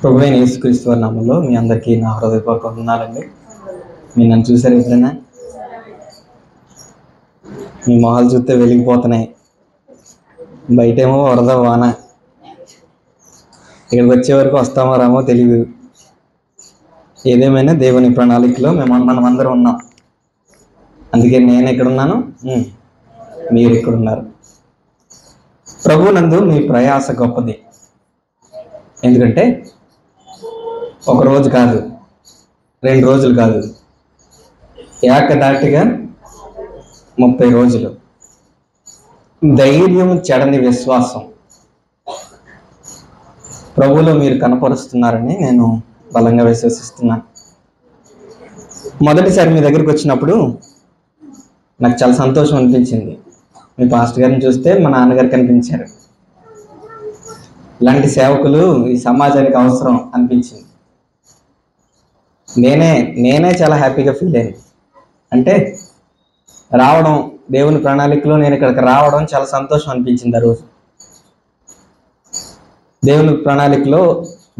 ప్రభువైన యేసుక్రీస్తు వారి నామములో మీ అందరికీ నా హృదయపూర్వక వందనాలండి. మీరు నన్ను చూసారు ఎప్పుడైనా? మీ మొహాలు చూస్తే వెలిగిపోతున్నాయి. బయటేమో వరద వాన, ఇక్కడికి వచ్చే వరకు వస్తామో రామో తెలియదు. ఏదేమైనా దేవుని ప్రణాళికలో మనం అందరం ఉన్నాం. అందుకే నేను ఎక్కడున్నాను, మీరు ఎక్కడున్నారు. ప్రభువునందు మీ ప్రయాస గొప్పది. ఎందుకంటే ఒక రోజు కాదు, 2 రోజులు కాదు, ఏకదాటిగా 30 రోజులు ధైర్యం, చెడని విశ్వాసం ప్రభువులో మీరు కనపరుస్తున్నారని నేను బలంగా విశ్వసిస్తున్నాను. మొదటిసారి మీ దగ్గరికి వచ్చినప్పుడు నాకు చాలా సంతోషం అనిపించింది. మీ పాస్టర్ గారిని చూస్తే మా నాన్నగారు కనిపించారు. ఇలాంటి సేవకులు ఈ సమాజానికి అవసరం అనిపించింది. నేనే చాలా హ్యాపీగా ఫీల్ అయ్యాను. అంటే రావడం, దేవుని ప్రణాళికలో నేను ఇక్కడికి రావడం చాలా సంతోషం అనిపించింది. ఆ రోజు దేవుని ప్రణాళికలో,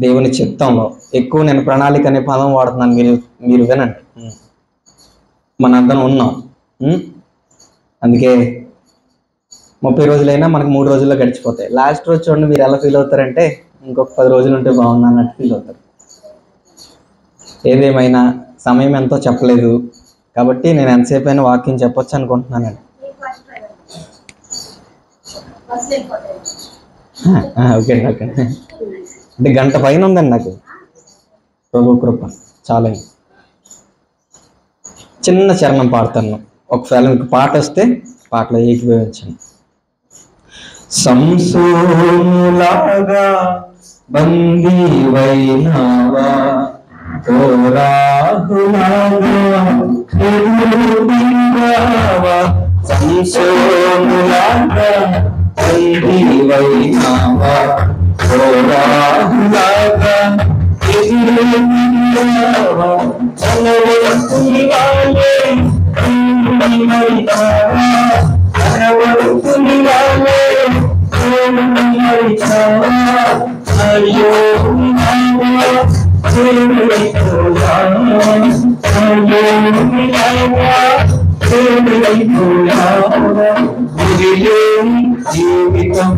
దేవుని చిత్తంలో, ఎక్కువ నేను ప్రణాళిక అనే పదం వాడుతున్నాను, మీరు వినండి. మనందరం ఉన్నాం. అందుకే 30 రోజులైనా మనకు 3 రోజుల్లో గడిచిపోతాయి. లాస్ట్ రోజు చూడండి, మీరు ఎలా ఫీల్ అవుతారంటే ఇంకొక 10 రోజులు ఉంటే బాగుంది అన్నట్టు ఫీల్ అవుతారు. ఏదేమైనా సమయం ఎంతో చెప్పలేదు కాబట్టి నేను ఎంతసేపు అయినా వాక్యం చెప్పొచ్చు అనుకుంటున్నానండి. ఓకే అంటే గంట పైన ఉందండి నాకు. ప్రభు కృప చాలా. చిన్న చరణం పాడతాను. ఒకవేళ మీకు పాట వస్తే పాటలో ఏకీభవించండి. సంసోనులాగా బందీవైనావా, సంసోనులాగా బందీవైనావా, కోరాహులాగా ఎదురువైనావా, అనవరకునివాలే అనవరకునివాలే జీవితం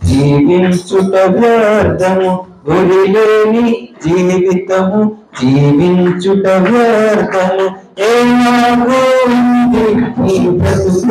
జీవించుట వ్యర్థము, గురిలేని జీవితము జీవించుట వ్యర్థము. ఏనాగో నీ బ్రతుకు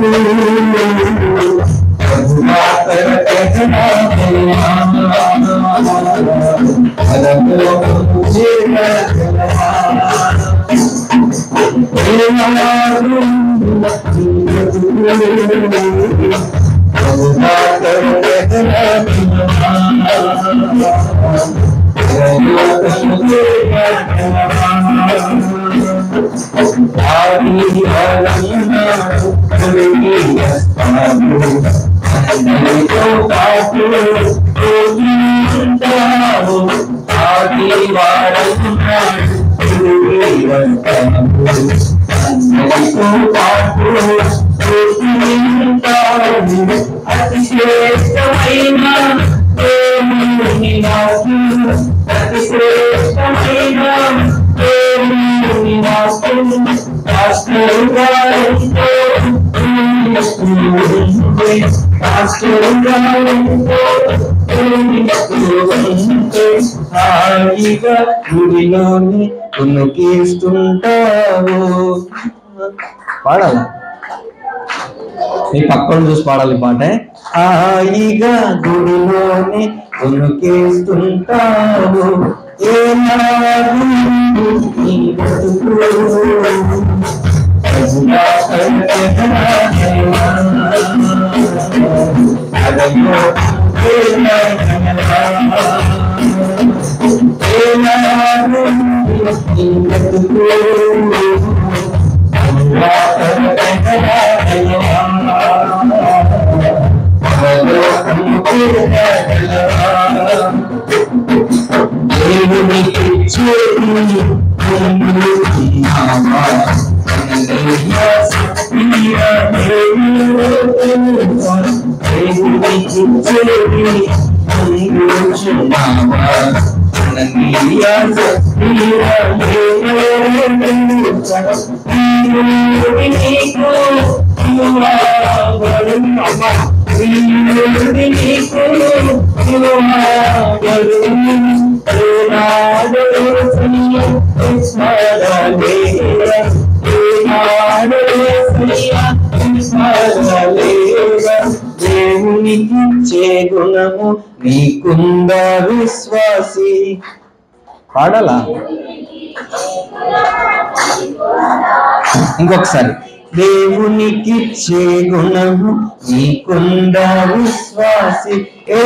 అతి శ్రేష్టమైన అతి శ్రేష్టమైన గుడిలోని ఉనుకిస్తుంటావు. పాడాలా? మీ పక్కన చూసి పాడాలి పాటే. హాయిగా గుడిలోని ఉనుకిస్తుంటావు, ఏనాడు నీ బ్రతుకు దేవునికి చేగుణము నీకుందా విశ్వాసి. పాడాలా? ఇంకొకసారి. దేవునికి చేగుణము నీకుందా విశ్వాసి, ఏ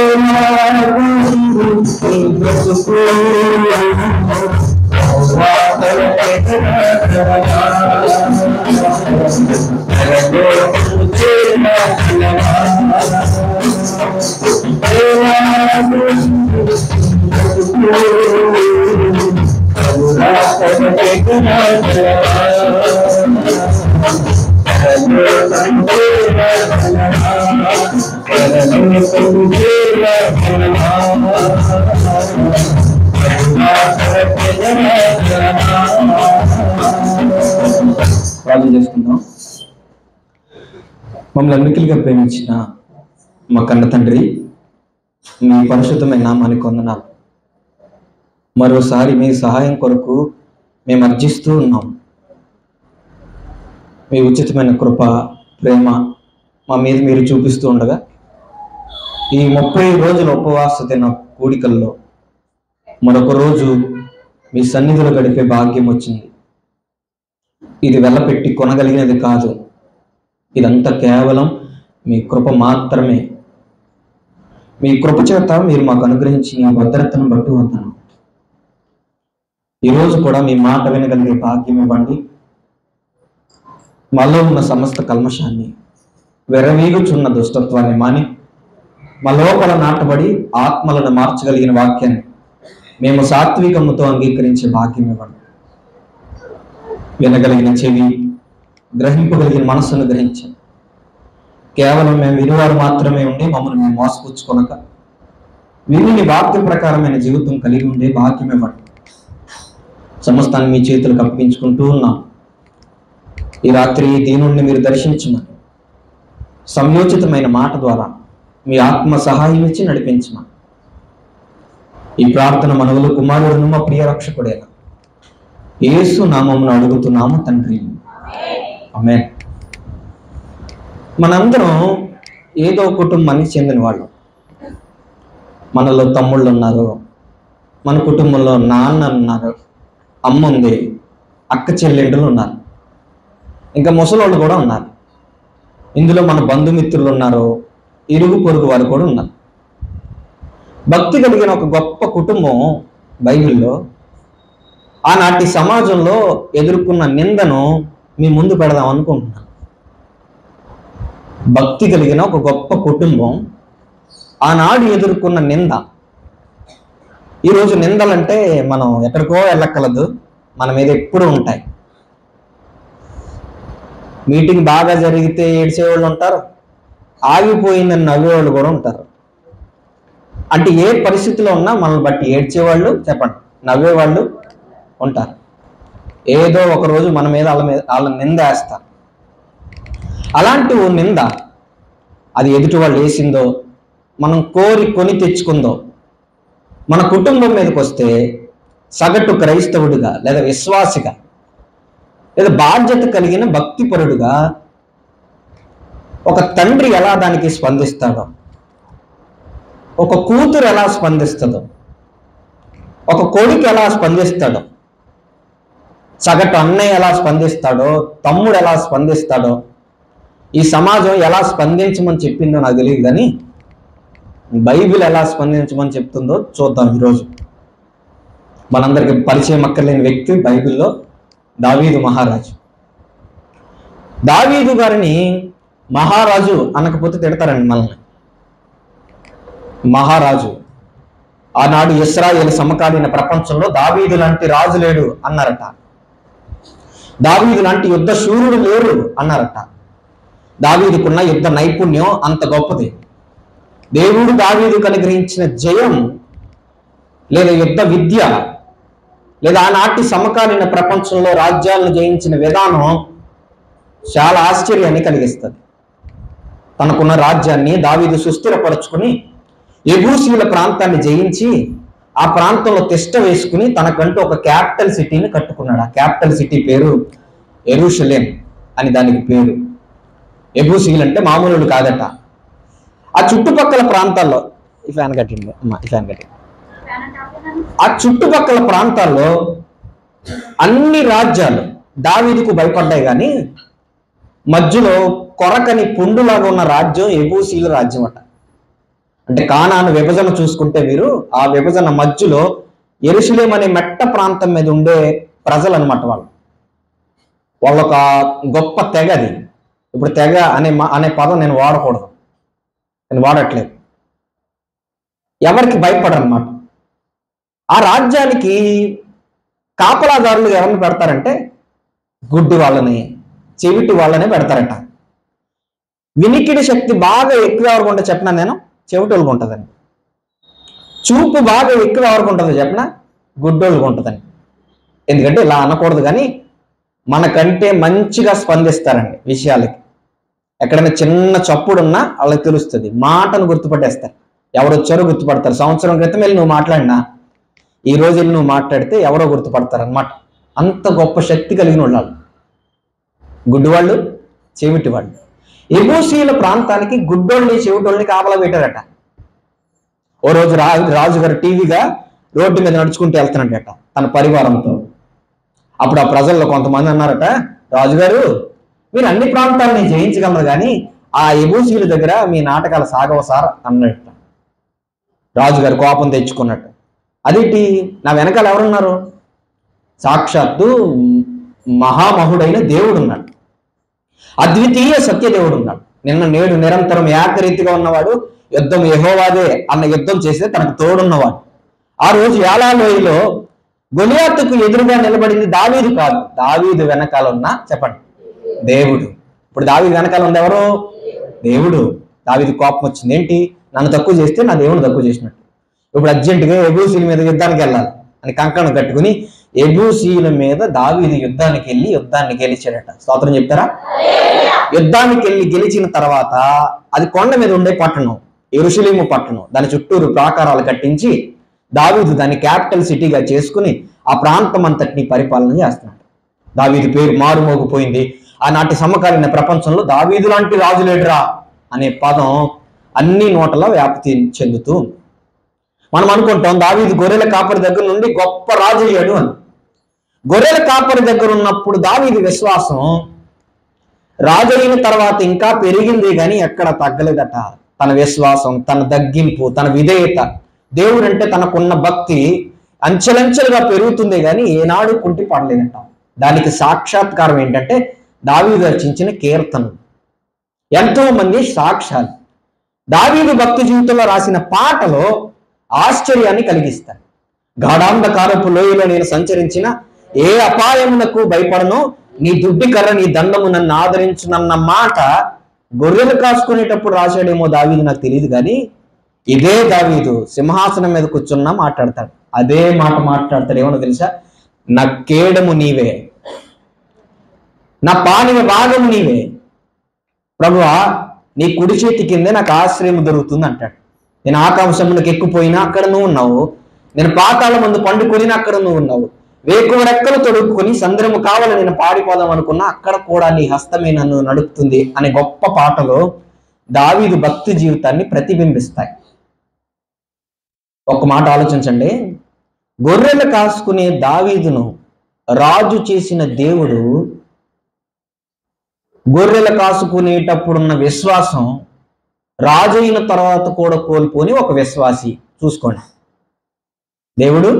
ప్రార్థన చేసుకుందాం. మమ్మల్ని అన్నికలుగా ప్రేమించిన మా కన్న తండ్రి, మీ పరిశుద్ధమైన నామానికి వందనాలు. మరోసారి మీ సహాయం కొరకు మేము అర్జిస్తూ ఉన్నాం. మీ ఉచితమైన కృప, ప్రేమ మా మీద మీరు చూపిస్తూ ఉండగా ఈ 30 రోజుల ఉపవాస దిన కూడికల్లో మరొక రోజు మీ సన్నిధిలో గడిపే భాగ్యం వచ్చింది. ఇది వెళ్ళపెట్టి కొనగలిగినది కాదు. ఇదంతా కేవలం మీ కృప మాత్రమే. మీ కృప చేత మీరు మాకు అనుగ్రహించిన భద్రతను బట్టి వందనం. ఈరోజు కూడా మీ మాట వినగలిగే భాగ్యం ఇవ్వండి. మాలో ఉన్న సమస్త కల్మషాన్ని, వెరవీగుచున్న దుష్టత్వాన్ని మాని మా లోపల నాటబడి ఆత్మలను మార్చగలిగిన వాక్యాన్ని మేము సాత్వికముతో అంగీకరించే భాగ్యం ఇవ్వండి. వినగలిగిన చెవి, గ్రహింపగలిగిన మనస్సును గ్రహించండి. కేవలం మేము వినివారు మాత్రమే ఉండి మమ్మల్ని మేము మోసపుచ్చుకొనక విని వాక్య ప్రకారమైన జీవితం కలిగి ఉండే భాగ్యం ఇవ్వండి. సమస్తాన్ని మీ చేతులకు అప్పగించుకుంటూ ఉన్నాం. ఈ రాత్రి దీనుడిని మీరు దర్శించమని, సంయోచితమైన మాట ద్వారా మీ ఆత్మ సహాయం ఇచ్చి నడిపించమని ఈ ప్రార్థన మనవులు కుమారుడును మా ప్రియ రక్షకుడైన యేసు నామమున అడుగుతున్నాము తండ్రి, ఆమేన్. మనందరం ఏదో కుటుంబానికి చెందిన వాళ్ళు. మనలో తమ్ముళ్ళు ఉన్నారు, మన కుటుంబంలో నాన్న ఉన్నారు, అమ్మ ఉంది, అక్క చెల్లెండ్రులు ఉన్నారు, ఇంకా ముసలోళ్ళు కూడా ఉన్నారు. ఇందులో మన బంధుమిత్రులు ఉన్నారు, ఇరుగు పొరుగు వారు కూడా ఉన్నారు. భక్తి కలిగిన ఒక గొప్ప కుటుంబం బైబిల్లో ఆనాటి సమాజంలో ఎదుర్కొన్న నిందను మీ ముందు పెడదాం అనుకుంటున్నాను. భక్తి కలిగిన ఒక గొప్ప కుటుంబం ఆనాడు ఎదుర్కొన్న నింద. ఈరోజు నిందలంటే మనం ఎక్కడికో వెళ్ళక్కలదు, మన మీద ఎప్పుడూ ఉంటాయి. మీటింగ్ బాగా జరిగితే ఏడ్చేవాళ్ళు ఉంటారు, ఆగిపోయిందని నవ్వేవాళ్ళు కూడా ఉంటారు. అంటే ఏ పరిస్థితిలో ఉన్నా మనల్ని బట్టి ఏడ్చేవాళ్ళు, చెప్పండి, నవ్వేవాళ్ళు ఉంటారు. ఏదో ఒక రోజు మన మీద వాళ్ళ నింద వేస్తారు. అలాంటి ఓ నింద, అది ఎదుటి వాళ్ళు వేసిందో, మనం కోరి కొని తెచ్చుకుందో, మన కుటుంబం మీదకి వస్తే సగటు క్రైస్తవుడిగా లేదా విశ్వాసిగా లేదా బాధ్యత కలిగిన భక్తిపరుడుగా ఒక తండ్రి ఎలా దానికి స్పందిస్తాడో, ఒక కూతురు ఎలా స్పందిస్తుందో, ఒక కొడుకు ఎలా స్పందిస్తాడో, సగటు అన్నయ్య ఎలా స్పందిస్తాడో, తమ్ముడు ఎలా స్పందిస్తాడో, ఈ సమాజం ఎలా స్పందించమని చెప్పిందో నాకు తెలియదు, కానీ బైబిల్ ఎలా స్పందించమని చెప్తుందో చూద్దాం. ఈరోజు మనందరికి పరిచయం అక్కర్లేని వ్యక్తి బైబిల్లో దావీదు మహారాజు. దావీదు గారిని మహారాజు అనకపోతే తిడతారండి మనల్ని. మహారాజు. ఆనాడు ఇశ్రాయేలు సమకాలీన ప్రపంచంలో దావీదు లాంటి రాజు లేడు అన్నారట. దావీదు లాంటి యుద్ధ శూరుడు లేడు అన్నారట. దావీదుకున్న యుద్ధ నైపుణ్యం అంత గొప్పది. దేవుడు దావీదుకు అనుగ్రహించిన జయం లేదా యుద్ధ విద్య, లేదా ఆనాటి సమకాలీన ప్రపంచంలో రాజ్యాలను జయించిన విధానం చాలా ఆశ్చర్యాన్ని కలిగిస్తుంది. తనకున్న రాజ్యాన్ని దావీదు సుస్థిరపరుచుకుని యెబూసీయుల ప్రాంతాన్ని జయించి ఆ ప్రాంతంలో తిష్ట వేసుకుని తనకంటూ ఒక క్యాపిటల్ సిటీని కట్టుకున్నాడు. ఆ క్యాపిటల్ సిటీ పేరు యెరూషలేం అని దానికి పేరు. యెబూసీయులు అంటే మామూలు కాదట. ఆ చుట్టుపక్కల ప్రాంతాల్లో ఆ చుట్టుపక్కల ప్రాంతాల్లో అన్ని రాజ్యాలు దావీదుకు భయపడ్డాయి, కానీ మధ్యలో కొరకని పుండులాగా ఉన్న రాజ్యం యెబూసీయుల రాజ్యం అట. అంటే కానాను విభజన చూసుకుంటే మీరు ఆ విభజన మధ్యలో యెరూషలేం అనే మెట్ట ప్రాంతం మీద ఉండే ప్రజలు అనమాట. వాళ్ళొక గొప్ప తెగ. అది ఇప్పుడు తెగ అనే పదం నేను వాడకూడదు, నేను వాడట్లేదు. ఎవరికి భయపడరన్నమాట. ఆ రాజ్యానికి కాపలాదారులు ఎవరిని పెడతారంటే గుడ్డి వాళ్ళని, చెవిటి వాళ్ళని పెడతారట. వినికిడి శక్తి బాగా ఎక్కువ ఎవరికి ఉంటుంది చెప్పినా నేను? చెవిటోళ్ళకి ఉంటుందని. చూపు బాగా ఎక్కువ ఎవరికి ఉంటుంది చెప్పినా? గుడ్డోళ్ళకి ఉంటుందని. ఎందుకంటే ఇలా అనకూడదు, కానీ మనకంటే మంచిగా స్పందిస్తారండి విషయాలకి. ఎక్కడైనా చిన్న చప్పుడున్నా వాళ్ళకి తెలుస్తుంది, మాటను గుర్తుపట్టేస్తారు. ఎవరు వచ్చారో గుర్తుపడతారు. సంవత్సరం క్రితం వెళ్ళి నువ్వు మాట్లాడినా ఈ రోజు వెళ్ళి నువ్వు మాట్లాడితే ఎవరో గుర్తుపడతారు అనమాట. అంత గొప్ప శక్తి కలిగిన వాళ్ళు గుడ్డివాళ్ళు, చెవిటి వాళ్ళు. యెబూసీయుల ప్రాంతానికి గుడ్డోళ్ళని చెవిటోళ్ళని కాపలా పెట్టారట. ఓ రోజు రాజుగారు టీవీగా రోడ్డు మీద నడుచుకుంటూ వెళ్తున్నాడట తన పరివారంతో. అప్పుడు ఆ ప్రజల్లో కొంతమంది అన్నారట, రాజుగారు మీరు అన్ని ప్రాంతాలని జయించగలరు, కానీ ఆ యెబూసీయుల దగ్గర మీ నాటకాలు సాగవు సార్ అన్నట్ట. రాజుగారు కోపం తెచ్చుకున్నట్టు. అదేంటి, నా వెనకాల ఎవరున్నారు? సాక్షాత్తు మహామహుడైన దేవుడు ఉన్నాడు, అద్వితీయ సత్యదేవుడు ఉన్నాడు. నిన్న నేడు నిరంతరం ఏకరీతిగా ఉన్నవాడు, యుద్ధం యెహోవాదే అన్న యుద్ధం చేస్తే తనకు తోడున్నవాడు. ఆ రోజు యాలాలోయలో గొలియాతుకు ఎదురుగా నిలబడింది దావీదు కాదు, దావీదు వెనకాల ఉన్న చెప్పండి దేవుడు. ఇప్పుడు దావీదు వెనకాల ఉంది ఎవరు? దేవుడు. దావీదు కోపం వచ్చింది, ఏంటి నన్ను తక్కువ చేస్తే నా దేవుడు తక్కువ చేసినట్టు. ఇప్పుడు అర్జెంటుగా యెబూసీయుల మీద యుద్ధానికి వెళ్ళాలి అని కంకణం కట్టుకుని యెబూసీయుల మీద దావీదు యుద్ధానికి గెలిచాడట. స్తోత్రం చెప్తారా? యుద్ధానికి వెళ్ళి గెలిచిన తర్వాత అది కొండ మీద ఉండే పట్టణం యెరూషలేము పట్టణం. దాని చుట్టూరు ప్రాకారాలు కట్టించి దావీదు దాన్ని క్యాపిటల్ సిటీగా చేసుకుని ఆ ప్రాంతం అంతటిని పరిపాలన చేస్తున్నాడు. దావీదు పేరు మారుమోగిపోయింది. ఆనాటి సమకాలీన ప్రపంచంలో దావీదు లాంటి రాజు లేడురా అనే పదం అన్ని నోటలా వ్యాప్తి చెందుతూ. మనం అనుకుంటాం దావీదు గొర్రెల కాపరి దగ్గర నుండి గొప్ప రాజు అయ్యాడు అని. గొర్రెల కాపరి దగ్గర ఉన్నప్పుడు దావీదు విశ్వాసం రాజు అయిన తర్వాత ఇంకా పెరిగింది, కానీ ఎక్కడ తగ్గలేదట. తన విశ్వాసం, తన తగ్గింపు, తన విధేయత, దేవుడు అంటే తనకున్న భక్తి అంచెలంచెలుగా పెరుగుతుంది, కానీ ఏనాడు కుంటి పడలేదట. దానికి సాక్షాత్కారం ఏంటంటే దావీదు రచించిన కీర్తనలు. ఎంతో మంది సాక్ష్యాలు. దావీదు భక్తి జీవితంలో రాసిన పాటలో ఆశ్చర్యాన్ని కలిగిస్తాయి. గాఢాంధకారపు లోయలో నేను సంచరించిన ఏ అపాయమునకు భయపడను, నీ దుడ్డి కర్ర నీ దండము నన్ను ఆదరించునన్న మాట గొర్రెలు కాసుకునేటప్పుడు రాశాడేమో దావీదు, నాకు తెలియదు. కానీ ఇదే దావీదు సింహాసనం మీద కూర్చున్నా మాట్లాడతాడు. అదే మాట మాట్లాడతాడు. ఏమో తెలుసా? నా కేడము నీవే, నా పానివ భాగము నీవే, ప్రభువా నీ కుడి చేతి కిందే నాకు ఆశ్రయం దొరుకుతుంది అంటాడు. నేను ఆకాశములకు ఎక్కిపోయినా అక్కడ నువ్వు ఉన్నావు, నేను పాతాళ ముందు పండుకొనినా అక్కడ నువ్వు ఉన్నావు, వేకువ రెక్కలు తొడుక్కుని సంద్రము కావాలని నేను పాడిపోదాం అనుకున్నా అక్కడ కూడా నీ హస్తమే నన్ను నడుపుతుంది అనే గొప్ప పాటలో దావీదు భక్తి జీవితాన్ని ప్రతిబింబిస్తాయి. ఒక్క మాట ఆలోచించండి. గొర్రెలు కాసుకునే దావీదును రాజు చేసిన దేవుడు గొర్రెలు కాసుకునేటప్పుడున్న విశ్వాసం రాజు అయిన తర్వాత కూడా కోల్పోని ఒక విశ్వాసి. చూసుకోండి, దేవుడు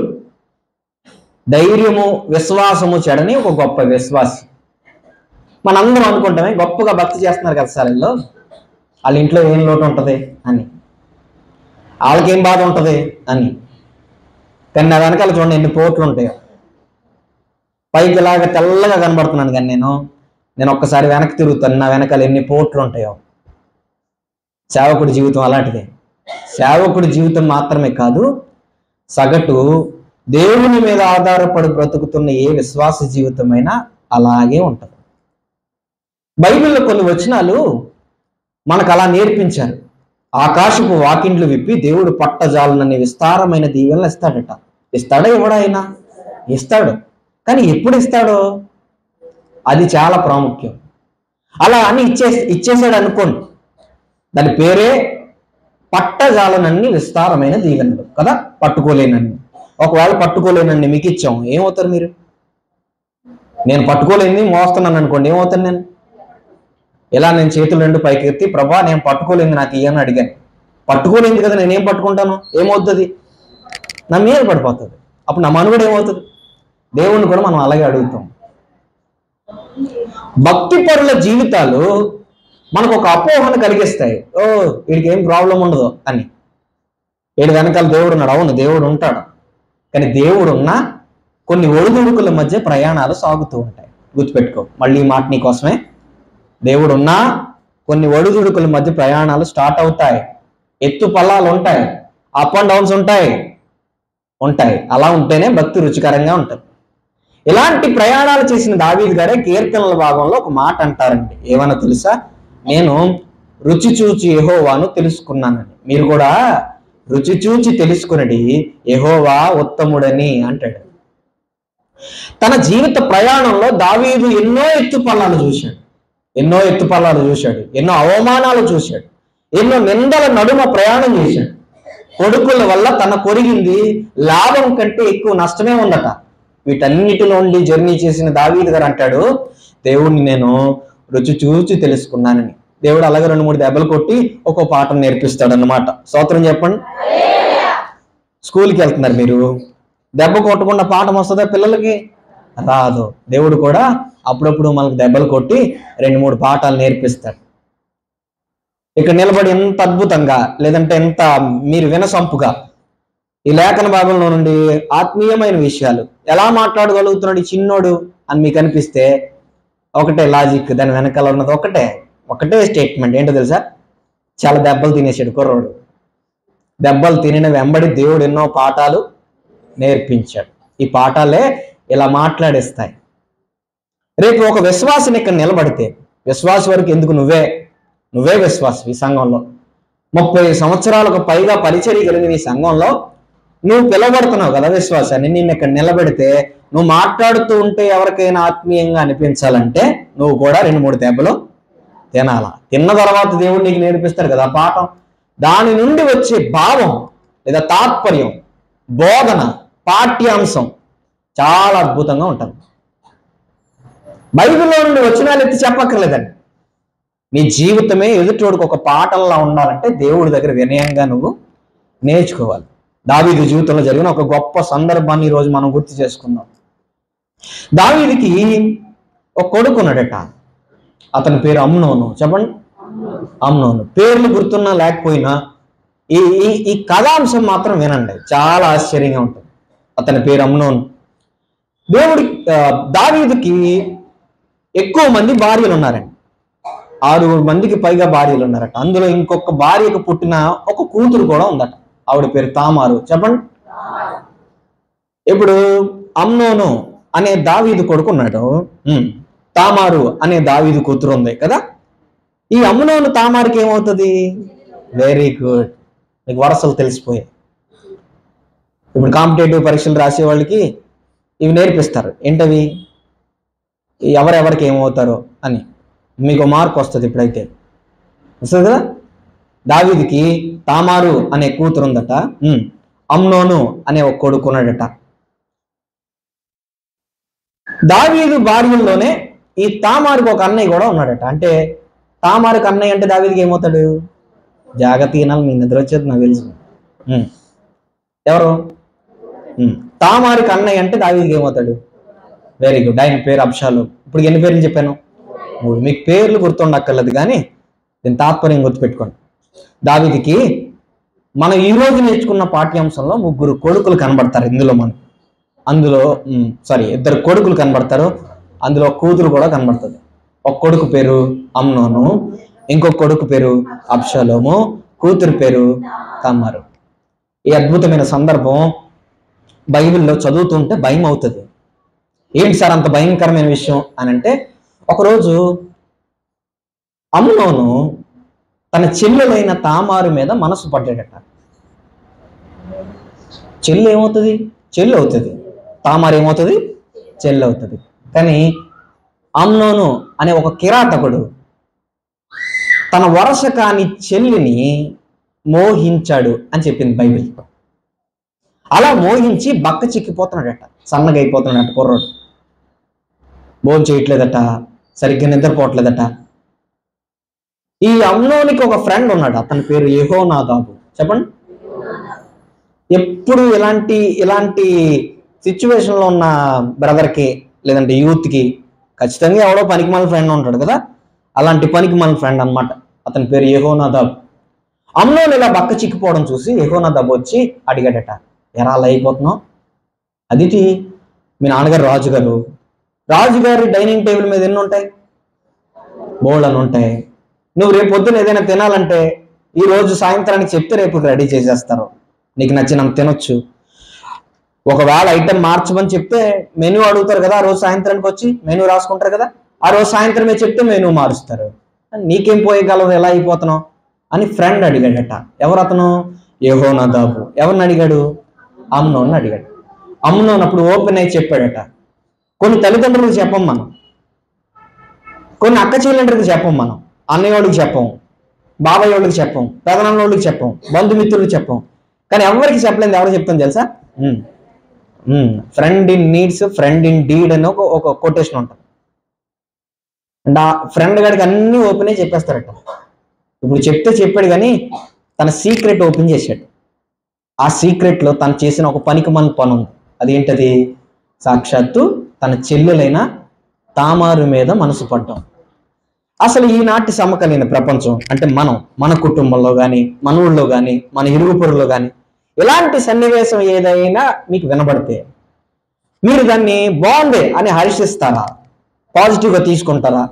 ధైర్యము విశ్వాసము చెడని ఒక గొప్ప విశ్వాసి. మనందరం అనుకుంటామే గొప్పగా భక్తి చేస్తున్నారు కదా సార్ వీళ్ళు, వాళ్ళ ఇంట్లో ఏం లోటు ఉంటుంది అని, వాళ్ళకేం బాధ ఉంటుంది అని. కానీ నా వెనకాల చూడండి ఎన్ని పోట్లు ఉంటాయో. పైకి ఇలాగ తెల్లగా కనబడుతున్నాను, కానీ నేను ఒక్కసారి వెనక్కి తిరుగుతాను, నా వెనకాల ఎన్ని పోట్లు ఉంటాయో. సేవకుడి జీవితం అలాంటిదే. సేవకుడి జీవితం మాత్రమే కాదు, సగటు దేవుని మీద ఆధారపడి బ్రతుకుతున్న ఏ విశ్వాస జీవితమైనా అలాగే ఉంటుంది. బైబిల్లో కొన్ని వచనాలు మనకు అలా నేర్పించారు. ఆకాశపు వాకిండ్లు విప్పి దేవుడు పట్టజాలనని విస్తారమైన దీవెనలు ఇస్తాడట. ఇస్తాడా ఎవడైనా? ఇస్తాడు. కానీ ఎప్పుడు ఇస్తాడో అది చాలా ప్రాముఖ్యం. అలా అని ఇచ్చేసాడు అనుకోండి, దాని పేరే పట్టజాలనన్ని విస్తారమైన దీవెనలు కదా. పట్టుకోలేనన్ని. ఒకవేళ పట్టుకోలేనన్ని మీకు ఇచ్చాం, ఏమవుతారు మీరు? నేను పట్టుకోలేని మోస్తున్నాను అనుకోండి, ఏమవుతాను నేను? ఇలా నేను చేతులు రెండు పైకి ఎత్తి, ప్రభా నేను పట్టుకోలేంది నాకు ఇయ్యని అడిగాను. పట్టుకోలేంది కదా, నేనేం పట్టుకుంటాను? ఏమవుతుంది? నా మీద పడిపోతుంది. అప్పుడు నా మనుగడ ఏమవుతుంది? దేవుణ్ణి కూడా మనం అలాగే అడుగుతాం. భక్తి పరుల జీవితాలు మనకు ఒక అపోహను కలిగిస్తాయి. ఓ వీడికి ఏం ప్రాబ్లం ఉండదు అని. వీడి వెనకాల దేవుడు ఉన్నాడు. అవును, దేవుడు ఉంటాడు. కానీ దేవుడున్నా కొన్ని ఒడిదుడుకుల మధ్య ప్రయాణాలు సాగుతూ ఉంటాయి. గుర్తుపెట్టుకో, మళ్ళీ ఈ మాట నీ కోసమే. దేవుడున్నా కొన్ని ఒడిదుడుకుల మధ్య ప్రయాణాలు స్టార్ట్ అవుతాయి. ఎత్తు పల్లాలు ఉంటాయి, అప్ అండ్ డౌన్స్ ఉంటాయి. అలా ఉంటేనే భక్తి రుచికరంగా ఉంటుంది. ఇలాంటి ప్రయాణాలు చేసిన దావీదు గారే కీర్తనల భాగంలో ఒక మాట అంటారండి. ఏమన్నా తెలుసా? నేను రుచి చూచి యెహోవాను తెలుసుకున్నానని. మీరు కూడా రుచి చూచి తెలుసుకునడి యెహోవా ఉత్తముడని అంటాడు. తన జీవిత ప్రయాణంలో దావీదు ఎన్నో ఎత్తుపల్లాలు చూశాడు, ఎన్నో అవమానాలు చూశాడు, ఎన్నో నిందల నడుమ ప్రయాణం చేశాడు. కొడుకుల వల్ల తన కొరిగింది లాభం కంటే ఎక్కువ నష్టమే ఉందట. వీటన్నిటిలో ఉండి జర్నీ చేసిన దావీదు గారు అంటాడు, దేవుణ్ణి నేను రుచి చూచి తెలుసుకున్నానని. దేవుడు అలాగే 2-3 దెబ్బలు కొట్టి ఒక్కో పాఠం నేర్పిస్తాడు అన్నమాట. స్తోత్రం చెప్పండి. స్కూల్కి వెళ్తున్నారు మీరు, దెబ్బ కొట్టకుండా పాఠం వస్తుందా పిల్లలకి? రాదు. దేవుడు కూడా అప్పుడప్పుడు మనకు దెబ్బలు కొట్టి 2-3 పాఠాలు నేర్పిస్తాడు. ఇక్కడ నిలబడి ఎంత అద్భుతంగా, లేదంటే ఎంత మీరు వినసంపుగా ఈ లేఖన భాగంలో నుండి ఆత్మీయమైన విషయాలు ఎలా మాట్లాడగలుగుతున్నాడు ఈ చిన్నోడు అని మీకు అనిపిస్తే, ఒకటే లాజిక్, దాని వెనకాల ఉన్నది ఒకటే స్టేట్మెంట్. ఏంటో తెలుసా? చాలా దెబ్బలు తినేసాడు కుర్రోడు. దెబ్బలు తినిన వెంబడి దేవుడు ఎన్నో పాఠాలు నేర్పించాడు. ఈ పాఠాలే ఇలా మాట్లాడేస్తాయి. రేపు ఒక విశ్వాసిని ఇక్కడ నిలబడితే, విశ్వాసి వరకు ఎందుకు, నువ్వే విశ్వాసి ఈ సంఘంలో 30 సంవత్సరాలకు పైగా పరిచర్య కలిగిన ఈ సంఘంలో నువ్వు పిలవబడుతున్నావు కదా విశ్వాసాన్ని. నిన్ను ఇక్కడ నిలబెడితే నువ్వు మాట్లాడుతూ ఉంటే ఎవరికైనా ఆత్మీయంగా అనిపించాలంటే నువ్వు కూడా 2-3 దెబ్బలు తినాలా. తిన్న తర్వాత దేవుడు నీకు నేర్పిస్తాడు కదా పాఠం. దాని నుండి వచ్చే భావం లేదా తాత్పర్యం, బోధన, పాఠ్యాంశం చాలా అద్భుతంగా ఉంటుంది. బైబిల్లో నుండి వచనాలు ఎత్తి చెప్పక్కర్లేదండి. నీ జీవితమే ఎదుటోడికి ఒక పాఠంలా ఉండాలంటే దేవుడి దగ్గర వినయంగా నువ్వు నేర్చుకోవాలి. దావీదు జీవితంలో జరిగిన ఒక గొప్ప సందర్భాన్ని ఈరోజు మనం గుర్తు చేసుకుందాం. దావీదుకి ఒక కొడుకు ఉన్నాడట. అతని పేరు అమ్నోను. చెప్పండి, అమ్నోను. పేర్లు గుర్తున్నా లేకపోయినా ఈ కథాంశం మాత్రం వినండి, చాలా ఆశ్చర్యంగా ఉంటుంది. అతని పేరు అమ్నోను. దావీదుకి ఎక్కువ మంది భార్యలు ఉన్నారండి. 6 మందికి పైగా భార్యలు ఉన్నారట. అందులో ఇంకొక భార్యకు పుట్టిన ఒక కూతురు కూడా ఉందట. ఆవిడ పేరు తామారు. చెప్పండి. ఇప్పుడు అమ్నోను అనే దావీదు కొడుకున్నాడు, తామారు అనే దావీదు కూతురు ఉంది కదా. ఈ అమ్నోను తామారుకి ఏమవుతుంది? వెరీ గుడ్, మీకు వరసలు తెలిసిపోయాయి. ఇప్పుడు కాంపిటేటివ్ పరీక్షలు రాసే వాళ్ళకి ఇవి నేర్పిస్తారు. ఏంటవి? ఎవరెవరికి ఏమవుతారో అని మీకు మార్క్ వస్తుంది. ఇప్పుడైతే వస్తుంది కదా. దావీదుకి తామారు అనే కూతురు ఉందట, అమ్నోను అనే ఒక కొడుకున్నాడట. దావీదు భార్యల్లోనే ఈ తామారుకి ఒక అన్నయ్య కూడా ఉన్నాడట. అంటే తామారుకి అన్నయ్య అంటే దావీదుకి ఏమవుతాడు? జాగ్రత్త తినాలి, మీ నిద్ర వచ్చేది నాకు తెలుసు. ఎవరు? తామారుకి అన్నయ్య అంటే దావీదుకి ఏమవుతాడు? వెరీ గుడ్, ఆయన పేరు అబ్షాలోము. ఇప్పుడు ఎన్ని పేర్లు చెప్పాను? 3. మీకు పేర్లు గుర్తుండక్కర్లేదు కానీ దీని తాత్పర్యం గుర్తుపెట్టుకోండి. దావీదుకి మనం ఈరోజు నేర్చుకున్న పాఠ్యాంశంలో 3 కొడుకులు కనబడతారు. అందులో 2 కొడుకులు కనబడతారు. అందులో కూతురు కూడా కనబడుతుంది. ఒక కొడుకు పేరు అమ్నోను, ఇంకొక కొడుకు పేరు అబ్షాలోము, కూతురు పేరు తామారు. ఈ అద్భుతమైన సందర్భం బైబిల్లో చదువుతుంటే భయం అవుతుంది. ఏంటి సార్ అంత భయంకరమైన విషయం అని అంటే, ఒకరోజు అమ్నోను తన చెల్లెలైన తామారు మీద మనసు పడ్డాడట. చెల్లి ఏమవుతుంది? చెల్లి అవుతుంది. తామారు ఏమవుతుంది? చెల్లి అవుతుంది. కానీ అమ్నోను అనే ఒక కిరాతకుడు తన వరస కాని చెల్లిని మోహించాడు అని చెప్పింది బైబిల్. అలా మోహించి బక్క చిక్కిపోతున్నాడట, సన్నగా అయిపోతున్నాడట కుర్రోడు. భోజనం చేయట్లేదట, సరిగ్గా నిద్రపోవట్లేదట. ఈ అమ్నోనికి ఒక ఫ్రెండ్ ఉన్నాడు, అతని పేరు యెహోనాదాబు. చెప్పండి. ఎప్పుడు ఇలాంటి సిచ్యువేషన్లో ఉన్న బ్రదర్కి లేదంటే యూత్కి ఖచ్చితంగా ఎవడో పనికిమాలిన ఫ్రెండ్ ఉంటాడు కదా, అలాంటి పనికిమాలిన ఫ్రెండ్ అనమాట. అతని పేరు యెహోనాదాబు. అమ్నోను ఇలా బక్క చిక్కిపోవడం చూసి యెహోనాదాబు వచ్చి అడిగాడట, ఎరా అలా అయిపోతున్నావు? అదిటి మీ నాన్నగారు రాజుగారి డైనింగ్ టేబుల్ మీద ఎన్ని ఉంటాయి? బోల్డ్ అని ఉంటాయి. నువ్వు రేపు పొద్దున ఏదైనా తినాలంటే ఈ రోజు సాయంత్రానికి చెప్తే రేపు రెడీ చేసేస్తారు, నీకు నచ్చినంత తినొచ్చు. ఒకవేళ ఐటెం మార్చమని చెప్తే మెనూ అడుగుతారు కదా, ఆ రోజు సాయంత్రానికి వచ్చి మెనూ రాసుకుంటారు కదా, ఆ రోజు సాయంత్రమే చెప్తే మెనూ మారుస్తారు. నీకేం పోయగలవు, ఎలా అయిపోతున్నావు అని ఫ్రెండ్ అడిగాడట. ఎవరు అతను? యెహోనాదాబు. ఎవరిని అడిగాడు? అమ్నోన్ని అడిగాడు. అమ్నోన్ అప్పుడు ఓపెన్ అయి చెప్పాడట, కొన్ని తల్లిదండ్రులకు చెప్పం మనం, కొన్ని అక్క చెల్లెండ్రికి చెప్పం మనం, అన్నయ్య వాళ్ళకి చెప్పం, బాబాయ్ వాళ్ళకి చెప్పం, పెదనాన్న వాళ్ళకి చెప్పం, బంధుమిత్రులకు చెప్పం. కానీ ఎవరికి చెప్పలేదు. ఎవరు చెప్తాం తెలుసా? Friend in needs friend in deed అని ఒక కొటేషన్ ఉంటుంది. అంటే ఆ ఫ్రెండ్ గారికి అన్ని ఓపెన్ అయి చెప్పేస్తారట. ఇప్పుడు చెప్పాడు కానీ తన సీక్రెట్ ఓపెన్ చేశాడు. ఆ సీక్రెట్లో తను చేసిన ఒక పనికిమాలిన పని ఉంది. అదేంటది? సాక్షాత్తు తన చెల్లెలైన తామారు మీద మనసు పడ్డం. అసలు ఈనాటి సమకాలీన ప్రపంచం అంటే మన కుటుంబంలో కానీ, మన ఊళ్ళో కానీ, మన ఇరుగు పొరులో కానీ ఇలాంటి సన్నివేశం ఏదైనా మీకు వినబడితే మీరు దాన్ని బాగుంది అని హర్షిస్తారా? పాజిటివ్గా తీసుకుంటారా?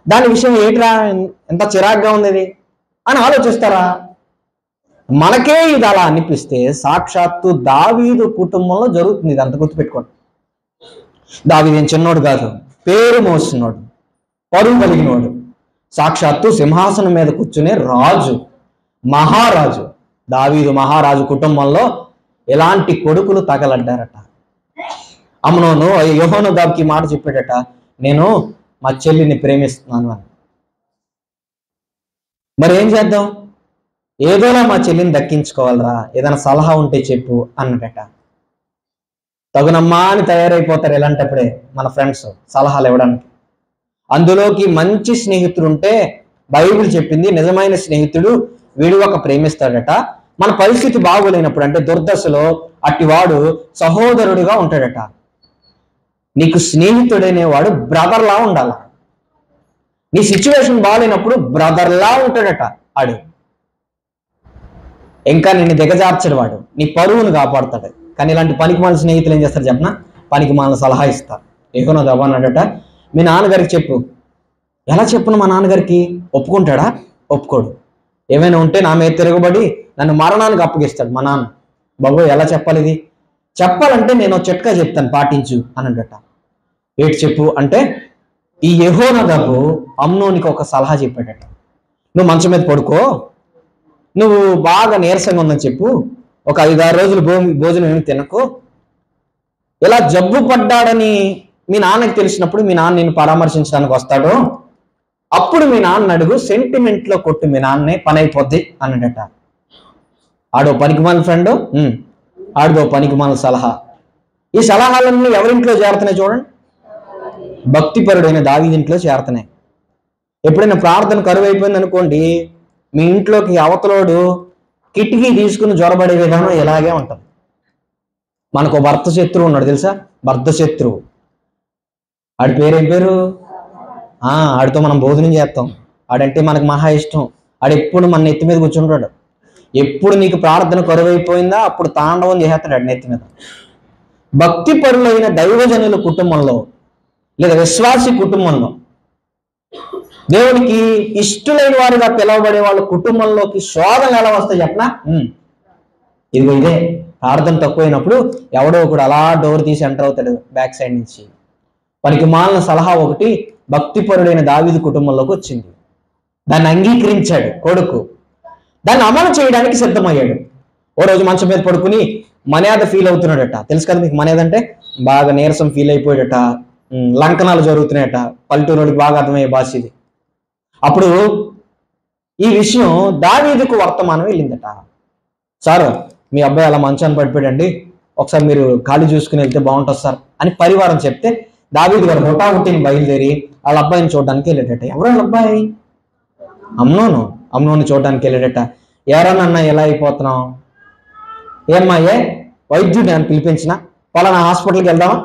దాని విషయం ఏంట్రా ఎంత చిరాగ్గా ఉంది అని ఆలోచిస్తారా? మనకే ఇది అలా అనిపిస్తే సాక్షాత్తు దావీదు కుటుంబంలో జరుగుతుంది. ఇది అంత గుర్తుపెట్టుకోండి. దావీదు ఏం చిన్నోడు కాదు, పేరు మోసినోడు, పరువు కలిగినోడు, సాక్షాత్తు సింహాసనం మీద కూర్చునే రాజు, మహారాజు. దావీదు మహారాజు కుటుంబంలో ఎలాంటి కొడుకులు తగలడ్డారట. అమ్నోను యెహోనాదాబుకి మాట చెప్పాడట, నేను మా చెల్లిని ప్రేమిస్తున్నాను అని. మరి ఏం చేద్దాం? ఏదోలా మా చెల్లిని దక్కించుకోవాలరా, ఏదైనా సలహా ఉంటే చెప్పు అన్నట. తగునమ్మా అని తయారైపోతారు ఇలాంటప్పుడే మన ఫ్రెండ్స్ సలహాలు ఇవ్వడానికి. అందులోకి మంచి స్నేహితుడు ఉంటే బైబిల్ చెప్పింది, నిజమైన స్నేహితుడు విడువక ప్రేమిస్తాడట. మన పరిస్థితి బాగోలేనప్పుడు అంటే దుర్దశలో అట్టివాడు సహోదరుడిగా ఉంటాడట. నీకు స్నేహితుడనేవాడు బ్రదర్లా ఉండాల. నీ సిచ్యువేషన్ బాగోలేనప్పుడు బ్రదర్లా ఉంటాడట ఆడు. ఇంకా నిన్ను దిగజార్చడు వాడు, నీ పరువును కాపాడుతాడు. కానీ ఇలాంటి పనికిమాలిన స్నేహితులు ఏం చేస్తారు చెప్పనా? పనికిమాలిన సలహా ఇస్తారు. యెహోనాదాబు అన్నాడట, మీ నాన్నగారికి చెప్పు. ఎలా చెప్పును మా నాన్నగారికి? ఒప్పుకుంటాడా? ఒప్పుకోడు. ఏమైనా ఉంటే నా మీద తిరగబడి నన్ను మరణానికి అప్పగిస్తాడు మా నాన్న. బాబు ఎలా చెప్పాలి ఇది? చెప్పాలంటే నేను చిట్కా చెప్తాను, పాటించు అన్నట. ఏంటి చెప్పు అంటే, ఈ యెహోనాదాబు అమ్నోనికి ఒక సలహా చెప్పాడట. నువ్వు మంచం మీద పడుకో, నువ్వు బాగా నీరసంగా ఉందని చెప్పు, ఒక 5-6 రోజులు భోజనం ఏమి తినకు. ఇలా జబ్బు పడ్డాడని మీ నాన్నకి తెలిసినప్పుడు మీ నాన్న నిన్ను పరామర్శించడానికి వస్తాడు, అప్పుడు మీ నాన్న అడుగు, సెంటిమెంట్లో కొట్టు మీ నాన్నే, పని అయిపోద్ది అన్నడట. ఆడో పనికిమాలిన ఫ్రెండ్, ఆడిదో పనికిమాలిన సలహా. ఈ సలహాలన్నీ ఎవరింట్లో చేరుతున్నాయి చూడండి? భక్తిపరుడైన దావీదు ఇంట్లో చేరుతున్నాయి. ఎప్పుడైనా ప్రార్థన కరువు అయిపోయింది అనుకోండి, మీ ఇంట్లోకి అవతలోడు కిటికీ తీసుకుని జ్వరబడే విధానం ఇలాగే ఉంటుంది. మనకు భర్త శత్రువు ఉన్నాడు తెలుసా? భర్త శత్రువు. ఆడి పేరేం పేరు? ఆడితో మనం భోజనం చేస్తాం, ఆడంటే మనకు మహా ఇష్టం. ఆడు ఎప్పుడు మన నెత్తి మీద కూర్చుంటాడు. ఎప్పుడు నీకు ప్రార్థన కరువైపోయిందా అప్పుడు తాండవం చేసేస్తాడు ఆడి నెత్తి మీద. భక్తి పరులైన దైవజనుల కుటుంబంలో లేదా విశ్వాసి కుటుంబంలో, దేవునికి ఇష్టలైన వారుగా పిలువబడే వాళ్ళ కుటుంబంలోకి శోధనలు ఎలా వస్తాయి చెప్పనా? ఇదే ప్రార్థన తక్కువైనప్పుడు ఎవడో ఒకడు అలా డోర్ తీసి ఎంటర్ అవుతాడు బ్యాక్ సైడ్ నుంచి. వానికి మాలిన సలహా ఒకటి భక్తిపరుడైన దావీదు కుటుంబంలోకి వచ్చింది. దాన్ని అంగీకరించాడు కొడుకు, దాన్ని అమలు చేయడానికి సిద్ధమయ్యాడు. ఓ రోజు మంచం మీద పడుకుని మర్యాద ఫీల్ అవుతున్నాడట. తెలుసు కదా మీకు, మర్యాద అంటే బాగా నీరసం ఫీల్ అయిపోయాడట, లంకనాలు జరుగుతున్నాయట. పల్లెటూరుడికి బాగా అర్థమయ్యే భాష ఇది. అప్పుడు ఈ విషయం దావీదుకు వర్తమానం వెళ్ళిందట. సార్, మీ అబ్బాయి అలా మంచాన్ని పడిపోయాడండి, ఒకసారి మీరు ఖాళీ చూసుకుని వెళ్తే బాగుంటుంది సార్ అని పరివారం చెప్తే దావీదు గారు హుటాహుటిని బయలుదేరి వాళ్ళ అబ్బాయిని చూడడానికి వెళ్ళాడట. ఎవరు వాళ్ళ అబ్బాయి? అమ్నోను చూడడానికి వెళ్ళాడట. ఎవరన్నా ఎలా అయిపోతున్నావు, ఏమ్మా ఏ వైద్యుడు అని పిలిపించినా, పలానా హాస్పిటల్కి వెళ్దామా,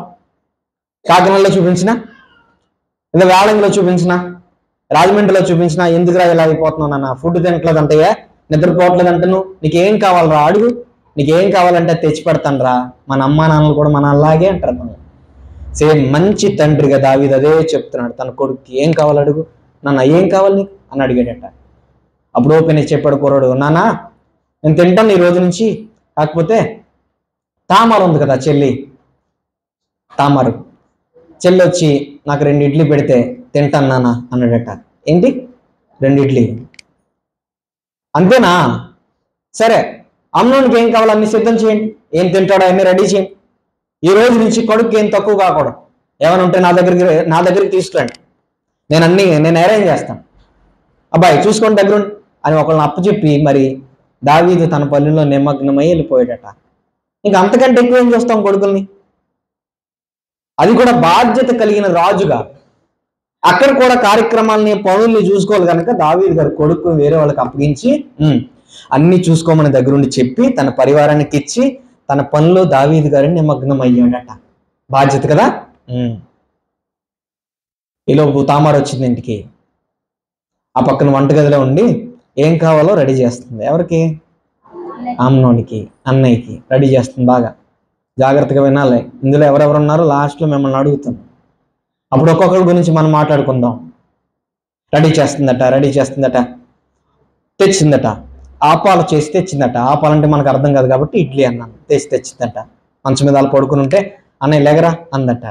కాకినాడలో చూపించినా, లేదా వేళంగిలో చూపించినా, రాజమండ్రిలో చూపించినా, ఎందుకురా ఇలా అయిపోతున్నావు నాన్న, ఫుడ్ తినట్లేదంటే, నిద్రపోవట్లేదంటే, నువ్వు నీకేం కావాలరా అడుగు, నీకేం కావాలంటే తెచ్చి పెడతాను రా. మన అమ్మా నాన్నలు కూడా మన అలాగే అంటారు. సేమ్ మంచి తండ్రిగా దావీదు అదే చెప్తున్నాడు తన కొడుకు. ఏం కావాలి అడుగు, నాన్న ఏం కావాలి నీకు అని అడిగాడట. అప్పుడు ఓపెన్ చెప్పాడు కుర్రాడు, నాన్న నేను తింటాను ఈ రోజు నుంచి, కాకపోతే తామరు ఉంది కదా చెల్లి, తామరు చెల్లి వచ్చి నాకు 2 ఇడ్లీ పెడితే తింటాను నాన్న అన్నాడట. ఏంటి 2 ఇడ్లీ అంతేనా? సరే, అమ్నోనికి ఏం కావాలో అన్ని సిద్ధం చేయండి, ఏం తింటాడో అన్ని రెడీ చేయండి. ఈ రోజు నుంచి కొడుకు ఏం తక్కువ కాకూడదు, ఏమైనా ఉంటే నా దగ్గరికి తీసుకురండి, నేను అరేంజ్ చేస్తాను, అబ్బాయి చూసుకోండి దగ్గర అని ఒకళ్ళని అప్పచెప్పి మరి దావీదు తన పల్లెల్లో నిమగ్నమై వెళ్ళిపోయాడట. ఇంకా అంతకంటే ఎక్కువ ఏం చూస్తాం కొడుకుల్ని, అది కూడా బాధ్యత కలిగిన రాజుగా. అక్కడ కూడా కార్యక్రమాలని పనుల్ని చూసుకోవాలి కనుక దావీదు గారు కొడుకుని వేరే వాళ్ళకి అప్పగించి అన్ని చూసుకోమని దగ్గరుండి చెప్పి తన పరివారానికి ఇచ్చి తన పనిలో దావీదు గారిని నిమగ్నం అయ్యాడట. బాధ్యత కదా. ఈలోపు తామారు వచ్చింది ఇంటికి. ఆ పక్కన వంటగదిలో ఉండి ఏం కావాలో రెడీ చేస్తుంది. ఎవరికి? అమ్నోనికి, అన్నయ్యకి రెడీ చేస్తుంది. బాగా జాగ్రత్తగా వినాలి. ఇందులో ఎవరెవరు ఉన్నారో లాస్ట్లో మిమ్మల్ని అడుగుతాను. అప్పుడు ఒక్కొక్కరి గురించి మనం మాట్లాడుకుందాం. రెడీ చేస్తుందట, తెచ్చిందట. ఆపాలు చేసి తెచ్చిందట. ఆపాలంటే మనకు అర్థం కాదు కాబట్టి ఇడ్లీ అన్నాను. తెచ్చిందట. మంచం మీద వాళ్ళు పడుకుని ఉంటే అన్నయ్య లేగరా అందట.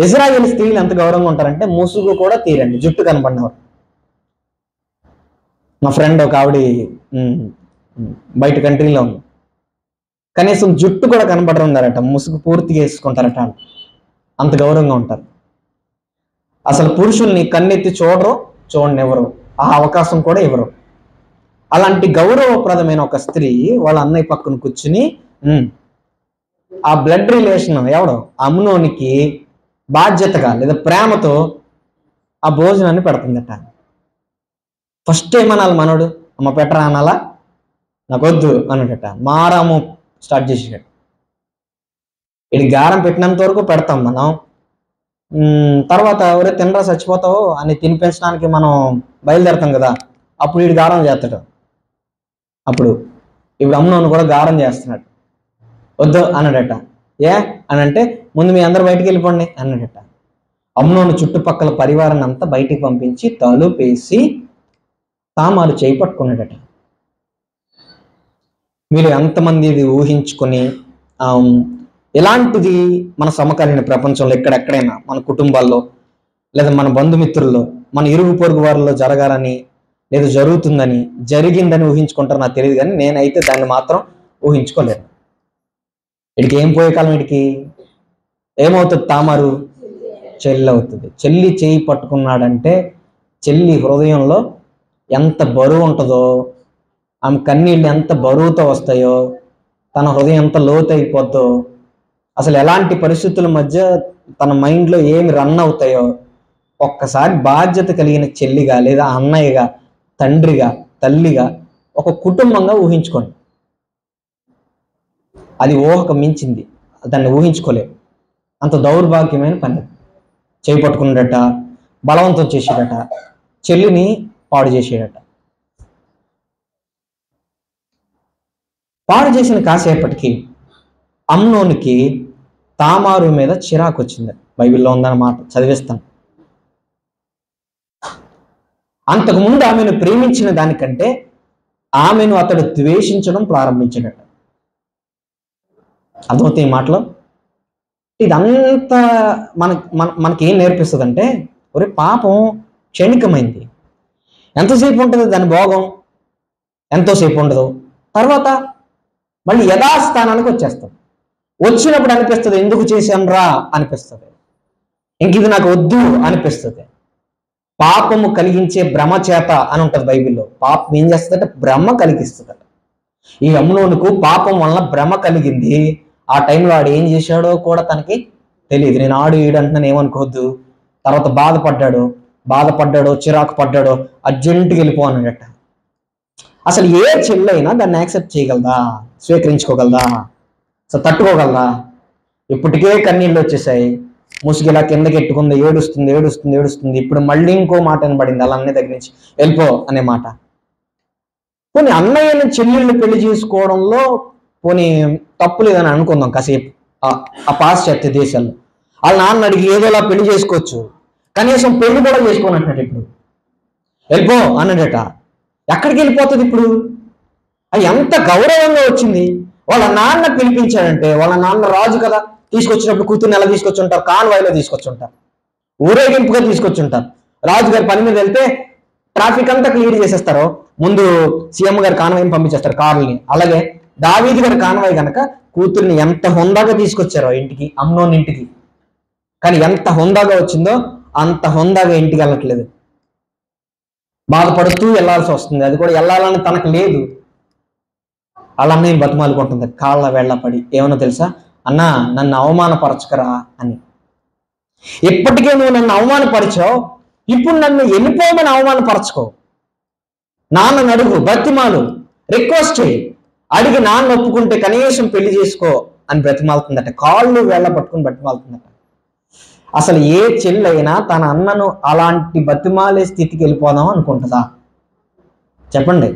ఇజ్రాయేల్ స్త్రీలు ఎంత గౌరవంగా ఉంటారంటే ముసుగు కూడా తీరండి, జుట్టు కనపడినవారు. మా ఫ్రెండ్ ఒక ఆవిడ బయట కంట్రీలో ఉంది, కనీసం జుట్టు కూడా కనపడుతున్నారట, ముసుగు పూర్తిగా వేసుకుంటారట. అంత గౌరవంగా ఉంటారు. అసలు పురుషుల్ని కన్నెత్తి చూడనివ్వరు, ఆ అవకాశం కూడా ఇవ్వరు. అలాంటి గౌరవప్రదమైన ఒక స్త్రీ వాళ్ళ అన్నయ్య పక్కన కూర్చుని ఆ బ్లడ్ రిలేషన్ ఎవడో అమ్నోనికి బాధ్యతగా లేదా ప్రేమతో ఆ భోజనాన్ని పెడుతుందట. ఫస్ట్ ఏమనాలి మనోడు, అమ్మ పెట్టరా అనాలా, నాకు వద్దు అన్నట. మారాము స్టార్ట్ చేసేటట్టు. ఇది గారం పెట్టినంత వరకు పెడతాం మనం. తర్వాత ఎవరైతే తినరా చచ్చిపోతావో అని తినిపించడానికి మనం బయలుదేరుతాం కదా, అప్పుడు వీడు గారం చేస్తాడు. ఇప్పుడు అమ్నోను కూడా గారం చేస్తున్నాడు. వద్దు అన్నాడట. ఏ అని అంటే, ముందు మీ అందరు బయటికి వెళ్ళిపోండి అన్నాడట. అమ్నోను చుట్టుపక్కల పరివారాన్ని అంతా బయటికి పంపించి తలుపేసి తామారు చేయి పట్టుకున్నాడట. మీరు ఎంతమంది ఇది ఊహించుకొని ఇలాంటిది మన సమకాలీన ప్రపంచంలో ఎక్కడెక్కడైనా మన కుటుంబాల్లో లేదా మన బంధుమిత్రుల్లో మన ఇరుగు పొరుగు వారిలో జరగాలని లేదా జరుగుతుందని జరిగిందని ఊహించుకుంటారు నాకు తెలియదు, కానీ నేనైతే దాన్ని మాత్రం ఊహించుకోలేను. వీడికి ఏం పోయే కాలం, వీడికి ఏమవుతుంది? తామారు చెల్లి అవుతుంది. చెల్లి చేయి పట్టుకున్నాడంటే చెల్లి హృదయంలో ఎంత బరువు ఉంటుందో, ఆమె కన్నీళ్ళు ఎంత బరువుతో వస్తాయో, తన హృదయం ఎంత లోతు అయిపోద్దో, అసలు ఎలాంటి పరిస్థితుల మధ్య తన మైండ్లో ఏమి రన్ అవుతాయో ఒక్కసారి బాధ్యత కలిగిన చెల్లిగా లేదా అన్నయ్యగా, తండ్రిగా, తల్లిగా, ఒక కుటుంబంగా ఊహించుకోండి. అది ఊహకు మించింది, దాన్ని ఊహించుకోలేము. అంత దౌర్భాగ్యమైన పని. చేయి పట్టుకున్నాడట, బలవంతం చేసేటట, చెల్లిని పాడు చేసేటట. పాడు చేసిన కాసేపటికి అమ్నోనికి తామారు మీద చిరాకు వచ్చింది. బైబిల్లో ఉందన్నమాట, చదివిస్తాను. అంతకుముందు ఆమెను ప్రేమించిన దానికంటే ఆమెను అతడు ద్వేషించడం ప్రారంభించాడట. అర్థమవుతాయి ఈ మాటలో. ఇదంతా మనకి ఏం నేర్పిస్తుంది అంటే, ఒరే పాపం క్షణికమైంది, ఎంతసేపు ఉంటుంది దాని భోగం, ఎంతోసేపు ఉండదు, తర్వాత మళ్ళీ యథాస్థానానికి వచ్చేస్తాం. వచ్చినప్పుడు అనిపిస్తుంది ఎందుకు చేశానురా అనిపిస్తుంది, ఇంక ఇది నాకు వద్దు అనిపిస్తుంది. పాపము కలిగించే భ్రమ చేత అని ఉంటుంది బైబిల్లో. పాపం ఏం చేస్తుందంటే భ్రమ కలిగిస్తుంది. ఈ అమ్నోనుకు పాపం వలన భ్రమ కలిగింది. ఆ టైంలో ఆడు ఏం చేశాడో కూడా తనకి తెలియదు. నేను ఆడు ఈడు అంటున్నాను ఏమనుకోవద్దు. తర్వాత బాధపడ్డాడో చిరాకు పడ్డాడో అర్జెంటుగా వెళ్ళిపోవాలన్నట్ట. అసలు ఏ చెల్లైనా దాన్ని యాక్సెప్ట్ చేయగలదా, స్వీకరించుకోగలదా, అసలు తట్టుకోగలదా? ఇప్పటికే కన్నీళ్ళు వచ్చేసాయి, ముసుగిలా కిందకి ఎట్టుకుంది, ఏడుస్తుంది. ఇప్పుడు మళ్ళీ ఇంకో మాట వినబడింది అలా అన్నీ దగ్గర నుంచి వెళ్ళిపో అనే మాట. పోనీ అన్నయ్యని చెల్లెళ్ళు పెళ్లి చేసుకోవడంలో పోనీ తప్పు లేదని అనుకుందాం కాసేపు. ఆ పాశ్చాత్య దేశాల్లో వాళ్ళ నాన్న అడిగి ఏదోలా పెళ్లి చేసుకోవచ్చు, కనీసం పెళ్లి కూడా చేసుకోనట్టు ఇప్పుడు వెళ్ళిపో అన్నడట. ఎక్కడికి వెళ్ళిపోతుంది ఇప్పుడు? అది ఎంత గౌరవంగా వచ్చింది. వాళ్ళ నాన్న పిలిపించాడంటే, వాళ్ళ నాన్న రాజు కదా, తీసుకొచ్చినప్పుడు కూతుర్ని ఎలా తీసుకొచ్చి ఉంటారు? కాన్వాయ్లో తీసుకొచ్చి ఉంటారు, ఊరేగింపుగా తీసుకొచ్చి ఉంటారు. రాజుగారి పని మీద వెళ్తే ట్రాఫిక్ అంతా క్లియర్ చేసేస్తారు, ముందు సీఎం గారు కాన్వాయ్ని పంపించేస్తారు కార్లని. అలాగే దావీదు గారి కాన్వాయ్ కనుక కూతుర్ని ఎంత హుందాగా తీసుకొచ్చారో ఇంటికి, అమ్నోన్ ఇంటికి. కానీ ఎంత హుందాగా వచ్చిందో అంత హుందాగా ఇంటికి వెళ్ళట్లేదు, బాధపడుతూ వెళ్లాల్సి వస్తుంది. అది కూడా వెళ్ళాలని తనకు లేదు. వాళ్ళ అన్నయ్య బతిమాలుకుంటుంది కాళ్ళ వెళ్ళపడి. ఏమన్నా తెలుసా? అన్నా నన్ను అవమానపరచకరా అని. ఇప్పటికే నువ్వు నన్ను అవమానపరిచావు, ఇప్పుడు నన్ను వెళ్ళిపోమని అవమానపరచుకో. నాన్నను అడుగు, బతిమాలు, రిక్వెస్ట్ చేయి, అడిగి నాన్న ఒప్పుకుంటే కనీసం పెళ్లి చేసుకో అని బ్రతిమాలుతుందట. కాళ్ళు వేళ్ళ పట్టుకుని బతిమాలుతుందట. అసలు ఏ చెల్లైనా తన అన్నను అలాంటి బతిమాలే స్థితికి వెళ్ళిపోదాం అనుకుంటుందా? చెప్పండి.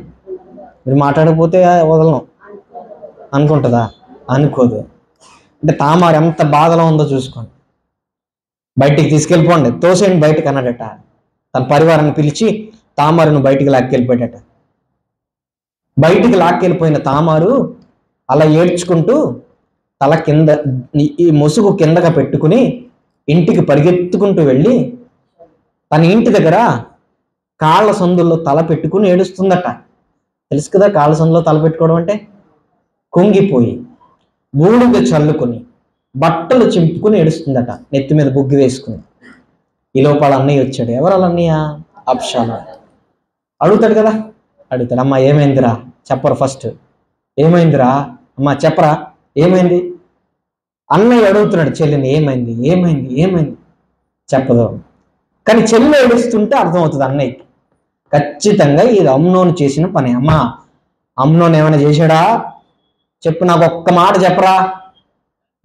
మీరు మాట్లాడకపోతే వదలను అనుకుంటుందా? అనుకోదు. అంటే తామారు ఎంత బాధలో ఉందో చూసుకోండి. బయటికి తీసుకెళ్ళిపోండి, తోసేయండి బయటకు అన్నాడట. తన పరివారాన్ని పిలిచి తామారును బయటికి లాక్కెళ్ళిపోయాడట. బయటికి లాక్కెళ్ళిపోయిన తామారు అలా ఏడ్చుకుంటూ తల కింద, ఈ ముసుగు కిందగా పెట్టుకుని ఇంటికి పరిగెత్తుకుంటూ వెళ్ళి తన ఇంటి దగ్గర కాళ్ళ సందుల్లో తల పెట్టుకుని ఏడుస్తుందట. తెలుసు కదా కాళ్ళ సందులో తల పెట్టుకోవడం అంటే? కుంగిపోయి బూడిద చల్లుకొని బట్టలు చింపుకుని ఏడుస్తుందట, నెత్తి మీద బుగ్గి వేసుకుని. ఈ లోపల అన్నయ్య వచ్చాడు. ఎవరు అన్నయ్య? అబ్షాలోము. అడుగుతాడు కదా, అడుగుతాడు, అమ్మా ఏమైందిరా చెప్పరు ఫస్ట్. ఏమైందిరా అమ్మా చెప్పరా, ఏమైంది? అన్నయ్య అడుగుతున్నాడు చెల్లిని, ఏమైంది ఏమైంది ఏమైంది? చెప్పదు. కానీ చెల్లి ఏడుస్తుంటే అర్థమవుతుంది అన్నయ్యకి, ఖచ్చితంగా ఇది అమ్నోను చేసిన పని. అమ్మా అమ్నోను ఏమైనా చేశాడా చెప్పు, నాకు ఒక్క మాట చెప్పరా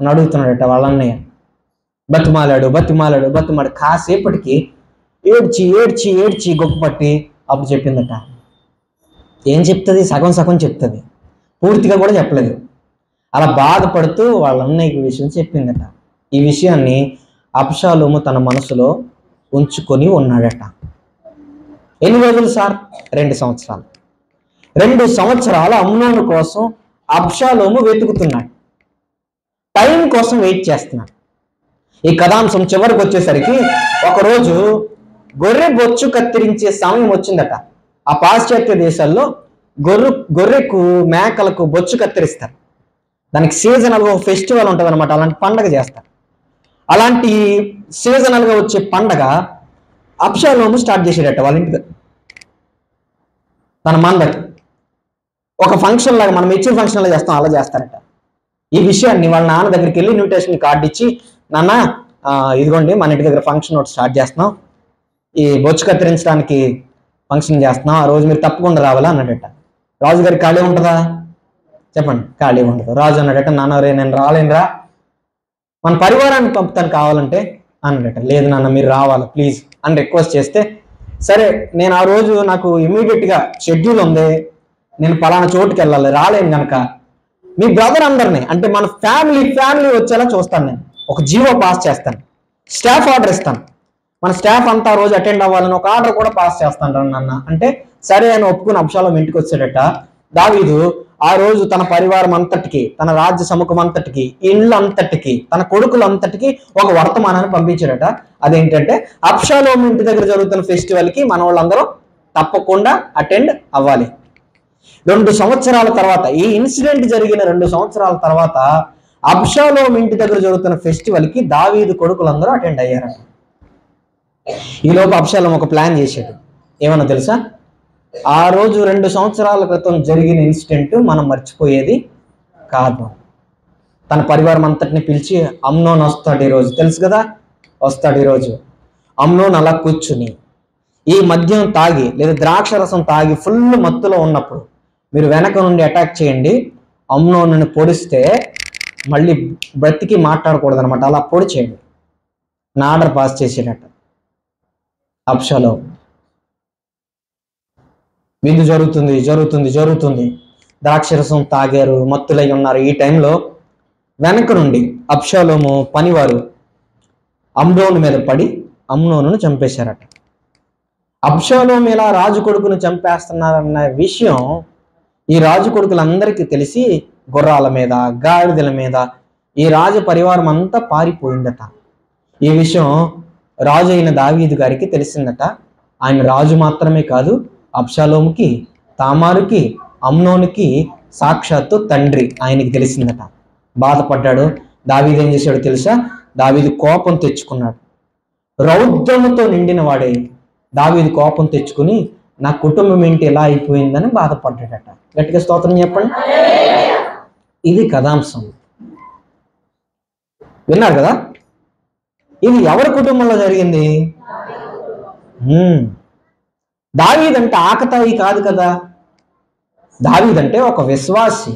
అని అడుగుతున్నాడట వాళ్ళ అన్నయ్య. బతిమాలాడు. కాసేపటికి ఏడ్చి గొప్పపట్టి అప్పుడు చెప్పిందట. ఏం చెప్తుంది? సగం చెప్తుంది, పూర్తిగా కూడా చెప్పలేదు. అలా బాధపడుతూ వాళ్ళ అన్నయ్యకి విషయం చెప్పిందట. ఈ విషయాన్ని అబ్షాలోము తన మనసులో ఉంచుకొని ఉన్నాడట. ఎన్ని రోజులు సార్? 2 సంవత్సరాలు. 2 సంవత్సరాలు అమ్నోను కోసం అబ్షాలోము వెతుకుతున్నాడు, టైం కోసం వెయిట్ చేస్తున్నాడు. ఈ కథాంశం చివరికి వచ్చేసరికి ఒకరోజు గొర్రె బొచ్చు కత్తిరించే సమయం వచ్చిందట. ఆ పాశ్చాత్య దేశాల్లో గొర్రెకు మేకలకు బొచ్చు కత్తిరిస్తారు. దానికి సీజనల్గా ఒక ఫెస్టివల్ ఉంటుంది అనమాట, అలాంటి పండగ చేస్తారు. అలాంటి సీజనల్గా వచ్చే పండగ అబ్షాలోము స్టార్ట్ చేసేటట్ట వాళ్ళ ఇంటికి. తన మందకి ఒక ఫంక్షన్ లాగా, మనం మెచ్యూర్ ఫంక్షన్ లాగా చేస్తాం, అలా చేస్తారట. ఈ విషయాన్ని వాళ్ళ నాన్న దగ్గరికి వెళ్ళి ఇన్విటేషన్ కార్డు ఇచ్చి, నాన్న ఇదిగోండి మన ఇంటి దగ్గర ఫంక్షన్ ఒకటి స్టార్ట్ చేస్తున్నాం, ఈ బొచ్చు కత్తిరించడానికి ఫంక్షన్ చేస్తున్నాం, ఆ రోజు మీరు తప్పకుండా రావాలా అన్నాడట. రాజుగారికి ఖాళీ ఉంటుందా చెప్పండి? ఖాళీ ఉండదు. రాజు అన్నాడట, నాన్న రే నేను రాలేనురా, మన పరివారాన్ని పంపుతాను కావాలంటే అన్నాడట. లేదు నాన్న మీరు రావాలి ప్లీజ్ అని రిక్వెస్ట్ చేస్తే, సరే నేను ఆ రోజు నాకు ఇమీడియట్గా షెడ్యూల్ ఉంది, నేను పలానా చోటుకి వెళ్ళాలి, రాలేను కనుక మీ బ్రదర్ అందరినీ, అంటే మన ఫ్యామిలీ వచ్చేలా చూస్తాను, నేను ఒక జీవో పాస్ చేస్తాను, స్టాఫ్ ఆర్డర్ ఇస్తాను, మన స్టాఫ్ అంతా రోజు అటెండ్ అవ్వాలని ఒక ఆర్డర్ కూడా పాస్ చేస్తాను నాన్న అంటే, సరే అని ఒప్పుకుని అబ్షాలోము ఇంటికి వచ్చాడట. దావీదు ఆ రోజు తన పరివారం అంతటికి, తన రాజ్య సముఖం అంతటికి, ఇళ్ళు అంతటికి, తన కొడుకులు అంతటికి ఒక వర్తమానాన్ని పంపించాడట. అదేంటంటే అబ్షాలోము ఇంటి దగ్గర జరుగుతున్న ఫెస్టివల్కి మన వాళ్ళందరూ తప్పకుండా అటెండ్ అవ్వాలి. 2 సంవత్సరాల తర్వాత, ఈ ఇన్సిడెంట్ జరిగిన 2 సంవత్సరాల తర్వాత అబ్షాలోము ఇంటి దగ్గర జరుగుతున్న ఫెస్టివల్కి దావీదు కొడుకులందరూ అటెండ్ అయ్యారట. ఈలోపు అబ్షాలోము ఒక ప్లాన్ చేశాడు. ఏమన్నా తెలుసా? ఆ రోజు 2 సంవత్సరాల క్రితం జరిగిన ఇన్సిడెంట్ మనం మర్చిపోయేది కాదు. తన పరివారం అంతటిని పిలిచి, అమ్నోన్ వస్తాడు ఈరోజు, తెలుసు కదా, వస్తాడు ఈరోజు. అమ్నోన్ అలా కూర్చుని ఈ మద్యం తాగి లేదా ద్రాక్ష రసం తాగి ఫుల్ మత్తులో ఉన్నప్పుడు మీరు వెనక నుండి అటాక్ చేయండి, అమ్నోను పొడిస్తే మళ్ళీ బ్రతికి మాట్లాడకూడదు అనమాట, అలా పొడి చేయండి నా ఆర్డర్ పాస్ చేసేటట్టు. అబ్షాలోము విందు జరుగుతుంది. ద్రాక్షరసం తాగారు, మత్తులై ఉన్నారు. ఈ టైంలో వెనక నుండి అబ్షాలోము పనివారు అమ్నోను మీద పడి అమ్నోనును చంపేశారట. అబ్షాలోము ఇలా రాజు కొడుకును చంపేస్తున్నారన్న విషయం ఈ రాజు కొడుకులందరికీ తెలిసి గుర్రాల మీద, గాడిదల మీద ఈ రాజ పరివారం అంతా పారిపోయిందట. ఈ విషయం రాజు అయిన దావీదు గారికి తెలిసిందట. ఆయన రాజు మాత్రమే కాదు, అబ్షాలోముకి, తామారుకి, అమ్నోనుకి సాక్షాత్తు తండ్రి ఆయనకి తెలిసిందట. బాధపడ్డాడు. దావీదు ఏం చేశాడో తెలుసా? దావీదు కోపం తెచ్చుకున్నాడు. రౌద్రముతో నిండిన వాడే దావీదు కోపం తెచ్చుకుని నా కుటుంబం ఏంటి ఎలా అయిపోయిందని బాధపడ్డాడట. గట్టిగా స్తోత్రం చెప్పండి. ఇది కథాంశం. విన్నారు కదా? ఇది ఎవరి కుటుంబంలో జరిగింది? దావీదంటే ఆకతాయి కాదు కదా. దావీదంటే ఒక విశ్వాసి.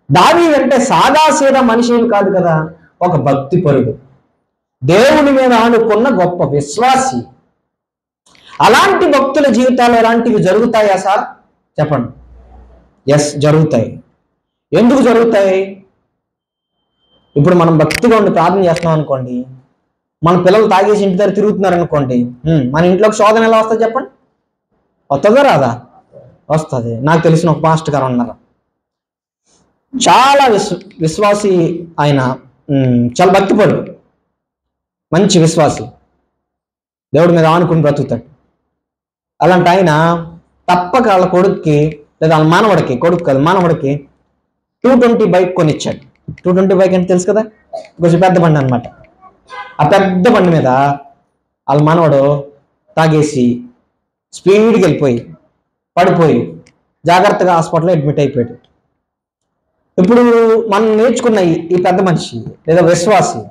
దావీదంటే సాదాసీదా మనిషి కాదు కదా, ఒక భక్తిపరుడు, దేవుని మీద ఆనుకున్న గొప్ప విశ్వాసి. అలాంటి భక్తుల జీవితాలు ఎలాంటివి జరుగుతాయా సార్? చెప్పండి. ఎస్, జరుగుతాయి. ఎందుకు జరుగుతాయి? ఇప్పుడు మనం భక్తిగా ఉండి ప్రార్థన చేస్తున్నాం అనుకోండి, మన పిల్లలు తాగేసి ఇంటి దగ్గర తిరుగుతున్నారు అనుకోండి, మన ఇంట్లోకి శోధన ఎలా వస్తుంది చెప్పండి? వస్తుందా రాదా? వస్తుంది. నాకు తెలిసిన ఒక పాస్టర్ గారు ఉన్నారు, చాలా విశ్వాసి ఆయన, చాలా భక్తిపడు, మంచి విశ్వాసి, దేవుడి మీద ఆనుకుని బ్రతుకుతాడు. అలాంటి ఆయన తప్పక వాళ్ళ కొడుక్కి లేదా వాళ్ళ మానవుడికి, కొడుకు కాదు మానవుడికి 220 బైక్ కొనిచ్చాడు. 220 బైక్ అంటే తెలుసు కదా, కొంచెం పెద్ద బండి అనమాట. ఆ పెద్ద బండి మీద వాళ్ళ మనవడు తాగేసి స్పీడ్కి వెళ్ళిపోయి పడిపోయి జాగ్రత్తగా హాస్పిటల్లో అడ్మిట్ అయిపోయాడు. ఇప్పుడు మనం నేర్చుకున్న ఈ పెద్ద మనిషి లేదా విశ్వాసి,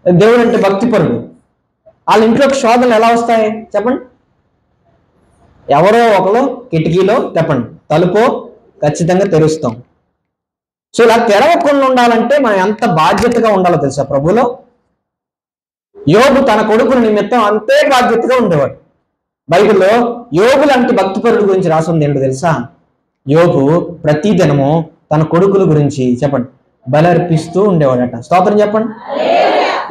దేవుడు అంటే భక్తిపరుడు, వాళ్ళ ఇంట్లోకి శోధనలు ఎలా వస్తాయి చెప్పండి? ఎవరో ఒకరు కిటికీలో చెప్పండి తలుపో ఖచ్చితంగా తెరుస్తాం. సో ఇలా తెరవకుండా ఉండాలంటే మనం ఎంత బాధ్యతగా ఉండాలో తెలుసా ప్రభులో? యోబు తన కొడుకుల నిమిత్తం అంతే బాధ్యతగా ఉండేవాడు. బైబిల్లో యోబు లాంటి భక్తిపరుడు గురించి రాసింది ఏంటో తెలుసా? యోబు ప్రతిదినము తన కొడుకుల గురించి చెప్పండి బలర్పిస్తూ ఉండేవాడట. స్తోత్రం చెప్పండి.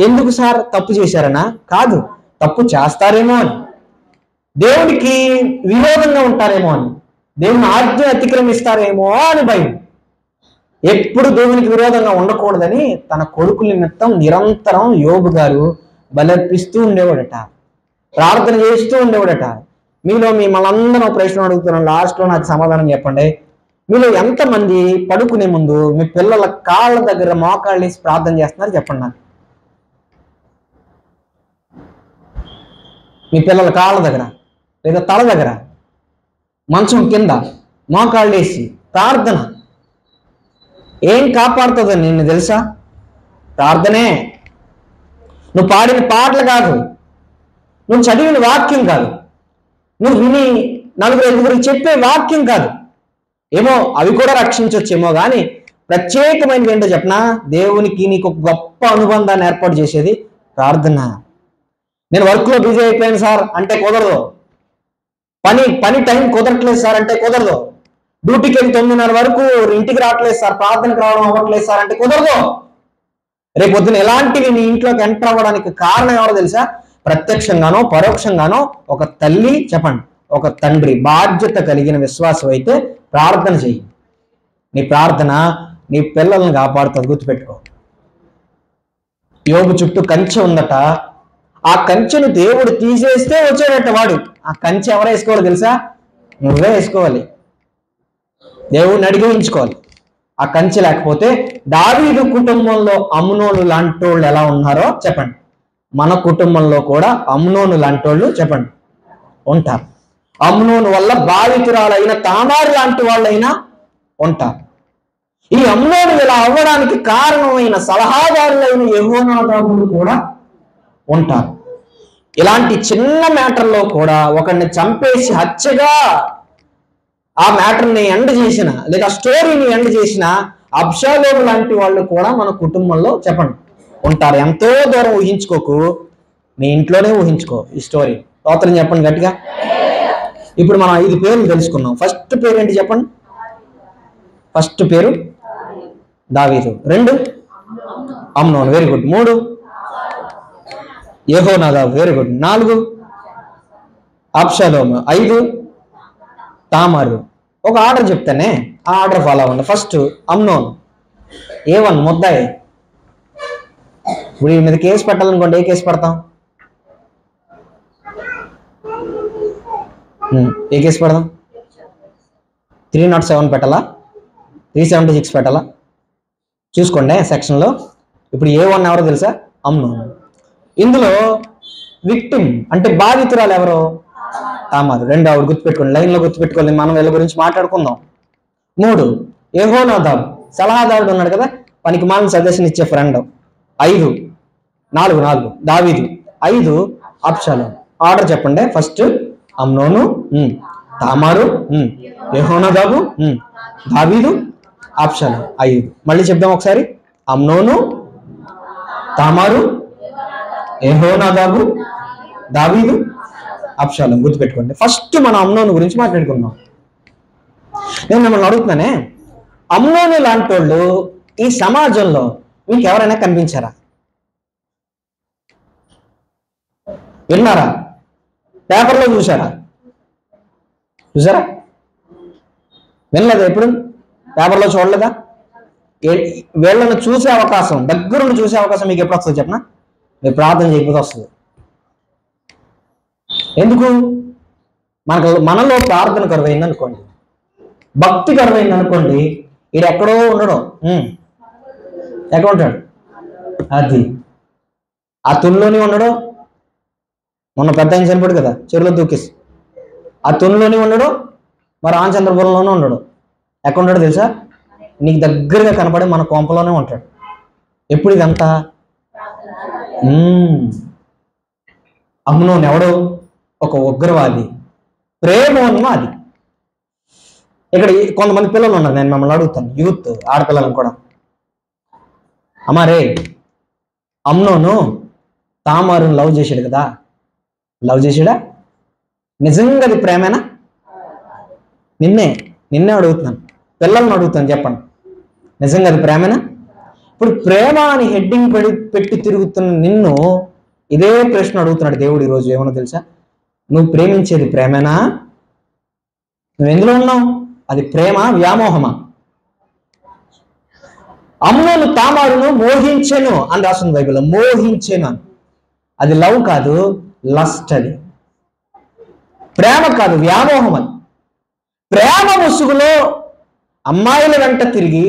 ఎందుకు సార్? తప్పు చేశారనా? కాదు, తప్పు చేస్తారేమో అని, దేవుడికి విరోధంగా ఉంటారేమో అని, దేవుని ఆజ్ఞ అతిక్రమిస్తారేమో అని భయం. ఎప్పుడు దేవునికి విరోధంగా ఉండకూడదని తన కొడుకుల నిమిత్తం నిరంతరం యోబు గారు బలర్పిస్తూ ఉండేవాడట, ప్రార్థన చేస్తూ ఉండేవాడట. మీలో మిమ్మల్ని ప్రశ్న అడుగుతున్నాను, లాస్ట్లో నాకు సమాధానం చెప్పండి. మీలో ఎంతమంది పడుకునే ముందు మీ పిల్లల కాళ్ళ దగ్గర మోకాళ్ళు వేసి ప్రార్థన చేస్తున్నారు చెప్పండి నాకు. మీ పిల్లల కాళ్ళ దగ్గర లేదా తల దగ్గర మంచం కింద మోకాళ్ళు వేసి ప్రార్థన. ఏం కాపాడుతుందని నిన్ను తెలుసా? ప్రార్థనే. నువ్వు పాడిన పాటలు కాదు, నువ్వు చదివిన వాక్యం కాదు, నువ్వు విని 4-5 చెప్పే వాక్యం కాదు. ఏమో అవి కూడా రక్షించవచ్చేమో, కానీ ప్రత్యేకమైనది ఏంటో చెప్పనా? దేవునికి నీకు ఒక గొప్ప అనుబంధాన్ని ఏర్పాటు చేసేది ప్రార్థన. నేను వర్క్లో బిజీ అయిపోయాను సార్ అంటే కుదరదు. పని టైం కుదరట్లేదు సార్ అంటే కుదరదు. డ్యూటీకి వెళ్ళి 9:30 వరకు ఇంటికి రావట్లేదు సార్, ప్రార్థనకు రావడం అవ్వట్లేదు సార్ అంటే కుదరదు. రేపు పొద్దున ఎలాంటివి నీ ఇంట్లోకి ఎంటర్ అవ్వడానికి కారణం ఎవరో తెలుసా? ప్రత్యక్షంగానో పరోక్షంగానో ఒక తల్లి చెప్పండి, ఒక తండ్రి బాధ్యత కలిగిన విశ్వాసం అయితే ప్రార్థన చెయ్యి. నీ ప్రార్థన నీ పిల్లల్ని కాపాడుతుంది, గుర్తుపెట్టుకో. యోబు చుట్టూ కంచె ఉందట, ఆ కంచెను దేవుడు తీసేస్తే వచ్చాడట వాడు. ఆ కంచె ఎవరు వేసుకోవాలి తెలుసా? నువ్వే వేసుకోవాలి, దేవుడిని అడిగి ఉంచుకోవాలి. ఆ కంచె లేకపోతే దావీదు కుటుంబంలో అమ్నోను లాంటి వాళ్ళు ఎలా ఉన్నారో చెప్పండి, మన కుటుంబంలో కూడా అమ్నోను లాంటి వాళ్ళు చెప్పండి ఉంటారు. అమ్నోను వల్ల బాధితురాలైన తామారు లాంటి వాళ్ళైనా ఉంటారు. ఈ అమ్నోను ఇలా అవ్వడానికి కారణమైన సలహాదారులైన యెహోనాదాబులు కూడా ఉంటారు. ఇలాంటి చిన్న మ్యాటర్లో కూడా ఒకరిని చంపేసి హత్యగా ఆ మ్యాటర్ని ఎండ్ చేసిన, లేదా స్టోరీని ఎండ్ చేసిన అబ్షాలోము లాంటి వాళ్ళు కూడా మన కుటుంబంలో చెప్పండి ఉంటారు. ఎంతో దూరం ఊహించుకోకు, నీ ఇంట్లోనే ఊహించుకో ఈ స్టోరీ. స్తోత్రం చెప్పండి గట్టిగా. ఇప్పుడు మనం 5 పేర్లు తెలుసుకున్నాం. ఫస్ట్ పేరు ఏంటి చెప్పండి? ఫస్ట్ పేరు దావీదు, 2 అమ్నోను, వెరీ గుడ్, 3 యెహోనాదాబు, వెరీ గుడ్, 4 అబ్షాలోము, 5 తామారు. ఒక ఆర్డర్ చెప్తానే, ఆ ఆర్డర్ ఫాలో అవ్వండి. ఫస్ట్ అమ్నోను, A1 ముద్దాయి. ఇప్పుడు మీద కేసు పెట్టాలనుకోండి, ఏ కేసు పెడతాం? ఏ కేసు పెడదాం? 307 పెట్టాలా, 376 పెట్టాలా? చూసుకోండి సెక్షన్లో. ఇప్పుడు A1 ఎవరో తెలుసా? అమ్నోను. ఇందులో విక్టిమ్ అంటే బాధితురాలు ఎవరో? తామారు. 2 ఆవిడ గుర్తుపెట్టుకోండి, లైన్లో గుర్తుపెట్టుకోండి, మనం వీళ్ళ గురించి మాట్లాడుకుందాం. 3 యెహోనాదాబు, సలహాదారుడు ఉన్నాడు కదా, పనికి మాలిన సజెషన్ ఇచ్చే ఫ్రెండ్. 5 4 దావీదు, 5 అబ్షాలోము. ఆర్డర్ చెప్పండి. ఫస్ట్ అమ్నోను, తామారు, యెహోనాదాబు, దావీదు, అబ్షాలోము, 5. మళ్ళీ చెప్దాం ఒకసారి. అమ్నోను, తామారు, యెహోనాదాబు, దావీదు, అబ్షాలోము. గుర్తుపెట్టుకోండి. ఫస్ట్ మనం అమ్నోను గురించి మాట్లాడుకుందాం. నేను మిమ్మల్ని అడుగుతున్నానే, అమ్నోను లాంటి వాళ్ళు ఈ సమాజంలో మీకు ఎవరైనా కనిపించారా? విన్నారా? పేపర్లో చూసారా? వినలేదా? ఎప్పుడు పేపర్లో చూడలేదా? వీళ్ళను చూసే అవకాశం, దగ్గరుండి చూసే అవకాశం మీకు ఎప్పుడు వస్తుంది చెప్పనా? మీరు ప్రార్థన చేయకపోతే వస్తుంది. ఎందుకు? మనలో ప్రార్థన కరువైంది అనుకోండి, భక్తి కరువైంది అనుకోండి, ఈడు ఎక్కడో ఉండడం. ఎక్కడ ఉంటాడు? అది ఆ తునిలోనే ఉండడం. మొన్న పెద్ద ఆయన చనిపోడు కదా, చెరువులో దూకేసి, ఆ తునిలోనే ఉండడం, మరి రామచంద్రపురంలోనే ఉండడం. ఎక్కడ ఉంటాడు తెలుసా? నీకు దగ్గరగా కనపడే మన కొంపలోనే ఉంటాడు. ఎప్పుడు ఇదంతా? అమ్నోను ఎవడు? ఒక ఉగ్రవాది, ప్రేమోన్మాది. ఇక్కడ కొంతమంది పిల్లలు ఉన్నారు, నేను మిమ్మల్ని అడుగుతాను, యూత్ ఆడపిల్లలను కూడా. అమ్మారే, అమ్నోను తామారుని లవ్ చేశాడు కదా, లవ్ చేశాడా? నిజంగా అది ప్రేమేనా? నిన్నే అడుగుతున్నాను, పిల్లల్ని అడుగుతాను, చెప్పండి, నిజంగా అది ప్రేమేనా? ఇప్పుడు ప్రేమ అని హెడ్డింగ్ పెట్టి తిరుగుతున్న నిన్ను ఇదే ప్రశ్న అడుగుతున్నాడు దేవుడు ఈరోజు. ఏమన్నా తెలుసా? నువ్వు ప్రేమించేది ప్రేమేనా? నువ్వు ఎందులో ఉన్నావు? అది ప్రేమ, వ్యామోహమా? అమ్నోను తామారును మోహించెను అని రాస్తుంది బైబిల్లో. మోహించెను అని, అది లవ్ కాదు, లస్ట్. అది ప్రేమ కాదు, వ్యామోహం. అది ప్రేమ ముసుగులో అమ్మాయిల వెంట తిరిగి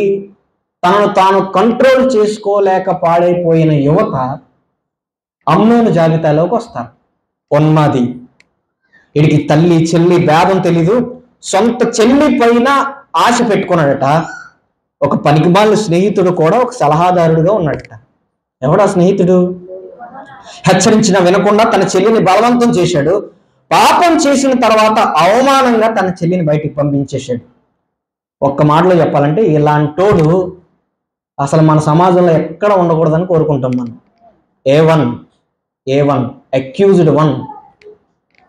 తనను తాను కంట్రోల్ చేసుకోలేక పాడైపోయిన యువత అమ్నోను జాబితాలోకి వస్తారు. ఉన్మాది, వీడికి తల్లి చెల్లి భేదం తెలీదు, సొంత చెల్లి పైన ఆశ పెట్టుకున్నాడట. ఒక పనికిమాలిన స్నేహితుడు కూడా ఒక సలహాదారుడుగా ఉన్నాడట. ఎవడా స్నేహితుడు? హెచ్చరించిన వినకుండా తన చెల్లిని బలవంతం చేశాడు. పాపం చేసిన తర్వాత అవమానంగా తన చెల్లిని బయటికి పంపించేశాడు. ఒక్క మాటలో చెప్పాలంటే ఇలాంటోడు అసలు మన సమాజంలో ఎక్కడ ఉండకూడదని కోరుకుంటాం మనం. A1 అక్యూజ్డ్ 1,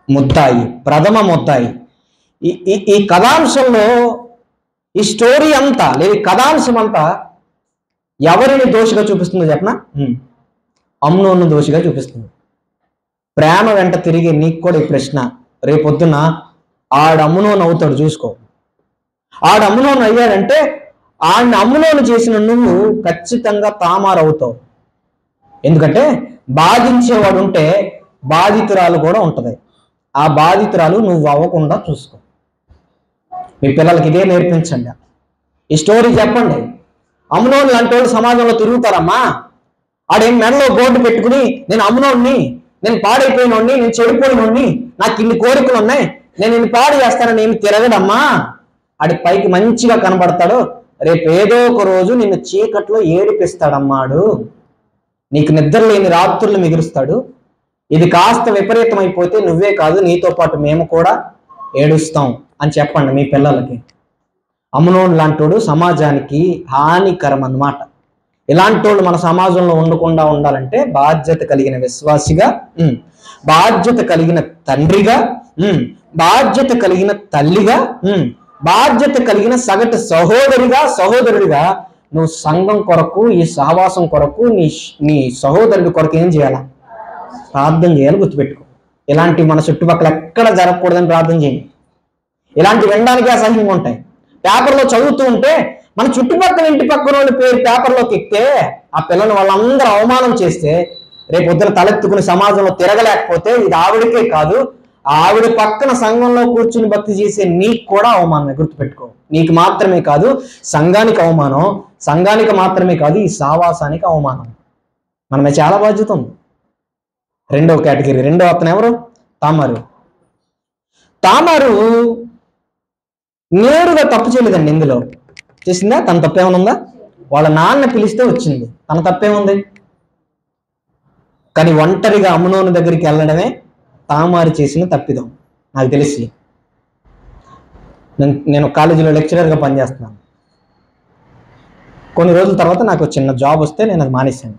ముద్దాయి, ప్రథమ ముద్దాయి. ఈ కథాంశంలో ఈ స్టోరీ అంతా, లేదు కథాంశం అంతా ఎవరిని దోషిగా చూపిస్తుందో చెప్పనా? అమ్నోను దోషిగా చూపిస్తుంది. ప్రేమ వెంట తిరిగి నీకు కూడా ఈ ప్రశ్న, రేపొద్దున ఆడు అమ్నోను అవుతాడు చూసుకో. ఆడు అమ్నోను అయ్యాడంటే ఆడిని అమ్మునోను చేసిన నువ్వు ఖచ్చితంగా తామారు అవుతావు. ఎందుకంటే బాధించేవాడు ఉంటే బాధితురాలు కూడా ఉంటది. ఆ బాధితురాలు నువ్వు అవ్వకుండా చూసుకో. మీ పిల్లలకి ఇదే నేర్పించండి. ఈ స్టోరీ చెప్పండి. అమ్మునోను లాంటి వాళ్ళు సమాజంలో తిరుగుతారమ్మా. ఆడేం మెడలో బోర్డు పెట్టుకుని నేను అమ్మునోడిని, నేను పాడైపోయినోడిని, నేను చెడిపోయినోడిని, నాకు ఇన్ని కోరికలు ఉన్నాయి, నేను ఇన్ని పాడు చేస్తానని ఏమి తిరగడమ్మా. ఆడి పైకి మంచిగా కనబడతాడు, రేపు ఏదో ఒక రోజు నిన్ను చీకట్లో ఏడిపిస్తాడమ్మాడు. నీకు నిద్ర లేని రాత్రులు మిగులుస్తాడు. ఇది కాస్త విపరీతం అయిపోతే నువ్వే కాదు నీతో పాటు మేము కూడా ఏడుస్తాం అని చెప్పండి మీ పిల్లలకి. అమ్మునోడు లాంటోడు సమాజానికి హానికరం అన్నమాట. ఇలాంటి వాళ్ళు మన సమాజంలో ఉండకుండా ఉండాలంటే బాధ్యత కలిగిన విశ్వాసిగా, బాధ్యత కలిగిన తండ్రిగా, బాధ్యత కలిగిన తల్లిగా, బాధ్యత కలిగిన సగటు సహోదరుడిగా నువ్వు సంఘం కొరకు, ఈ సహవాసం కొరకు, నీ సహోదరుడి కొరకు ఏం చేయాలా? ప్రార్థన చేయాలి. గుర్తుపెట్టుకో. ఇలాంటి మన చుట్టుపక్కల ఎక్కడ జరగకూడదని ప్రార్థన చేయండి. ఇలాంటి వినడానికి అసహ్యంగా ఉంటాయి. పేపర్లో చదువుతూ ఉంటే మన చుట్టుపక్కల ఇంటి పక్కన వాళ్ళ పేరు పేపర్లోకి ఎక్కితే ఆ పిల్లలు వాళ్ళందరూ అవమానం చేస్తే రేపు పొద్దున తలెత్తుకుని సమాజంలో తిరగలేకపోతే ఇది ఆవిడకే కాదు, ఆవిడ పక్కన సంఘంలో కూర్చుని భక్తి చేసే నీకు కూడా అవమానమే. గుర్తుపెట్టుకో. నీకు మాత్రమే కాదు, సంఘానికి అవమానం, సంఘానికి మాత్రమే కాదు, ఈ సావాసానికి అవమానం. మనమే చాలా బాధ్యత ఉంది. రెండవ కేటగిరీ. రెండవ అతను ఎవరు? తామారు నేరుగా తప్పు చేయలేదండి. ఇందులో చేసిందా? తన తప్పేమైనా ఉందా? వాళ్ళ నాన్న పిలిస్తే వచ్చింది. తన తప్పేముంది? కానీ ఒంటరిగా అమ్మునోను దగ్గరికి వెళ్ళడమే తామారు చేసిన తప్పిదం. నాకు తెలిసి నేను కాలేజీలో లెక్చరర్గా పనిచేస్తున్నాను. కొన్ని రోజుల తర్వాత నాకు చిన్న జాబ్ వస్తే నేను అది మానేశాను.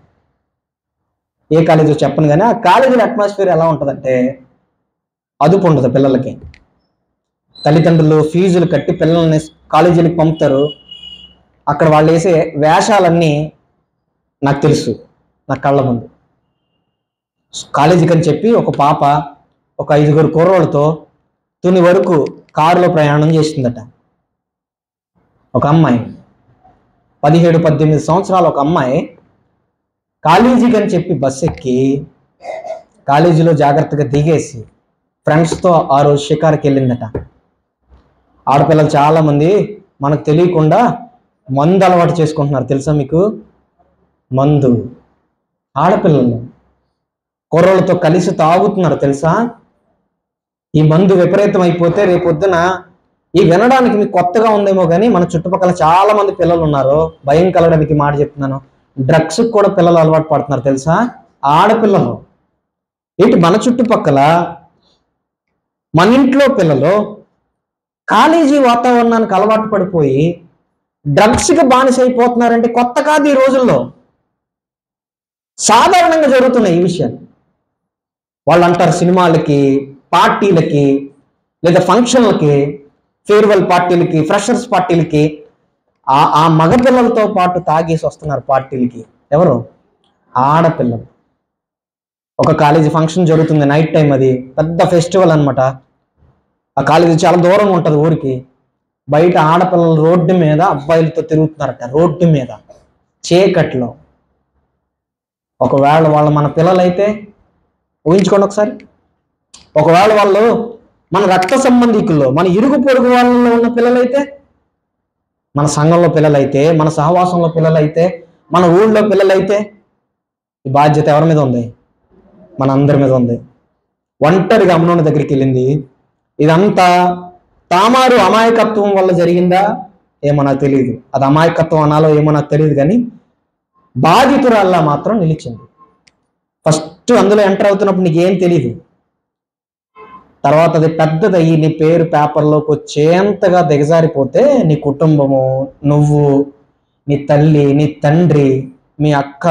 ఏ కాలేజీలో చెప్పను, కానీ ఆ కాలేజీలో అట్మాస్ఫియర్ ఎలా ఉంటుందంటే అదుపు ఉండదు పిల్లలకి. తల్లిదండ్రులు ఫీజులు కట్టి పిల్లల్ని కాలేజీలకు పంపుతారు. అక్కడ వాళ్ళు వేసే వేషాలన్నీ నాకు తెలుసు, నా కళ్ళ ముందు. కాలేజీకి అని చెప్పి ఒక పాప ఒక 5 కుర్రోళ్ళతో తుని వరకు కారులో ప్రయాణం చేస్తుందట. ఒక అమ్మాయి 17-18 సంవత్సరాలు ఒక అమ్మాయి కాలేజీకి అని చెప్పి బస్ ఎక్కి కాలేజీలో జాగ్రత్తగా దిగేసి ఫ్రెండ్స్తో ఆ రోజు షికారుకి వెళ్ళిందట. ఆడపిల్లలు చాలామంది మనకు తెలియకుండా మందు అలవాటు చేసుకుంటున్నారు. తెలుసా మీకు? మందు ఆడపిల్లలు కుర్రోళ్ళతో కలిసి తాగుతున్నారు. తెలుసా? ఈ మందు విపరీతం అయిపోతే రేపొద్దున, ఈ వినడానికి మీకు కొత్తగా ఉందేమో కానీ మన చుట్టుపక్కల చాలా మంది పిల్లలు ఉన్నారు. భయం కలగడానికి మాట చెప్తున్నాను. డ్రగ్స్ కూడా పిల్లలు అలవాటు పడుతున్నారు. తెలుసా? ఆడపిల్లలు. ఇటు మన చుట్టుపక్కల మన ఇంట్లో పిల్లలు కాలేజీ వాతావరణానికి అలవాటు పడిపోయి డ్రగ్స్కి బానిస అయిపోతున్నారంటే కొత్త కాదు. ఈ రోజుల్లో సాధారణంగా జరుగుతున్నాయి ఈ విషయాలు. వాళ్ళు అంటారు సినిమాలకి, పార్టీలకి, లేదా ఫంక్షన్లకి, ఫేర్వెల్ పార్టీలకి, ఫ్రెషర్స్ పార్టీలకి ఆ మగపిల్లలతో పాటు తాగేసి వస్తున్నారు పార్టీలకి. ఎవరు? ఆడపిల్లలు. ఒక కాలేజీ ఫంక్షన్ జరుగుతుంది, నైట్ టైం. అది పెద్ద ఫెస్టివల్ అనమాట. ఆ కాలేజీ చాలా దూరంగా ఉంటుంది ఊరికి. బయట ఆడపిల్లలు రోడ్డు మీద అబ్బాయిలతో తిరుగుతున్నారట. రోడ్డు మీద చీకట్లో. ఒకవేళ వాళ్ళు మన పిల్లలైతే ఊహించుకోండి ఒకసారి. ఒకవేళ వాళ్ళు మన రక్త సంబంధికుల్లో, మన ఇరుగు పొరుగు వాళ్ళలో ఉన్న పిల్లలైతే, మన సంఘంలో పిల్లలైతే, మన సహవాసంలో పిల్లలైతే, మన ఊళ్ళో పిల్లలైతే, ఈ బాధ్యత ఎవరి మీద ఉంది? మన అందరి మీద ఉంది. ఒంటరిగా అమ్నోను దగ్గరికి వెళ్ళింది. ఇదంతా తామారు అమాయకత్వం వల్ల జరిగిందా ఏమో నాకు తెలియదు. అది అమాయకత్వం అనాలో ఏమో నాకు తెలియదు, కానీ బాధితురాల్లా మాత్రం నిలిచింది. ఫస్ట్ అందులో ఎంటర్ అవుతున్నప్పుడు నీకేం తెలియదు. తర్వాత అది పెద్దదయ్యి నీ పేరు పేపర్లోకి వచ్చేంతగా దిగజారిపోతే నీ కుటుంబము, నువ్వు, నీ తల్లి, నీ తండ్రి, మీ అక్క,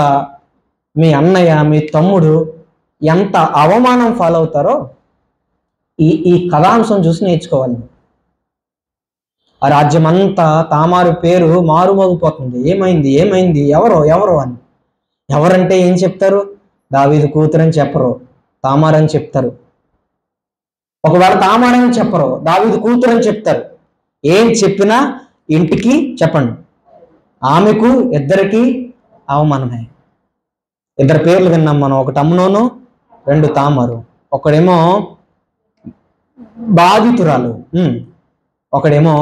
మీ అన్నయ్య, మీ తమ్ముడు ఎంత అవమానం ఫాలో అవుతారో ఈ కథాంశం చూసి నేర్చుకోవాలి. ఆ రాజ్యం అంతా తామారు పేరు మారుమోగిపోతుంది. ఏమైంది ఏమైంది, ఎవరో ఎవరో అని. ఎవరంటే ఏం చెప్తారు? దావీదు కూతురని చెప్పరు, తామారని చెప్తారు. ఒకవేళ తామారని చెప్పరు, దావీదు కూతురని చెప్తారు. ఏం చెప్పినా ఇంటికి చెప్పండి ఆమెకు ఇద్దరికి అవమానమే. ఇద్దరు పేర్లు విన్నాం మనం, ఒకటి అమ్నోను, రెండు తామారు. ఒకడేమో బాధితురాలు, ఒకడేమో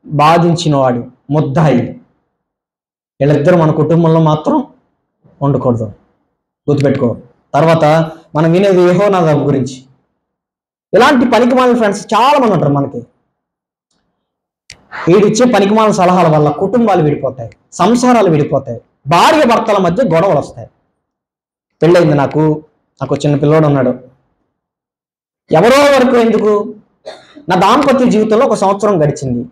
బాధించినవాడు, ముద్దాయి. వీళ్ళిద్దరూ మన కుటుంబంలో మాత్రం ఉండకూడదు, గుర్తుపెట్టుకో. తర్వాత మనం వినేది యెహోనాదాబు గురించి. ఇలాంటి పనికిమాలిన ఫ్రెండ్స్ చాలా మంది ఉంటారు మనకి. వీడిచ్చే పనికిమాలిన సలహాల వల్ల కుటుంబాలు విడిపోతాయి, సంసారాలు విడిపోతాయి, భార్య భర్తల మధ్య గొడవలు వస్తాయి. పెళ్ళయింది నాకు చిన్న పిల్లోడు ఉన్నాడు. ఎవరో వరకు ఎందుకు, నా దాంపత్య జీవితంలో 1 సంవత్సరం గడిచింది.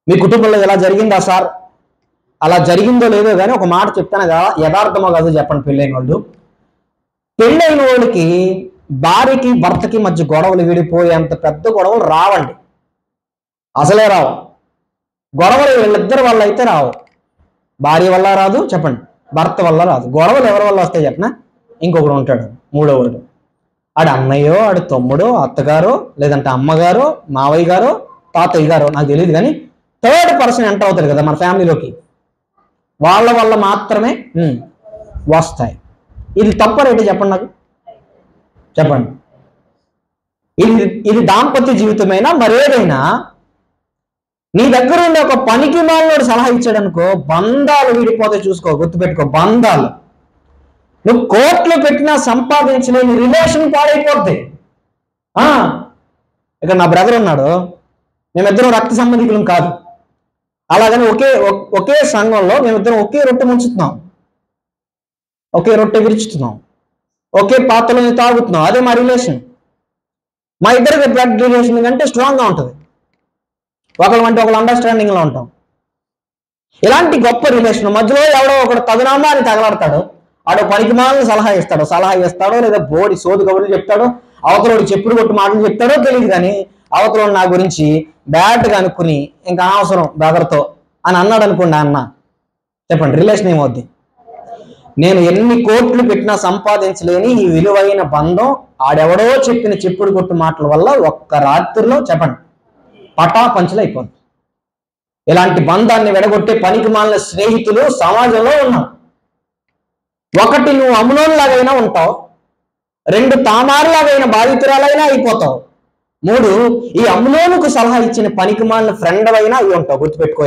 మీ కుటుంబంలో ఎలా జరిగిందా సార్? అలా జరిగిందో లేదో కానీ ఒక మాట చెప్తాను కదా, యథార్థమో కాదో చెప్పండి. పెళ్ళైన వాళ్ళకి భార్యకి భర్తకి మధ్య గొడవలు విడిపోయేంత పెద్ద గొడవలు రావండి, అసలే రావు. గొడవలు వీళ్ళిద్దరి వల్ల అయితే రావు. భార్య వల్ల రాదు చెప్పండి, భర్త వల్ల రాదు. గొడవలు ఎవరి వల్ల వస్తాయి చెప్పిన? ఇంకొకడు ఉంటాడు, మూడోవాడు. ఆడు అన్నయ్యో, ఆడు తమ్ముడో, అత్తగారో, లేదంటే అమ్మగారో, మావయ్య గారో, తాతయ్య గారో, నాకు తెలియదు కానీ థర్డ్ పర్సన్ ఎంటర్ అవుతాడు కదా మన ఫ్యామిలీలోకి, వాళ్ళ వల్ల మాత్రమే వస్తాయి. ఇది తప్పరేంటి చెప్పండి నాకు, చెప్పండి. ఇది దాంపత్య జీవితమైనా మరేదైనా నీ దగ్గర ఉండే ఒక పనికి మాలినోడు సలహా ఇచ్చాడు అనుకో, బంధాలు విడిపోతే చూసుకో, గుర్తుపెట్టుకో. బంధాలు నువ్వు కోర్టులో పెట్టినా సంపాదించలేని రిలేషన్ పాడైపోద్ది. ఇక్కడ నా బ్రదర్ ఉన్నాడు, మేమిద్దరం రక్త సంబంధికులం కాదు, అలాగని ఒకే సంఘంలో మేమిద్దరం ఒకే రొట్టె ముంచుతున్నాం, ఒకే రొట్టె విరుచుతున్నాం, ఒకే పాత్రలో తాగుతున్నాం. అదే మా రిలేషన్. మా ఇద్దరికి బ్లడ్ రిలేషన్ కంటే స్ట్రాంగ్గా ఉంటుంది. ఒకళ్ళు అంటే ఒకళ్ళు అండర్స్టాండింగ్లో ఉంటాం. ఇలాంటి గొప్ప రిలేషన్ మధ్యలో ఎవడో ఒకడు తగునామా అని తగలాడతాడు, ఆడు పనికి మాలని సలహా ఇస్తాడో లేదా బోడి సోదు కబుర్లు చెప్తాడో, అవతలోడు చెప్పుడు కొట్టు మాటలు చెప్తాడో తెలియదు, కానీ అవతలోడు నా గురించి బ్యాడ్గా అనుకుని ఇంకా అనవసరం బ్రదర్తో అని అన్నాడు అనుకోండి, అన్న చెప్పండి, రిలేషన్ ఏమవుద్ది? నేను ఎన్ని కోట్లు పెట్టినా సంపాదించలేని ఈ విలువైన బంధం ఆడెవడో చెప్పిన చెప్పుడు కొట్టు మాటల వల్ల ఒక్క రాత్రిలో చెప్పండి పటాపంచలు అయిపోద్ది. ఇలాంటి బంధాన్ని విడగొట్టే పనికి మాలిన స్నేహితులు సమాజంలో ఉన్నారు. ఒకటి, నువ్వు అమ్నోన్లాగైనా ఉంటావు. 2, తామారులాగైన బాధితురాలైనా అయిపోతావు. 3, ఈ అమ్నోనుకు సలహా ఇచ్చిన పనికి మాలిన ఫ్రెండ్ అయినా అయి ఉంటావు. గుర్తుపెట్టుకో,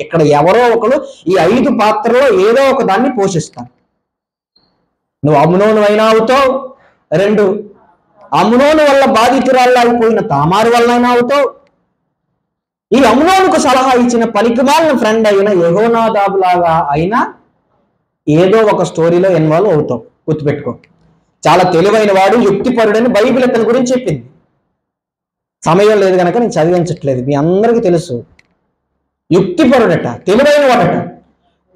ఇక్కడ ఎవరో ఒకరు ఈ 5 పాత్రలో ఏదో ఒక దాన్ని పోషిస్తారు. నువ్వు అమ్నోను అయినా అవుతావు. 2, అమ్నోను వల్ల బాధితురాలు అయిపోయిన తామారు వల్లైనా అవుతావు. ఈ అమ్నోనుకు సలహా ఇచ్చిన పనికిమాలిన ఫ్రెండ్ అయిన యెహోనాదాబు లాగా అయినా ఏదో ఒక స్టోరీలో ఇన్వాల్వ్ అవుతావు. గుర్తుపెట్టుకో. చాలా తెలివైన వాడు, యుక్తిపరుడని బైబిల్ అతని గురించి చెప్పింది. సమయం లేదు కనుక నేను చదివించట్లేదు, మీ అందరికీ తెలుసు. యుక్తిపరుడట, తెలివైన వాడట.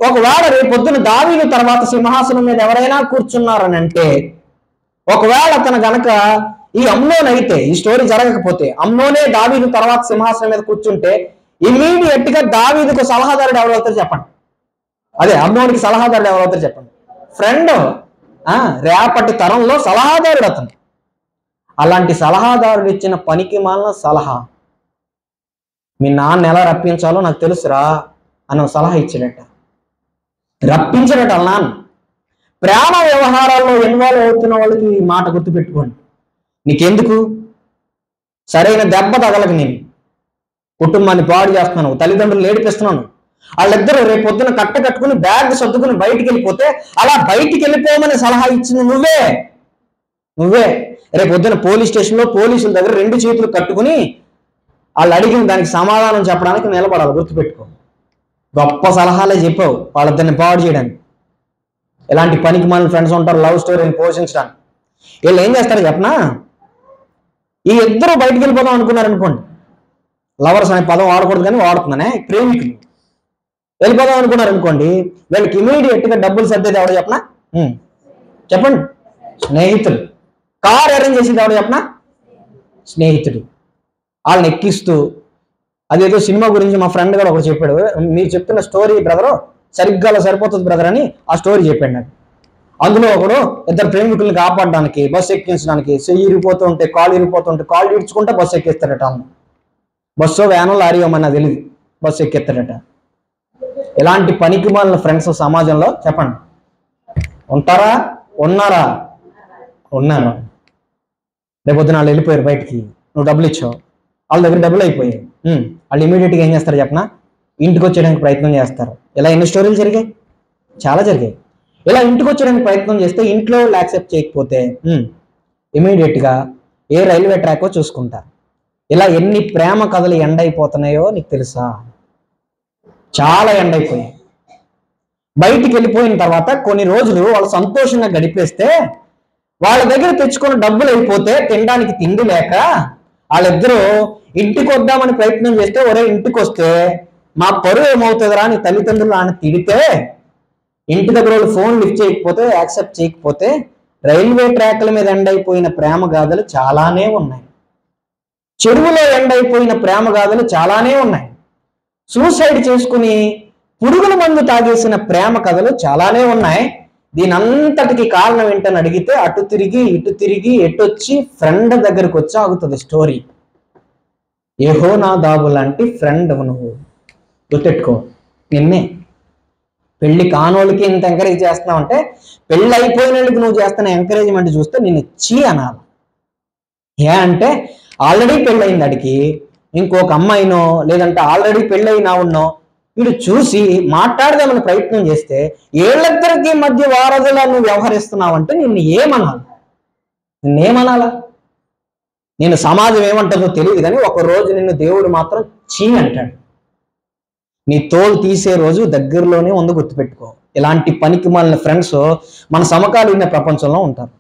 ఒకవేళ రేపొద్దున దావీదు తర్వాత సింహాసనం మీద ఎవరైనా కూర్చున్నారని అంటే, ఒకవేళ అతను గనక ఈ అమ్నోన్ అయితే, ఈ స్టోరీ జరగకపోతే, అమ్నోనే దావీదు తర్వాత సింహాసనం మీద కూర్చుంటే ఇమీడియట్ గా దావీదుకు సలహాదారుడు ఎవరవుతారు చెప్పండి? అదే అమ్నోనికి సలహాదారుడు ఎవరవుతారు చెప్పండి? ఫ్రెండ్. రేపటి తరంలో సలహాదారుడు అతను. అలాంటి సలహాదారుడు ఇచ్చిన పనికి మాలిన సలహా, మీ నాన్న ఎలా రప్పించాలో నాకు తెలుసురా అని సలహా ఇచ్చాడట. రప్పించాడట వాళ్ళ నాన్న. ప్రేమ వ్యవహారాల్లో ఇన్వాల్వ్ అవుతున్న వాళ్ళకి ఈ మాట గుర్తుపెట్టుకోండి. నీకెందుకు? సరైన దెబ్బ తగలక నేను కుటుంబాన్ని పాడు చేస్తున్నాను, తల్లిదండ్రులు ఏడిపిస్తున్నాను. వాళ్ళిద్దరూ రేపు పొద్దున కట్టుకుని బ్యాగ్ సర్దుకుని బయటికి వెళ్ళిపోతే అలా బయటికి వెళ్ళిపోమని సలహా ఇచ్చింది నువ్వే. రేపు పొద్దున పోలీస్ స్టేషన్లో పోలీసుల దగ్గర 2 చేతులు కట్టుకుని వాళ్ళు అడిగిన దానికి సమాధానం చెప్పడానికి నిలబడాలి. గుర్తుపెట్టుకో. గొప్ప సలహాలే చెప్పావు వాళ్ళిద్దరిని పాడు చేయడానికి. ఇలాంటి పనికి మన ఫ్రెండ్స్ ఉంటారు లవ్ స్టోరీని పోషించడానికి. వీళ్ళు ఏం చేస్తారు చెప్పనా? ఈ ఇద్దరు బయటికి వెళ్ళిపోదాం అనుకున్నారు అనుకోండి, లవర్స్ అనే పదం వాడకూడదు కానీ వాడుతున్నానే, ప్రేమికులు వెళ్ళిపోదాం అనుకున్నారు అనుకోండి, వీళ్ళకి ఇమీడియట్ గా డబ్బులు సర్దేది ఎవడో చెప్పనా? చెప్పండి, స్నేహితుడు. కార్ అరేంజ్ చేసేది ఎవడో చెప్పనా? స్నేహితుడు. వాళ్ళని ఎక్కిస్తూ, అదేదో సినిమా గురించి మా ఫ్రెండ్ కూడా ఒకటి చెప్పాడు, మీరు చెప్తున్న స్టోరీ బ్రదరు సరిగ్గా సరిపోతుంది బ్రదర్ అని ఆ స్టోరీ చెప్పాడు నాకు. అందులో ఒకడు ఇద్దరు ప్రేమికుల్ని కాపాడడానికి బస్సు ఎక్కించడానికి చెయ్యి ఇరిగిపోతుంటే కాళ్ళు కాళ్ళు ఇడ్చుకుంటే బస్సు ఎక్కిస్తాడట. బస్సు వ్యానో లారీ ఏమన్నా తెలియదు, బస్సు ఎక్కిస్తాడట. ఇలాంటి పనికిమాలిన ఫ్రెండ్స్ సమాజంలో చెప్పండి ఉంటారా? ఉన్నారా? ఉన్నారు. రేపొద్దున వాళ్ళు వెళ్ళిపోయారు బయటికి, నువ్వు డబ్బులు ఇచ్చావు, వాళ్ళ దగ్గర డబ్బులు అయిపోయాయి. వాళ్ళు ఇమీడియట్గా ఏం చేస్తారు చెప్పనా? ఇంటికి వచ్చేయడానికి ప్రయత్నం చేస్తారు. ఇలా ఎన్ని స్టోరీలు జరిగాయి? చాలా జరిగాయి. ఇలా ఇంటికి వచ్చేయడానికి ప్రయత్నం చేస్తే ఇంట్లో వాళ్ళు యాక్సెప్ట్ చేయకపోతే ఇమీడియట్గా ఏ రైల్వే ట్రాకో చూసుకుంటారు. ఇలా ఎన్ని ప్రేమ కథలు ఎండ్ అయిపోతున్నాయో నీకు తెలుసా? చాలా ఎండ్ అయిపోయాయి. బయటికి వెళ్ళిపోయిన తర్వాత కొన్ని రోజులు వాళ్ళు సంతోషంగా గడిపేస్తే వాళ్ళ దగ్గర తెచ్చుకున్న డబ్బులు అయిపోతే తినడానికి తిండి లేక వాళ్ళిద్దరూ ఇంటికి వద్దామని ప్రయత్నం చేస్తే, ఒరే ఇంటికి వస్తే మా పరువు ఏమవుతుందిరా అని తల్లిదండ్రులు ఆయన తిడితే, ఇంటి దగ్గర వాళ్ళు ఫోన్ లిఫ్ట్ చేయకపోతే, యాక్సెప్ట్ చేయకపోతే రైల్వే ట్రాక్ల మీద ఎండ్ అయిపోయిన ప్రేమ గాథలు చాలానే ఉన్నాయి. చెరువులో ఎండ్ అయిపోయిన ప్రేమ గాథలు చాలానే ఉన్నాయి. సూసైడ్ చేసుకుని పురుగుల మందు తాగేసిన ప్రేమ కథలు చాలానే ఉన్నాయి. దీని అంతటికి కారణం ఏంటని అడిగితే అటు తిరిగి ఇటు తిరిగి ఎటొచ్చి ఫ్రెండ్ దగ్గరకు వచ్చి ఆగుతుంది స్టోరీ. యెహోనాదాబు లాంటి ఫ్రెండ్ నువ్వు గుర్తెట్టుకో. నిన్నే పెళ్లి కానోళ్ళకి ఇంత ఎంకరేజ్ చేస్తున్నావు అంటే, పెళ్ళి అయిపోయిన వాళ్ళకి నువ్వు చేస్తున్న ఎంకరేజ్మెంట్ చూస్తే నిన్ను చీ అనాలి. ఏ అంటే ఆల్రెడీ పెళ్ళయింది అడిగి ఇంకొక అమ్మాయినో లేదంటే ఆల్రెడీ పెళ్ళైనా ఉన్నో వీడు చూసి మాట్లాడదామని ప్రయత్నం చేస్తే ఏళ్ళిద్దరికి మధ్య వారధులా నువ్వు వ్యవహరిస్తున్నావంటే నిన్ను ఏమనాలి? నిన్నేమనాలా? నేను సమాజం ఏమంటుందో తెలియదు కానీ ఒక రోజు నిన్ను దేవుడు మాత్రం చీ అంటాడు. నీ తోలు తీసే రోజు దగ్గరలోనే ఉంది, గుర్తుపెట్టుకో. ఇలాంటి పనికి మాలిన ఫ్రెండ్స్ మన సమకాలీన ప్రపంచంలో ఉంటారు.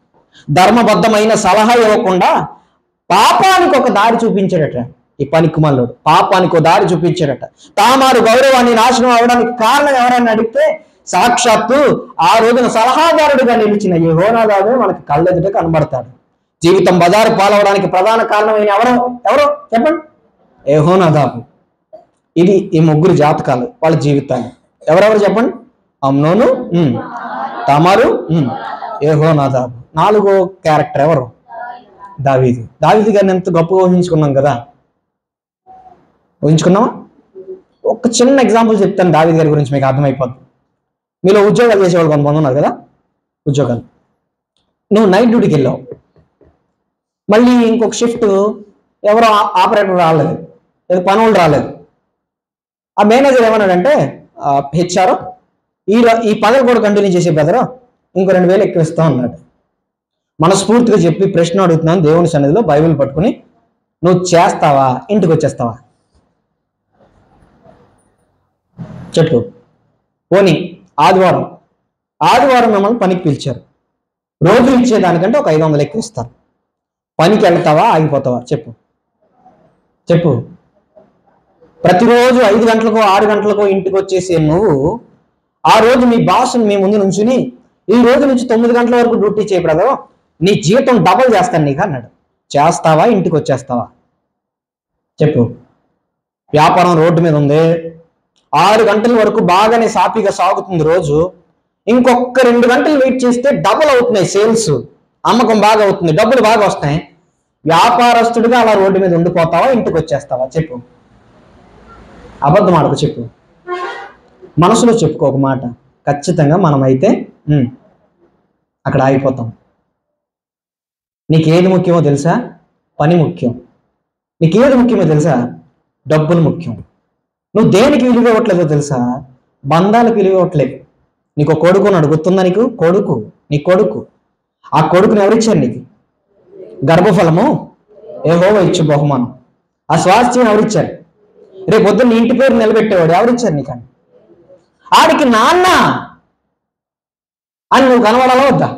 ధర్మబద్ధమైన సలహా ఇవ్వకుండా పాపానికి ఒక దారి చూపించాడట ఈ పనికిమాలోడు. పాపానికి ఒక దారి చూపించాడట. తామారు గౌరవాన్ని నాశనం అవడానికి కారణం ఎవరని అడిగితే సాక్షాత్తు ఆ రోజున సలహాదారుడిగా నిలిచిన యెహోనాదాబే మనకి కళ్ళెదుట కనబడతాడు. జీవితం బజారు పాలవడానికి ప్రధాన కారణమైన ఎవరో చెప్పండి? యెహోనాదాబు. ఇది ఈ ముగ్గురు జాతకాలు, వాళ్ళ జీవితాన్ని. ఎవరెవరు చెప్పండి? అమ్నోను, తామారు, యెహోనాదాబు. నాలుగో క్యారెక్టర్ ఎవరు? దావీదు. దావీదు గారిని ఎంత గొప్పగా ఊహించుకున్నాం కదా. ఊహించుకున్నావా? ఒక చిన్న ఎగ్జాంపుల్ చెప్తాను దావీదు గారి గురించి, మీకు అర్థమైపోతుంది. మీలో ఉద్యోగాలు చేసేవాళ్ళు కొంతమంది ఉన్నారు కదా, ఉద్యోగాలు. నువ్వు నైట్ డ్యూటీకి వెళ్ళావు, మళ్ళీ ఇంకొక షిఫ్ట్ ఎవరో ఆపరేటర్ రాలేదు, లేదా పనులు రాలేదు. ఆ మేనేజర్ ఏమన్నాడంటే, హెచ్ఆర్ ఈ పదవి కూడా కంటిన్యూ చేసే బ్రదరు ఇంకో 2000 ఎక్కువ ఇస్తాం అన్నాడు. మనస్ఫూర్తిగా చెప్పి ప్రశ్న అడుగుతున్నాను దేవుని సన్నిధిలో, బైబిల్ పట్టుకుని, నువ్వు చేస్తావా? ఇంటికి వచ్చేస్తావా? చెప్పు. పోనీ ఆదివారం మిమ్మల్ని పనికి పిలిచారు, రోజు ఇచ్చేదానికంటే ఒక 500 ఎక్కువ ఇస్తారు. పనికి వెళ్తావా? ఆగిపోతావా? చెప్పు. ప్రతిరోజు 5 గంటలకో 6 గంటలకో ఇంటికి వచ్చేసే నువ్వు ఆ రోజు మీ బాస్ని మీ ముందు నుంచుని, ఈ రోజు నుంచి 9 గంటల వరకు డ్యూటీ చేయబడదు, నీ జీతం డబల్ చేస్తాను నీకు అన్నాడు. చేస్తావా? ఇంటికి వచ్చేస్తావా? చెప్పు. వ్యాపారం రోడ్డు మీద ఉంది, 6 గంటల వరకు బాగానే సాఫీగా సాగుతుంది రోజు. ఇంకొక 2 గంటలు వెయిట్ చేస్తే డబుల్ అవుతున్నాయి సేల్స్, అమ్మకం బాగా అవుతుంది, డబ్బులు బాగా వస్తాయి. వ్యాపారస్తుడిగా అలా రోడ్డు మీద ఉండిపోతావా? ఇంటికి వచ్చేస్తావా? చెప్పు. అబద్ధం ఆడకు, చెప్పు. మనసులో చెప్పుకో ఒక మాట. ఖచ్చితంగా మనమైతే అక్కడ ఆగిపోతాం. నీకేది ముఖ్యమో తెలుసా? పని ముఖ్యం. నీకేది ముఖ్యమో తెలుసా? డబ్బులు ముఖ్యం. నువ్వు దేనికి విలువ ఇవ్వట్లేదో తెలుసా? బంధాలకు విలువ ఇవ్వట్లేదు. నీకు కొడుకు ఉన్నాడు, గుర్తుందా నీకు? నీ కొడుకు. ఆ కొడుకుని ఎవరిచ్చారు నీకు? గర్భఫలము యెహోవా ఇచ్చు బహుమానం. ఆ స్వాస్థ్యం ఎవరిచ్చారు? రేపు పొద్దున్న నీ ఇంటి పేరు నిలబెట్టేవాడు ఎవరిచ్చారు నీకని? ఆడికి నాన్న అని నువ్వు కనబడాలా వద్దా?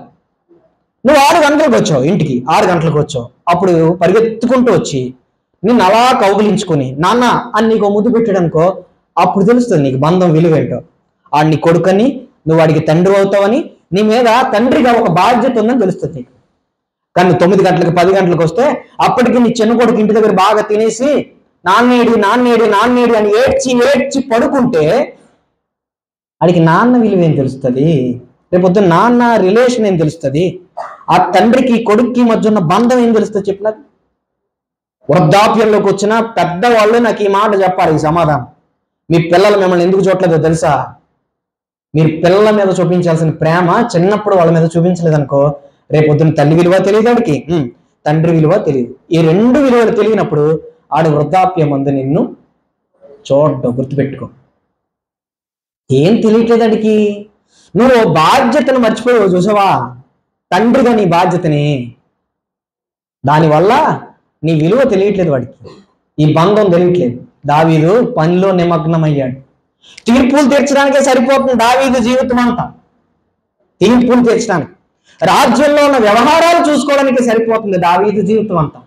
నువ్వు 6 గంటలకు వచ్చావు, ఇంటికి 6 గంటలకు వచ్చావు. అప్పుడు పరిగెత్తుకుంటూ వచ్చి నిన్ను అలా కౌగులించుకొని నాన్న అని నీకు ముద్దు పెట్టాడనుకో, అప్పుడు తెలుస్తుంది నీకు బంధం విలువేంటో. ఆడు నీ కొడుకని, నువ్వు వాడికి తండ్రి అవుతావని, నీ మీద తండ్రిగా ఒక బాధ్యత ఉందని తెలుస్తుంది నీకు. కానీ 9 గంటలకు 10 గంటలకు వస్తే అప్పటికి నీ చిన్న కొడుకు ఇంటి దగ్గర బాగా తినేసి నాన్నేడి అని ఏడ్చి పడుకుంటే వాడికి నాన్న విలువ ఏం తెలుస్తుంది? రేపొద్దు నాన్న రిలేషన్ ఏం తెలుస్తుంది? ఆ తండ్రికి కొడుక్కి మధ్య ఉన్న బంధం ఏం తెలుస్తుంది చెప్పిన? వృద్ధాప్యంలోకి వచ్చిన పెద్దవాళ్ళు నాకు ఈ మాట చెప్పాలి, ఈ సమాధానం. మీ పిల్లలు మిమ్మల్ని ఎందుకు చూడలేదో తెలుసా? మీరు పిల్లల మీద చూపించాల్సిన ప్రేమ చిన్నప్పుడు వాళ్ళ మీద చూపించలేదనుకో, రేపొద్దున తల్లి విలువ తెలియదు వాడికి, తండ్రి విలువ తెలియదు. ఈ రెండు విలువలు తెలియనప్పుడు ఆడు వృద్ధాప్యం అందు నిన్ను చూడ్డం. గుర్తుపెట్టుకో. ఏం తెలియట్లేదు వాడికి. నువ్వు బాధ్యతను మర్చిపోయావు చూసావా? తండ్రిగా నీ బాధ్యతని. దానివల్ల నీ విలువ తెలియట్లేదు వాడికి, ఈ బంధం తెలియట్లేదు. దావీదు పనిలో నిమగ్నమయ్యాడు. తీర్పులు తీర్చడానికే సరిపోతుంది దావీదు జీవితం అంతా. తీర్పులు తీర్చడానికి, రాజ్యంలో ఉన్న వ్యవహారాలు చూసుకోవడానికి సరిపోతుంది దావీదు జీవితం అంతా.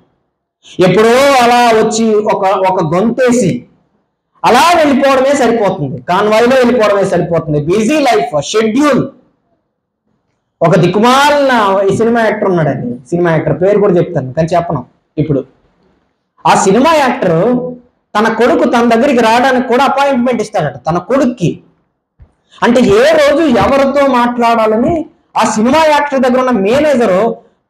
ఎప్పుడో అలా వచ్చి ఒక గొంతేసి అలా వెళ్ళిపోవడమే సరిపోతుంది, కాన్వాయ్లో వెళ్ళిపోవడమే సరిపోతుంది. Busy life, schedule. ఒక దిక్కుమాలిన ఈ సినిమా యాక్టర్ ఉన్నాడండి, సినిమా యాక్టర్ పేరు కూడా చెప్తాను కానీ చెప్పను ఇప్పుడు. ఆ సినిమా యాక్టర్ తన కొడుకు తన దగ్గరికి రావడానికి కూడా అపాయింట్మెంట్ ఇస్తాడట తన కొడుక్కి. అంటే ఏ రోజు ఎవరితో మాట్లాడాలని ఆ సినిమా యాక్టర్ దగ్గర ఉన్న మేనేజరు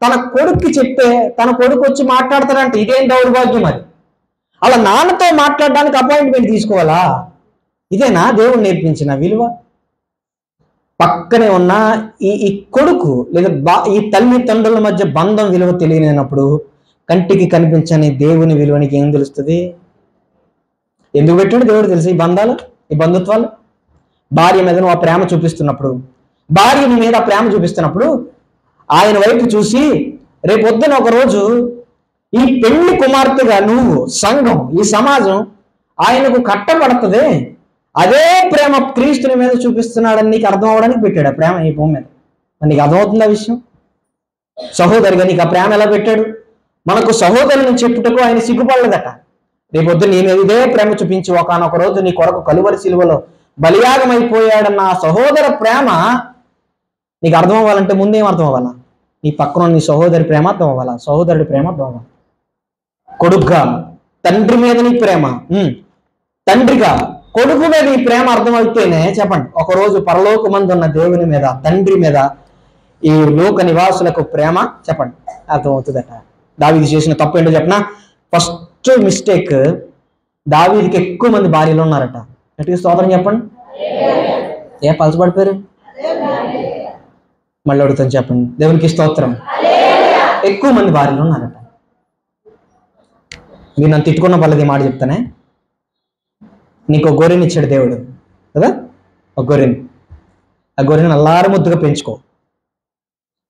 తన కొడుక్కి చెప్తే తన కొడుకు వచ్చి మాట్లాడతాడంటే ఇదేం దౌర్భాగ్యం. మరి అలా నాన్నతో మాట్లాడడానికి అపాయింట్మెంట్ తీసుకోవాలా? ఇదేనా దేవుడు నేర్పించిన విలువ? పక్కనే ఉన్న ఈ కొడుకు లేదా ఈ తల్లిదండ్రుల మధ్య బంధం విలువ తెలియనప్పుడు కంటికి కనిపించని దేవుని విలువనికి ఏం తెలుస్తుంది? ఎందుకు పెట్టాడు దేవుడు తెలుసు ఈ బంధాలు, ఈ బంధుత్వాలు? భార్య మీద నువ్వు ఆ ప్రేమ చూపిస్తున్నప్పుడు, భార్య నీ మీద ప్రేమ చూపిస్తున్నప్పుడు ఆయన వైపు చూసి రేపొద్దున ఒకరోజు ఈ పెళ్లి కుమార్తెగా నువ్వు, సంఘం, ఈ సమాజం ఆయనకు కట్టబడుతుంది. అదే ప్రేమ క్రీస్తుని మీద చూపిస్తున్నాడని నీకు అర్థం అవడానికి పెట్టాడు ఆ ప్రేమ ఈ భూమి మీద. నీకు అర్థమవుతుంది ఆ విషయం? సహోదరిగా నీకు ఆ ప్రేమ ఎలా పెట్టాడు? మనకు సహోదరుని చెప్పుటకు ఆయన సిగ్గుపడలేదట. రేపొద్దు నీ మీద ఇదే ప్రేమ చూపించి ఒకనొక రోజు నీ కొరకు కలువరి సిలువలో బలియాగం అయిపోయాడన్న ఆ సహోదర ప్రేమ నీకు అర్థం అవ్వాలంటే ముందేం అర్థం అవ్వాలా? నీ పక్కన నీ సహోదరి ప్రేమ అర్థం అవ్వాలా, సహోదరుడి ప్రేమ అర్థం అవ్వాలి. కొడుకుగా తండ్రి మీద నీ ప్రేమ, తండ్రిగా కొడుకు మీద నీ ప్రేమ అర్థమైతేనే చెప్పండి ఒకరోజు పరలోకమందు ఉన్న దేవుని మీద, తండ్రి మీద ఈ లోక నివాసులకు ప్రేమ చెప్పండి అర్థమవుతుందట. దావీదు చేసిన తప్పు ఏంటో చెప్పనా? ఫస్ట్ మిస్టేక్, దావీదుకి ఎక్కువ మంది భార్యలు ఉన్నారట. గట్టిగా స్తోత్రం చెప్పండి. ఏ పలచబడిపోయారు? మళ్ళీ అడుగుతాను చెప్పండి. దేవునికి స్తోత్రం. ఎక్కువ మంది భార్యలు ఉన్నారట. మీరు నన్ను తిట్టుకున్న పర్లేదు మాట చెప్తానే. నీకు ఒక గొర్రెని ఇచ్చాడు దేవుడు కదా, ఒక గొర్రెని. ఆ గొర్రెని అల్లారు ముద్దుగా పెంచుకో.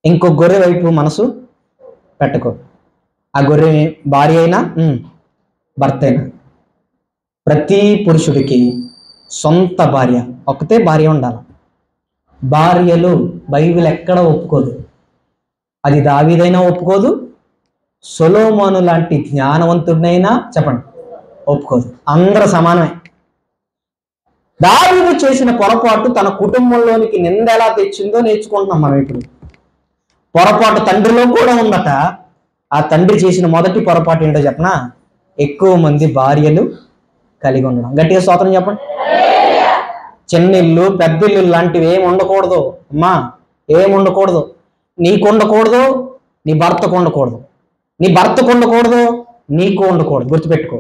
ఇంకో గొర్రె వైపు మనసు పెట్టుకో. ఆ గొర్రె భార్య అయినా భర్త అయినా, ప్రతి పురుషుడికి సొంత భార్య, ఒకతే భార్య ఉండాలి. భార్యలు బైబిల్ ఎక్కడ ఒప్పుకోదు. అది దావీదైనా ఒప్పుకోదు, సొలొమోను లాంటి జ్ఞానవంతుడినైనా చెప్పండి ఒప్పుకోదు. అందరూ సమానమే. దావీదు చేసిన పొరపాటు తన కుటుంబంలోనికి నింద ఎలా తెచ్చిందో నేర్చుకుంటున్నాం మనం ఇప్పుడు. పొరపాటు తండ్రిలో కూడా ఉందట. ఆ తండ్రి చేసిన మొదటి పొరపాటు ఏంటో చెప్పనా? ఎక్కువ మంది భార్యలు కలిగి ఉండడం. గట్టిగా స్తోత్రం చెప్పండి. చిన్నిల్లు పెద్దిల్లు లాంటివి ఏమి ఉండకూడదు అమ్మా, ఏమి ఉండకూడదు. నీకు ఉండకూడదు, నీ భర్తకు ఉండకూడదు, నీ భర్తకు ఉండకూడదు, నీకు ఉండకూడదు. గుర్తుపెట్టుకో.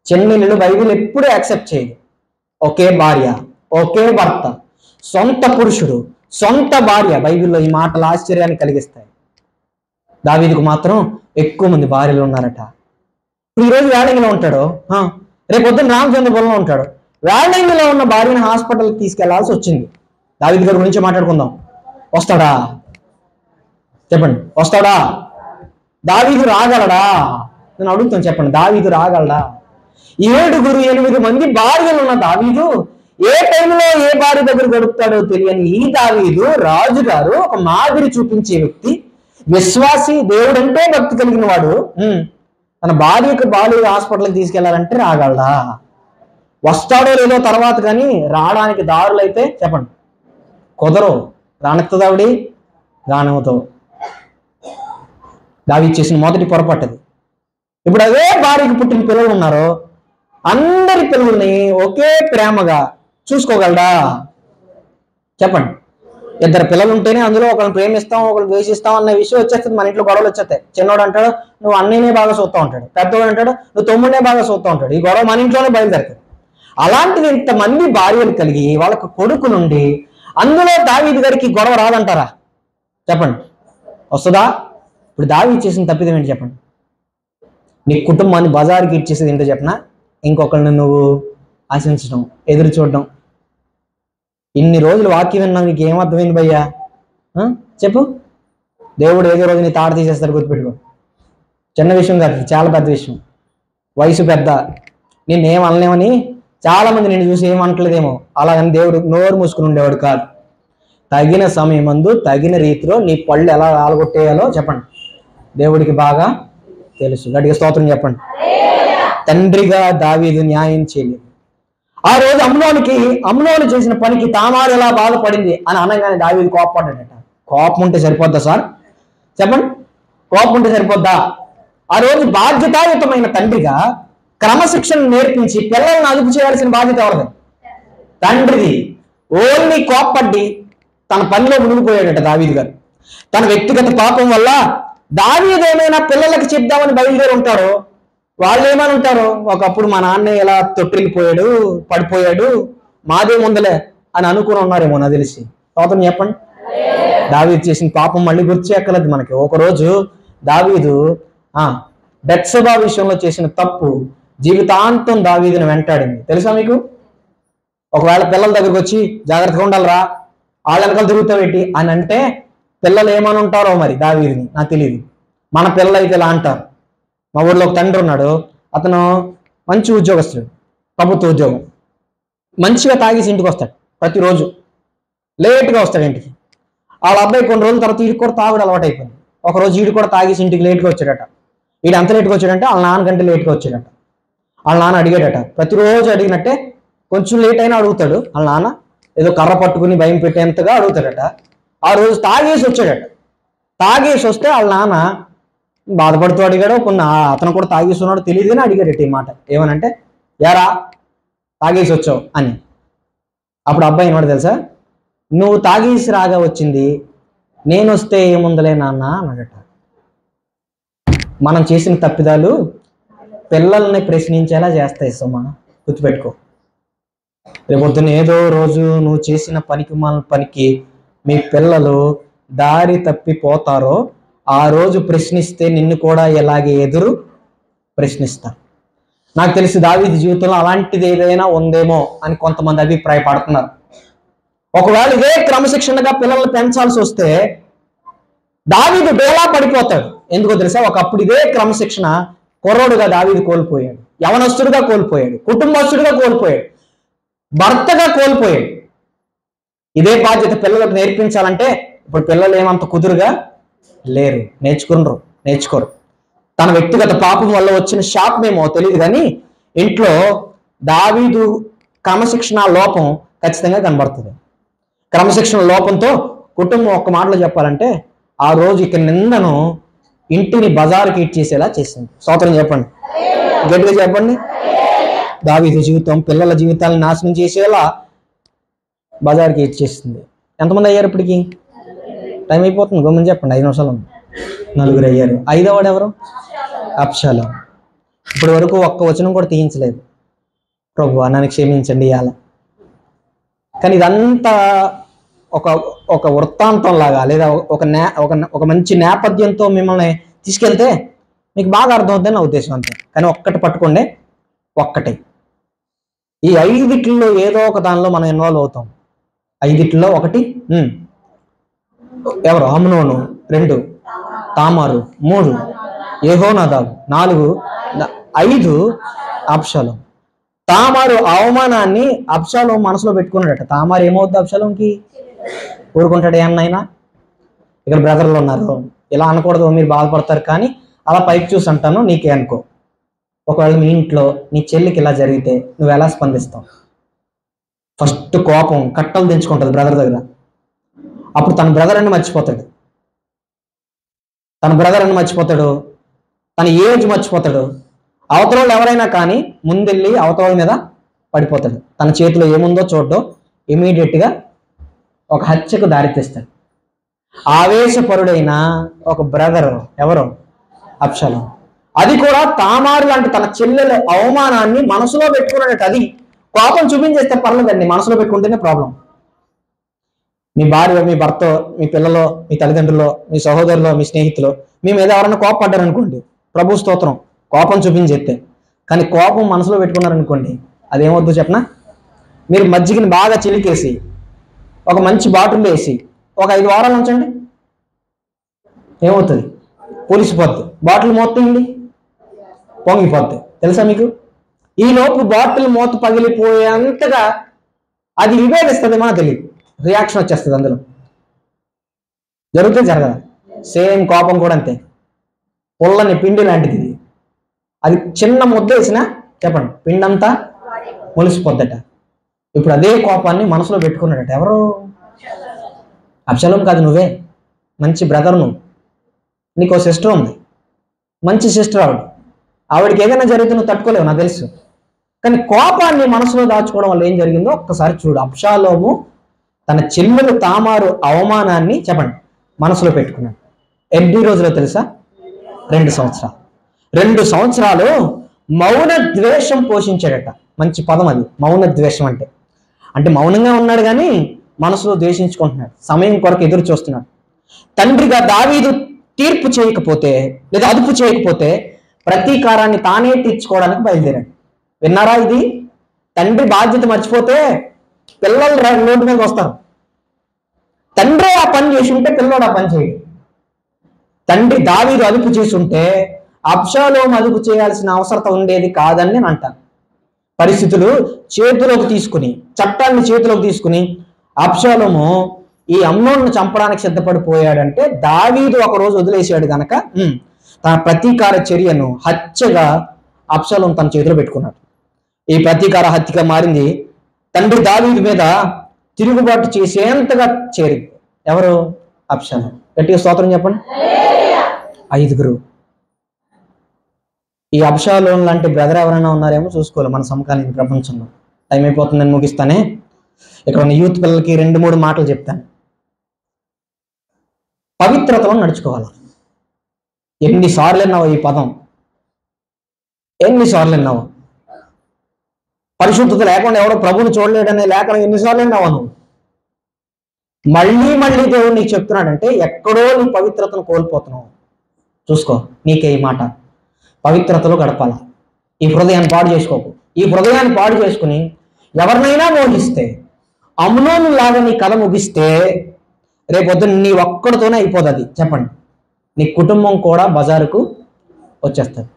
చిన్నిల్లు బైబిల్ ఎప్పుడూ యాక్సెప్ట్ చేయదు. ఒకే భార్య, ఒకే భర్త, సొంత పురుషుడు, సొంత భార్య. బైబిల్లో ఈ మాటలు ఆశ్చర్యాన్ని కలిగిస్తాయి. దావీదుకు మాత్రం ఎక్కువ మంది భార్యలు ఉన్నారట. ఇప్పుడు ఈరోజు వేడంగిలో ఉంటాడు, రేపు పొద్దున్న రామచంద్రపురంలో ఉంటాడు. వేడంగిలో ఉన్న భార్యను హాస్పిటల్కి తీసుకెళ్లాల్సి వచ్చింది. దావీదు గారి గురించి మాట్లాడుకుందాం. వస్తాడా చెప్పండి? వస్తాడా? దావీదు రాగలడా? నేను అడుగుతాను చెప్పండి. దావీదు రాగలడా? 7-8 మంది భార్యలు ఉన్న దావీదు ఏ టైంలో ఏ భార్య దగ్గర గడుపుతాడో తెలియని ఈ దావీదు రాజుగారు, ఒక మాదిరి చూపించే వ్యక్తి, విశ్వాసి, దేవుడంటే భక్తి కలిగిన వాడు, తన భార్యకు బాలిక హాస్పిటల్కి తీసుకెళ్లాలంటే రాగలడా? వస్తాడో లేదో తర్వాత, కానీ రావడానికి దారులు అయితే చెప్పండి కుదరవు. రానెత్తదావిడి రానవుతావు. దావీదు చేసిన మొదటి పొరపాటు అది. ఇప్పుడు అదే భార్యకు పుట్టిన పిల్లలు ఉన్నారో అందరి పిల్లల్ని ఒకే ప్రేమగా చూసుకోగలడా? చెప్పండి. 2 పిల్లలు ఉంటేనే అందులో ఒకరిని ప్రేమిస్తాం, ఒకరిని ద్వేషిస్తాం అన్న విషయం వచ్చేస్తుంది. మన ఇంట్లో గొడవలు వచ్చేస్తాయి. చిన్నోడు అంటాడు నువ్వు అన్నయ్యనే బాగా చూస్తూ ఉంటాడు, పెద్దోడు అంటాడు నువ్వు తమ్ముడినే బాగా చూస్తూ ఉంటాడు. ఈ గొడవ మన ఇంట్లోనే బయలుదేరుతుంది. అలాంటిది ఇంతమంది భార్యలు కలిగి వాళ్ళకు కొడుకులుండి అందులో దావీదు గారికి గొడవ రాదంటారా? చెప్పండి, వస్తుందా? ఇప్పుడు దావీదు చేసిన తప్పిదం ఏంటి చెప్పండి? నీ కుటుంబాన్ని బజారుకి ఇచ్చేసేది ఏంటో చెప్పనా? ఇంకొకరిని నువ్వు ఆశించడం, ఎదురు చూడడం. ఇన్ని రోజులు వాక్యం విన్నావు, నీకు ఏమర్థమైంది భయ్యా? చెప్పు. దేవుడు ఏదో రోజు నీ తాట తీసేస్తాడు, గుర్తుపెట్టుకో. చిన్న విషయం కాదు, చాలా పెద్ద విషయం. వయసు పెద్ద, నిన్నేం అనలేమని చాలా మంది నిన్ను చూసి ఏమంటలేదేమో, అలాగని దేవుడు నోరు మూసుకుని ఉండేవాడు కాదు. తగిన సమయం మందు తగిన రీతిలో నీ పళ్ళు ఎలా ఆలగొట్టేయాలో చెప్పండి, దేవుడికి బాగా తెలుసు. గట్టిగా స్తోత్రం చెప్పండి. తండ్రిగా దావీదు న్యాయం చేయలేదు. ఆ రోజు అమ్నోను చేసిన పనికి తామారు ఎలా బాధపడింది అని అనగానే దావీదు కోపపడ్డాడట. కోపం ఉంటే సరిపోద్దా సార్? చెప్పండి, కోపం ఉంటే సరిపోద్దా? ఆ రోజు బాధ్యతాయుతమైన తండ్రిగా క్రమశిక్షణ నేర్పించి పిల్లల్ని అదుపు చేయాల్సిన బాధ్యత ఎవరిది? తండ్రిది. ఓన్లీ కోప్పడ్డి తన పనిలో మునిగిపోయాడట దావీదు గారు. తన వ్యక్తిగత పాపం వల్ల దావీదు ఏమైనా పిల్లలకి చెప్దామని బయలుదేరి ఉంటారో, వాళ్ళు ఏమని ఉంటారో, ఒకప్పుడు మా నాన్న ఇలా తొట్టిల్లిపోయాడు, పడిపోయాడు, మాదే ముందలే అని అనుకుని ఉన్నారేమో నాకు తెలిసి. స్తోత్రం చెప్పండి. దావీదు చేసిన పాపం మళ్ళీ గుర్తు చేయక్కర్లేదు మనకి. ఒకరోజు దావీదు బెత్షెబా విషయంలో చేసిన తప్పు జీవితాంతం దావీదుని వెంటాడింది. తెలుసా మీకు? ఒకవేళ పిల్లల దగ్గరకు వచ్చి జాగ్రత్తగా ఉండాలిరా, వాళ్ళ వెనకాల తిరుగుతావేంటి అని అంటే పిల్లలు ఏమని ఉంటారో మరి దావీదుని నాకు తెలియదు. మన పిల్లలు అయితే ఇలా అంటారు. మా ఊర్లో ఒక తండ్రి ఉన్నాడు, అతను మంచి ఉద్యోగస్తుడు, ప్రభుత్వ ఉద్యోగం. మంచిగా తాగేసి ఇంటికి వస్తాడు, ప్రతిరోజు లేట్గా వస్తాడు ఇంటికి. వాళ్ళ అబ్బాయి కొన్ని రోజుల తర్వాత వీడికి కూడా తాగుడు అలవాటు అయిపోయింది. ఒకరోజు వీడు కూడా తాగేసి ఇంటికి లేట్గా వచ్చాడట. వీడు ఎంత లేట్గా వచ్చాడంటే వాళ్ళ నాన్నకంటే లేట్గా వచ్చాడట. వాళ్ళ నాన్న అడిగాడట, ప్రతిరోజు అడిగినట్టే కొంచెం లేట్ అయినా అడుగుతాడు. వాళ్ళ నాన్న ఏదో కర్ర పట్టుకుని భయం పెట్టేంతగా అడుగుతాడట. ఆ రోజు తాగేసి వచ్చాడట. తాగేసి వస్తే వాళ్ళ నాన్న బాధపడుతూ అడిగాడు, అతను కూడా తాగేసి ఉన్నాడు తెలియదు కానీ అడిగాడట ఈ మాట. ఏమనంటే, యారా తాగేసి వచ్చావు అని. అప్పుడు అబ్బాయి ఏమన్నాడు తెలుసా? నువ్వు తాగేసి రాగా వచ్చింది, నేను వస్తే ఏముందలే నాన్న అన్నాడట. మనం చేసిన తప్పిదాలు పిల్లల్ని ప్రశ్నించేలా చేస్తాయి సుమా, గుర్తుపెట్టుకో. రేపొద్దున ఏదో రోజు నువ్వు చేసిన పనికి మీ పిల్లలు దారి తప్పిపోతారో ఆ రోజు ప్రశ్నిస్తే నిన్ను కూడా ఎలాగే ఎదురు ప్రశ్నిస్తారు. నాకు తెలిసి దావీదు జీవితంలో అలాంటిది ఏదైనా ఉందేమో అని కొంతమంది అభిప్రాయపడుతున్నారు. ఒకవేళ ఇదే క్రమశిక్షణగా పిల్లల్ని పెంచాల్సి వస్తే దావీదు బేలా పడిపోతాడు. ఎందుకో తెలుసా? ఒకప్పుడు ఇదే క్రమశిక్షణ కుర్రోడుగా దావీదు కోల్పోయాడు, యవనస్తుడుగా కోల్పోయాడు, కుటుంబస్తుడుగా కోల్పోయాడు, భర్తగా కోల్పోయాడు. ఇదే బాధ్యత పిల్లలకు నేర్పించాలంటే ఇప్పుడు పిల్లలు ఏమంత కుదురుగా లేరు, నేర్చుకోరు. తన వ్యక్తిగత పాపం వల్ల వచ్చిన శాపమేమో తెలియదు కానీ ఇంట్లో దావీదు క్రమశిక్షణ లోపం ఖచ్చితంగా కనబడుతుంది. క్రమశిక్షణ లోపంతో కుటుంబం ఒక్క మాటలో చెప్పాలంటే ఆ రోజు ఇక నిందను ఇంటిని బజారుకి ఇచ్చేసేలా చేసింది. స్తోత్రం చెప్పండి, గట్టిగా చెప్పండి. దావీదు జీవితం పిల్లల జీవితాలను నాశనం చేసేలా బజారుకి ఇచ్చేస్తుంది. ఎంతమంది అయ్యారు ఇప్పటికి? టైం అయిపోతుంది, గమని చెప్పండి. 5 నిమిషాలు, 4 అయ్యారు. 5వ ఎవరు? అబ్షాలోం. ఇప్పటి వరకు ఒక్క వచనం కూడా తీయించలేదు. ప్రభువా నన్ను క్షమించండి ఇవాళ. కానీ ఇదంతా ఒక వృత్తాంతం లాగా లేదా ఒక మంచి నేపథ్యంతో మిమ్మల్ని తీసుకెళ్తే మీకు బాగా అర్థమవుతుంది నా ఉద్దేశం అంతే. కానీ ఒక్కటి పట్టుకోండి, ఒక్కటే. ఈ 5 ఏదో ఒక దానిలో మనం ఇన్వాల్వ్ అవుతాం. 5 ఒకటి ఎవరు? అమ్నోను. 2 తామారు. 3 యెహోనాదాబు. 4 5 అబ్షాలోం. తామారు అవమానాన్ని అబ్షాలోం మనసులో పెట్టుకున్నాడట. తామారు ఏమవుద్ది అబ్షాలోంకి? ఊరుకుంటాడు ఏమన్నైనా? ఇక్కడ బ్రదర్లు ఉన్నారు, ఇలా అనకూడదు మీరు బాధపడతారు, కానీ అలా పైకి చూసి అంటాను, నీకే అనుకో. ఒకవేళ మీ ఇంట్లో నీ చెల్లికి ఇలా జరిగితే నువ్వు ఎలా స్పందిస్తావు? ఫస్ట్ కోపం కట్టలు దించుకుంటుంది బ్రదర్ దగ్గర. అప్పుడు తన బ్రదర్ అని మర్చిపోతాడు, తన ఏజ్ మర్చిపోతాడు. అవతల వాళ్ళు ఎవరైనా కానీ ముందెళ్ళి అవతల మీద పడిపోతాడు. తన చేతిలో ఏముందో చూడడం, ఇమీడియట్గా ఒక హత్యకు దారితీస్తాడు. ఆవేశపరుడైన ఒక బ్రదర్ ఎవరు? అబ్షాలోం. అది కూడా తామారు లాంటి తన చెల్లెల అవమానాన్ని మనసులో పెట్టుకున్నాడట. అది కోపం చూపించేస్తే పర్లేదండి, మనసులో పెట్టుకుంటేనే ప్రాబ్లం. మీ భార్య, మీ భర్త, మీ పిల్లలో, మీ తల్లిదండ్రులు, మీ సహోదరులు, మీ స్నేహితులు మీ మీద ఎవరైనా కోపపడ్డారనుకోండి, ప్రభు స్తోత్రం, కోపం చూపించేస్తే. కానీ కోపం మనసులో పెట్టుకున్నారనుకోండి, అదేమవుద్దు చెప్పనా? మీరు మజ్జిగని బాగా చిలికేసి ఒక మంచి బాటిల్లో వేసి ఒక 5 వారాలు ఉంచండి, ఏమవుతుంది? పులిసిపోద్ది. బాటిల్ మూతండి, పొంగిపోద్ది. తెలుసా మీకు? ఈ లోపు బాటిల్ మూత పగిలిపోయేంతగా అది విభేదిస్తుంది, మనకు తెలియదు, రియాక్షన్ వచ్చేస్తుంది అందులో. జరుగుతుంది జరగదా? సేమ్ కోపం కూడా అంతే, పుల్లని పిండి లాంటిది ఇది. అది చిన్న ముద్ద వేసినా చెప్పండి పిండంతా ములిసిపోద్దట. ఇప్పుడు అదే కోపాన్ని మనసులో పెట్టుకున్నాడట. ఎవరు? అబ్షాలోము కాదు, నువ్వే. మంచి బ్రదర్ నువ్వు, నీకు సిస్టర్ ఉంది, మంచి సిస్టర్ ఆవిడకి ఏదైనా జరిగితే నువ్వు తట్టుకోలేవు, నాకు తెలుసు. కానీ కోపాన్ని మనసులో దాచుకోవడం వల్ల ఏం జరిగిందో ఒక్కసారి చూడు. అబ్షాలోము తన చెల్లెలు తామారు అవమానాన్ని చెప్పండి మనసులో పెట్టుకున్నాడు. ఎన్ని రోజులో తెలుసా? 2 సంవత్సరాలు. 2 సంవత్సరాలు మౌన ద్వేషం పోషించాడట. మంచి పదం అది, మౌన ద్వేషం అంటే. అంటే మౌనంగా ఉన్నాడు కానీ మనసులో ద్వేషించుకుంటున్నాడు, సమయం కొరకు ఎదురు చూస్తున్నాడు. తండ్రిగా దావీదు తీర్పు చేయకపోతే లేదా అదుపు చేయకపోతే ప్రతీకారాన్ని తానే తీర్చుకోవడానికి బయలుదేరాడు. విన్నారా? ఇది తండ్రి బాధ్యత మర్చిపోతే పిల్లలు రోడ్డు మీద వస్తారు. తండ్రి ఆ పని చేసి ఉంటే పిల్లడు ఆ పని చేయడు. తండ్రి దావీదు అదుపు చేసి ఉంటే అబ్షాలోము అదుపు చేయాల్సిన అవసరం ఉండేది కాదని నేను అంటాను. పరిస్థితులు చేతిలోకి తీసుకుని, చట్టాన్ని చేతిలోకి తీసుకుని అబ్షాలోము ఈ అమ్నోన్ను చంపడానికి సిద్ధపడిపోయాడంటే దావీదు ఒక రోజు వదిలేశాడు గనక తన ప్రతీకార చర్యను హత్యగా అబ్షాలోము తన చేతిలో పెట్టుకున్నాడు. ఈ ప్రతీకార హత్యగా మారింది. తండ్రి దావీదు మీద తిరుగుబాటు చేసేంతగా చేరింది. ఎవరు? అబ్షాలోము. గట్టిగా స్తోత్రం చెప్పండి. 5. ఈ అబ్షాలోము లాంటి బ్రదర్ ఎవరైనా ఉన్నారేమో చూసుకోవాలి మన సమకాలీన ప్రపంచంలో. టైం అయిపోతుందని ముగిస్తానే. ఇక్కడ ఉన్న యూత్ పిల్లలకి 2-3 మాటలు చెప్తాను. పవిత్రతలో నడుచుకోవాలి. ఎన్నిసార్లు విన్నావు ఈ పదం? ఎన్నిసార్లు విన్నావు? పరిశుద్ధత లేకుండా ఎవడో ప్రభువుని చూడలేడనే లేఖనం ఎన్నిసార్లు విన్నావు నువ్వు? మళ్ళీ మళ్ళీ దేవుడు నీకు చెప్తున్నాడంటే ఎక్కడో నీ పవిత్రతను కోల్పోతున్నావు. చూసుకో, నీకే ఈ మాట. పవిత్రతలో గడపాల. ఈ హృదయాన్ని పాడు చేసుకోకు. ఈ హృదయాన్ని పాడు చేసుకుని ఎవరినైనా మోహిస్తే, అమ్నోను లాగా నీ కథ ముగిస్తే రేపొద్దున నీ ఒక్కడితోనే అయిపోదు అది. చెప్పండి, నీ కుటుంబం కూడా బజారుకు వచ్చేస్తుంది.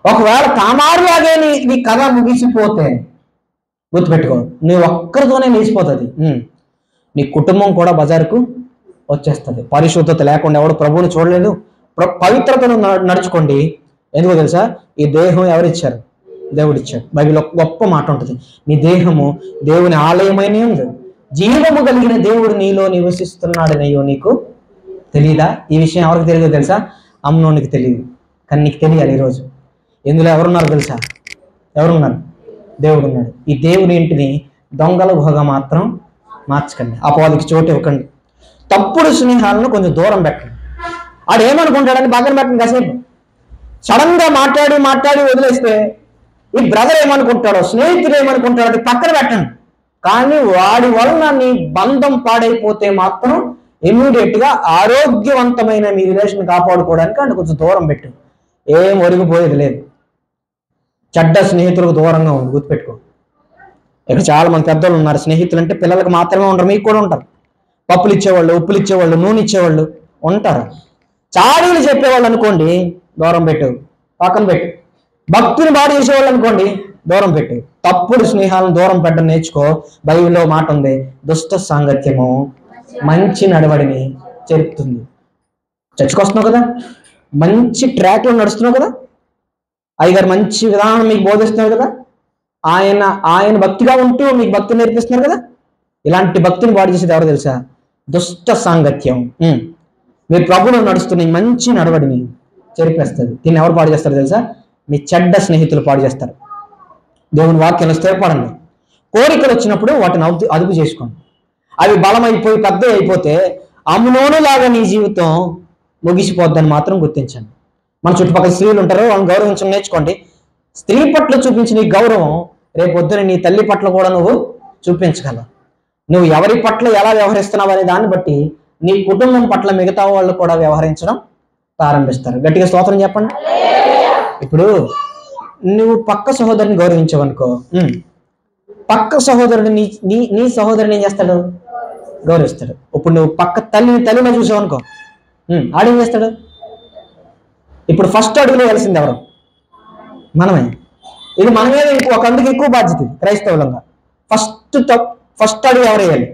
ఒకవేళ తామారులాగే నీ కథ ముగిసిపోతే గుర్తుపెట్టుకో, నీ ఒక్కరితోనే నిలిచిపోతుంది. నీ కుటుంబం కూడా బజారుకు వచ్చేస్తుంది. పరిశుద్ధత లేకుండా ఎవడు ప్రభువుని చూడలేదు. పవిత్రతను నడుచుకోండి. ఎందుకో తెలుసా? ఈ దేహం ఎవరిచ్చారు? దేవుడిచ్చాడు. బైబిల్లో గొప్ప మాట ఉంటుంది, నీ దేహము దేవుని ఆలయమైన ఉంది, జీవము కలిగిన దేవుడు నీలో నివసిస్తున్నాడనయ్యో నీకు తెలియదా? ఈ విషయం ఎవరికి తెలియదో తెలుసా? అమ్నోనికి తెలియదు, కానీ నీకు తెలియాలి ఈరోజు. ఇందులో ఎవరున్నారు తెలుసా? ఎవరున్నారు? దేవుడు ఉన్నాడు. ఈ దేవుని ఇంటిని దొంగల గుహగా మాత్రం మార్చకండి. అపవాదికి చోటు ఇవ్వకండి. తప్పుడు స్నేహాలను కొంచెం దూరం పెట్టండి. ఆడు ఏమనుకుంటాడని పక్కన పెట్టండి. కాసేపు సడన్ గా మాట్లాడి వదిలేస్తే ఈ బ్రదర్ ఏమనుకుంటాడో, స్నేహితుడు ఏమనుకుంటాడో అది పక్కన పెట్టండి. కానీ వాడి వలన నీ బంధం పాడైపోతే మాత్రం ఇమ్మీడియట్ గా ఆరోగ్యవంతమైన మీ రిలేషన్ కాపాడుకోవడానికి అంటే కొంచెం దూరం పెట్టు. ఏం ఒరిగిపోయేది లేదు. చెడ్డ స్నేహితులకు దూరంగా ఉంది. గుర్తుపెట్టుకో. ఇక్కడ చాలా మంది పెద్దలు ఉన్నారు. స్నేహితులు అంటే పిల్లలకు మాత్రమే ఉండరు, మీకు కూడా ఉంటారు. పప్పులు ఇచ్చేవాళ్ళు, ఉప్పులు ఇచ్చేవాళ్ళు, నూనె ఇచ్చేవాళ్ళు ఉంటారు. చాడీలు చెప్పేవాళ్ళు అనుకోండి, దూరం పెట్టు, పక్కన పెట్టు. భక్తుని బాడి చేసేవాళ్ళు అనుకోండి, దూరం పెట్టు. తప్పుడు స్నేహాలను దూరం పెట్టడం నేర్చుకో. బైబిల్లో మాట ఉంది, దుష్ట సాంగత్యము మంచి నడవడిని చెరుపుతుంది. చర్చకు వస్తున్నావు కదా, మంచి ట్రాక్లో నడుస్తున్నావు కదా, అయ్యగారు మంచి విధానం మీకు బోధిస్తున్నారు కదా, ఆయన భక్తిగా ఉంటూ మీకు భక్తి నేర్పిస్తున్నారు కదా. ఇలాంటి భక్తిని బాడి చేసేది ఎవరు తెలుసా? దుష్ట సాంగత్యం. మీరు ప్రభువులో నడుస్తున్న మంచి నడవడిని చెరిపేస్తుంది. దీన్ని ఎవరు పాడు చేస్తారు తెలుసా? మీ చెడ్డ స్నేహితులు పాడు చేస్తారు. దేవుని వాక్యాన్ని స్థిరపడండి. కోరికలు వచ్చినప్పుడు వాటిని అదుపు చేసుకోండి. అవి బలమైపోయి పెద్ద అయిపోతే అమ్నోను లాగా నీ జీవితం ముగిసిపోద్దని మాత్రం గుర్తించండి. మన చుట్టుపక్కల స్త్రీలు ఉంటారు, వాళ్ళని గౌరవించడం నేర్చుకోండి. స్త్రీ పట్ల చూపించిన ఈ గౌరవం రేపొద్దున నీ తల్లి పట్ల కూడా నువ్వు చూపించగలవు. నువ్వు ఎవరి పట్ల ఎలా వ్యవహరిస్తున్నావు అనే దాన్ని బట్టి నీ కుటుంబం పట్ల మిగతా వాళ్ళు కూడా వ్యవహరించడం ప్రారంభిస్తారు. గట్టిగా స్తోత్రం చెప్పండి. ఇప్పుడు నువ్వు పక్క సహోదరుని గౌరవించావనుకో, పక్క సహోదరుడు నీ నీ నీ సహోదరుని ఏం చేస్తాడు? గౌరవిస్తాడు. ఇప్పుడు నువ్వు పక్క తల్లిలో చూసావనుకో, ఆడేం చేస్తాడు? ఇప్పుడు ఫస్ట్ అడుగులో వేయాల్సింది ఎవరు? మనమే. ఇది మన మీద ఒక అందుకు ఎక్కువ బాధ్యత క్రైస్తవులంగా. ఫస్ట్ అడుగు ఎవరు వేయాలి?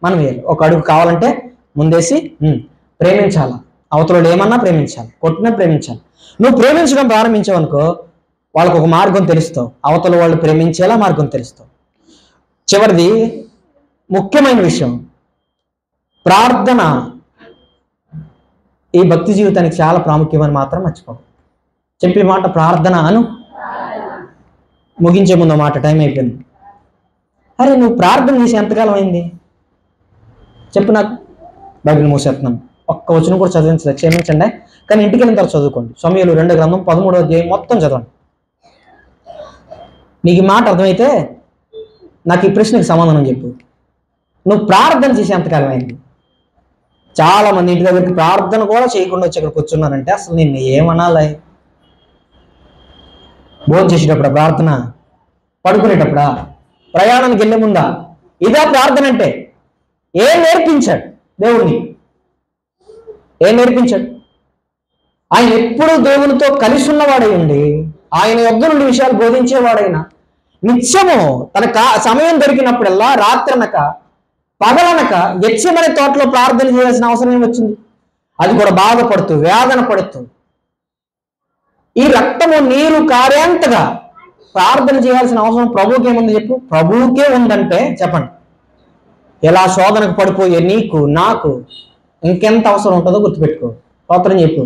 మనం వేయాలి. ఒక అడుగు కావాలంటే ముందేసి ప్రేమించాలా, అవతల ఏమన్నా ప్రేమించాలి, కొట్టినా ప్రేమించాలి. నువ్వు ప్రేమించడం ప్రారంభించావనుకో వాళ్ళకు ఒక మార్గం తెలుస్తావు, అవతల వాళ్ళు ప్రేమించేలా మార్గం తెలుస్తావు. చివరిది ముఖ్యమైన విషయం, ప్రార్థన ఈ భక్తి జీవితానికి చాలా ప్రాముఖ్యమని మాత్రం మర్చిపో. చెప్పే మాట ప్రార్థన అను. ముగించే ముందు మాట, టైం అయిపోయింది. అరే నువ్వు ప్రార్థన చేసి ఎంతకాలం అయింది చెప్పు నాకు. బైబిల్ మూసేస్తున్నాను, ఒక్క వచనం కూడా చదివించలేదు, క్షమించండి. కానీ ఇంటికి వెళ్ళిన తర్వాత చదువుకోండి. సమూయేలు 2వ గ్రంథం 13వ అధ్యాయం మొత్తం చదవండి. నీకు ఈ మాట అర్థమైతే నాకు ఈ ప్రశ్నకి సమాధానం చెప్పు. నువ్వు ప్రార్థన చేసి ఎంతకాలం అయింది? చాలా మంది ఇంటి దగ్గరికి ప్రార్థన కూడా చేయకుండా వచ్చి ఇక్కడ కూర్చున్నారంటే అసలు నిన్ను ఏమనాలి? భోజనం చేసేటప్పుడా ప్రార్థన? పడుకునేటప్పుడా? ప్రయాణానికి వెళ్ళే ముందా? ఇదే ప్రార్థన అంటే? ఏం నేర్పించాడు దేవుడిని? ఏం నేర్పించాడు? ఆయన ఎప్పుడు దేవునితో కలిసి ఉన్నవాడై ఉండి ఆయన యొద్ద నుండి విషయాలు బోధించేవాడైనా నిత్యము తన సమయం దొరికినప్పుడల్లా రాత్రనక పగలనక గెత్సేమనే తోటలో ప్రార్థన చేయాల్సిన అవసరం ఏమొచ్చింది? అది కూడా బాధపడుతూ వేదన పడుతూ ఈ రక్తము నీరు కార్యాంతగా ప్రార్థన చేయాల్సిన అవసరం ప్రభువుకి ఏముంది చెప్పు? ప్రభువుకే ఉందంటే చెప్పండి, ఎలా శోధనకు పడిపోయే నీకు నాకు ఇంకెంత అవసరం ఉంటుందో గుర్తుపెట్టుకో. స్తోత్రం చెప్పు.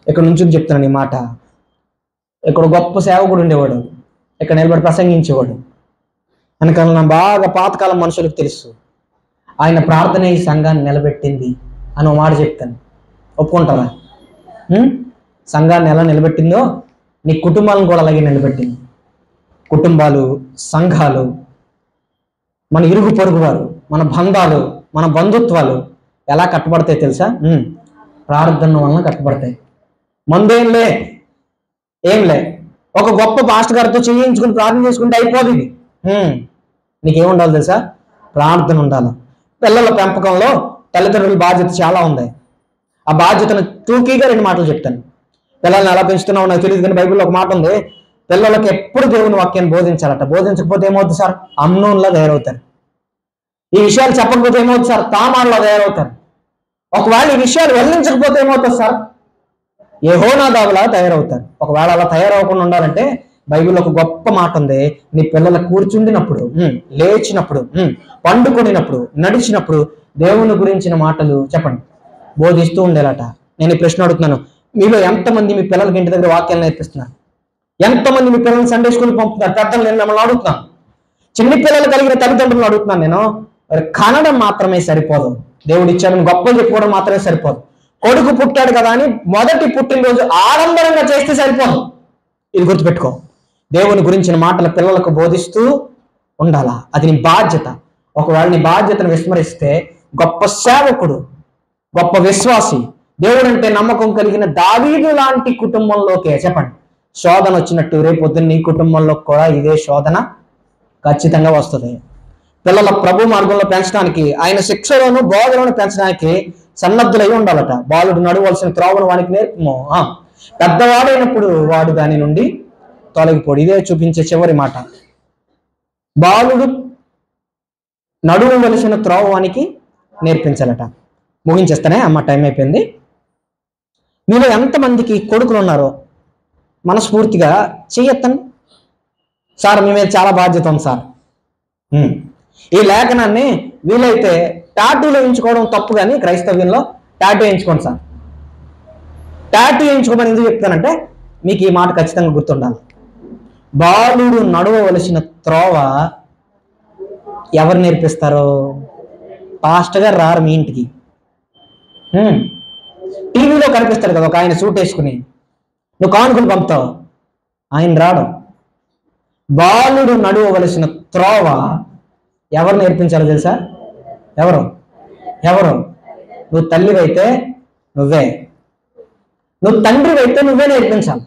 ఇక్కడ నుంచి చెప్తున్నాను ఈ మాట. ఇక్కడ గొప్ప సేవకుడు ఉండేవాడు, ఇక్కడ నిలబడి ప్రసంగించేవాడు. వెనకాల నా బాగా పాతకాలం మనుషులకు తెలుసు, ఆయన ప్రార్థన ఈ సంఘాన్ని నిలబెట్టింది అని ఒక మాట చెప్తాను. ఒప్పుకుంటారా? సంఘాన్ని ఎలా నిలబెట్టిందో నీ కుటుంబాలను కూడా అలాగే నిలబెట్టింది. కుటుంబాలు, సంఘాలు, మన ఇరుగు పొరుగు వారు, మన బంధాలు, మన బంధుత్వాలు ఎలా కట్టబడతాయి తెలుసా? ప్రార్థన వలన కట్టబడతాయి. మందేంలే ఏంలే, ఒక గొప్ప పాస్టర్ గారితో చేయించుకుని ప్రార్థన చేసుకుంటే అయిపోదు. ఇది నీకేముండాలి తెలుసా? ప్రార్థన ఉండాలి. పిల్లల పెంపకంలో తల్లిదండ్రుల బాధ్యత చాలా ఉంది. ఆ బాధ్యతను టూకీగా 2 మాటలు చెప్తాను. పిల్లల్ని ఎలా పెంచుతున్నావు నాకు తెలియదు, కానీ బైబిల్లో ఒక మాట ఉంది, పిల్లలకు ఎప్పుడు దేవుని వాక్యాన్ని బోధించాలట. బోధించకపోతే ఏమవుతుంది సార్? అమ్నోన్లా తయారవుతారు. ఈ విషయాలు చెప్పకపోతే ఏమవుతుంది సార్? తామాన్లా తయారవుతారు. ఒకవేళ ఈ విషయాలు వెల్లించకపోతే ఏమవుతుంది సార్? యెహోనాదాబులా తయారవుతారు. ఒకవేళ అలా తయారవకుండా ఉండాలంటే బైబిల్లో ఒక గొప్ప మాట ఉంది, నీ పిల్లలు కూర్చుండినప్పుడు, లేచినప్పుడు, పండుకొనినప్పుడు, నడిచినప్పుడు దేవుని గురించిన మాటలు చెప్పండి బోధిస్తూ ఉండేలాట. నేను ఈ ప్రశ్న అడుగుతున్నాను, మీలో ఎంతమంది మీ పిల్లలకి ఇంటి దగ్గర వాక్యాలు నేర్పిస్తున్నారు? ఎంతమంది మీ పిల్లల్ని సండే స్కూల్ పంపుతున్నారు? పెద్దలు నేను మిమ్మల్ని అడుగుతున్నాను. చిన్ని పిల్లలు కలిగిన తల్లిదండ్రులను అడుగుతున్నాను నేను. కనడం మాత్రమే సరిపోదు, దేవుడు ఇచ్చాడని గొప్పలు చెప్పుకోవడం మాత్రమే సరిపోదు. కొడుకు పుట్టాడు కదా అని మొదటి పుట్టినరోజు ఆడంబరంగా చేస్తే సరిపోదు. ఇది గుర్తుపెట్టుకో. దేవుని గురించిన మాటలు పిల్లలకు బోధిస్తూ ఉండాలా, అది నీ బాధ్యత. ఒకవేళ నీ బాధ్యతను విస్మరిస్తే గొప్ప సేవకుడు, గొప్ప విశ్వాసి, దేవుడు అంటే నమ్మకం కలిగిన దావీదు లాంటి కుటుంబంలోకే చెప్పండి శోధన వచ్చినట్టు రేపొద్దున నీ కుటుంబంలో కూడా ఇదే శోధన ఖచ్చితంగా వస్తుంది. పిల్లల ప్రభు మార్గంలో పెంచడానికి, ఆయన శిక్షలోను బోధనను పెంచడానికి సన్నద్ధులై ఉండాలట. బాలుడు నడవలసిన త్రోవను వానికి నేర్పము, పెద్దవాడైనప్పుడు వాడు దాని నుండి తొలగిపోడు. ఇదే చూపించే చివరి మాట. బాలుడు నడువవలసిన త్రోవ వానికి నేర్పించాలట. ముగించేస్తానే అమ్మ, టైం అయిపోయింది. మీలో ఎంతమందికి కొడుకులు ఉన్నారో మనస్ఫూర్తిగా చెయ్యొద్దండి. సార్ మీ మీద చాలా బాధ్యత ఉంది సార్. ఈ లేఖనాన్ని వీలైతే టాటూలో వేయించుకోవడం తప్పు, కానీ క్రైస్తవ్యంలో టాటూ వేయించుకోండి సార్. టాటూ వేయించుకోమని ఎందుకు చెప్తానంటే మీకు ఈ మాట ఖచ్చితంగా గుర్తుండాలి. బాలుడు నడవవలసిన త్రోవ ఎవరు నేర్పిస్తారో? పాస్టర్ గారు రారు మీ ఇంటికి. టీవీలో కనిపిస్తాడు కదా ఒక ఆయన సూట్ వేసుకుని, నువ్వు కానుకలు పంపుతావు, ఆయన రాడు. బాలుడు నడువవలసిన త్రోవ ఎవరు నేర్పించాలో తెలుసా? ఎవరు ఎవరు నువ్వు తల్లివైతే నువ్వే, నువ్వు తండ్రివైతే నువ్వే నేర్పించాలి.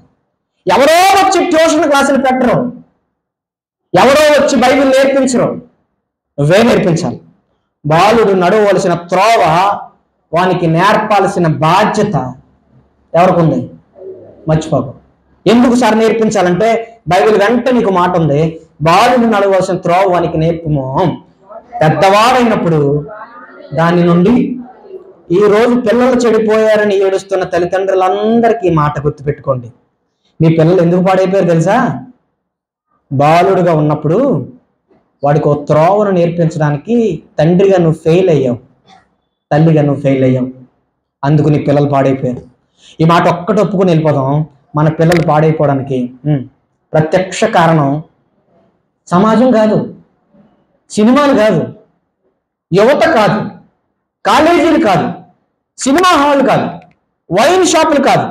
ఎవరో వచ్చి ట్యూషన్ క్లాసులు పెట్టరు, ఎవరో వచ్చి బైబిల్ నేర్పించరు, నువ్వే నేర్పించాలి. బాలుడు నడవవలసిన త్రోవ వానికి నేర్పాల్సిన బాధ్యత ఎవరికి ఉంది? మర్చిపోకు. ఎందుకు సార్ నేర్పించాలంటే బైబిల్ వెంట నీకు మాట ఉంది, బాలుడు నడవలసిన త్రోవ వానికి నేర్పుము, పెద్దవాడైనప్పుడు దాని నుండి. ఈ రోజు పిల్లలు చెడిపోయారని ఏడుస్తున్న తల్లిదండ్రులందరికీ మాట గుర్తుపెట్టుకోండి. మీ పిల్లలు ఎందుకు పాడైపోయారు తెలుసా? బాలుడుగా ఉన్నప్పుడు వాడికి ఒక త్రోవను నేర్పించడానికి తండ్రిగా నువ్వు ఫెయిల్ అయ్యావు, తల్లిగా నువ్వు ఫెయిల్ అయ్యావు. అందుకు నీ పిల్లలు పాడైపోయారు. ఈ మాట ఒక్కటి ఒప్పుకొని వెళ్ళిపోదాం. మన పిల్లలు పాడైపోవడానికి ప్రత్యక్ష కారణం సమాజం కాదు, సినిమాలు కాదు, యువత కాదు, కాలేజీలు కాదు, సినిమా హాల్ కాదు, వైన్ షాపులు కాదు.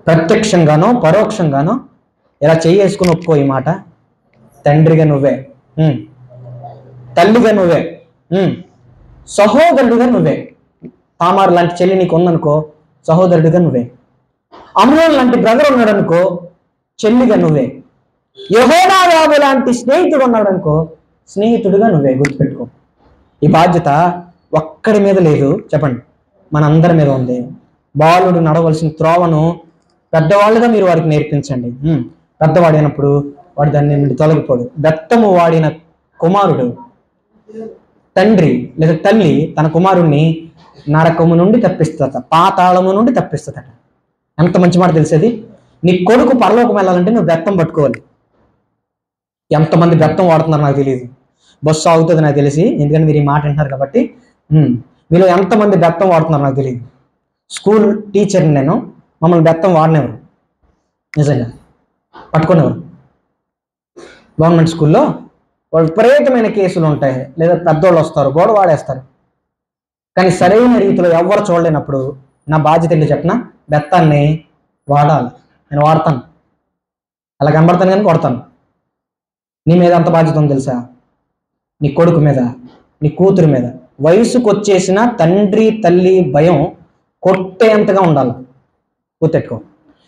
ప్రత్యక్షంగానో పరోక్షంగానో ఇలా చేసుకుని ఒప్పుకో ఈ మాట. తండ్రిగా నువ్వే, తల్లిగా నువ్వే, సహోదరుడిగా నువ్వే. తామారు లాంటి చెల్లి నీకు ఉందనుకో, సహోదరుడిగా నువ్వే. అమ్నోన్ లాంటి బ్రదర్ ఉన్నాడు అనుకో, చెల్లిగా నువ్వే. యెహోనాదాబు లాంటి స్నేహితుడు ఉన్నాడు అనుకో, స్నేహితుడిగా నువ్వే. గుర్తుపెట్టుకో. ఈ బాధ్యత ఒక్కడి మీద లేదు, చెప్పండి, మనందరి మీద ఉంది. బాలుడు నడవలసిన త్రోవను పెద్దవాళ్ళుగా మీరు వారికి నేర్పించండి. పెద్దవాడైనప్పుడు వాడు దాన్ని నుండి తొలగిపోడు. బెత్తము వాడిన కుమారుడు తండ్రి లేదా తల్లి తన కుమారుణ్ణి నరకము నుండి తప్పిస్తుందట, పాతాళము నుండి తప్పిస్తుందట. ఎంత మంచి మాట తెలిసేది. నీ కొడుకు పరలోకం వెళ్ళాలంటే నువ్వు బెత్తం పట్టుకోవాలి. ఎంతమంది బెత్తం వాడుతున్నారు నాకు తెలియదు, బస్సు ఆగుతుంది నాకు తెలిసి, ఎందుకంటే మీరు ఈ మాట వింటున్నారు కాబట్టి. మీరు ఎంతమంది బెత్తం వాడుతున్నారు నాకు తెలియదు. స్కూల్ టీచర్ని నేను, మమ్మల్ని బెత్తం వాడినెవరు, నిజంగా పట్టుకునేవారు. గవర్నమెంట్ స్కూల్లో వాళ్ళు విపరీతమైన కేసులు ఉంటాయి, లేదా పెద్దోళ్ళు వస్తారు గోడ వాడేస్తారు. కానీ సరైన రీతిలో ఎవరు చూడలేనప్పుడు నా బాధ్యత ఏంటి చెప్పిన, బెత్తాన్ని వాడాలి. నేను వాడతాను, అలా కనబడతాను కానీ కొడతాను. నీ మీద అంత బాధ్యత ఉంది తెలుసా? నీ కొడుకు మీద, నీ కూతురు మీద. వయసుకు వచ్చేసిన తండ్రి తల్లి భయం కొట్టేంతగా ఉండాలి. గుర్తుపెట్టుకో.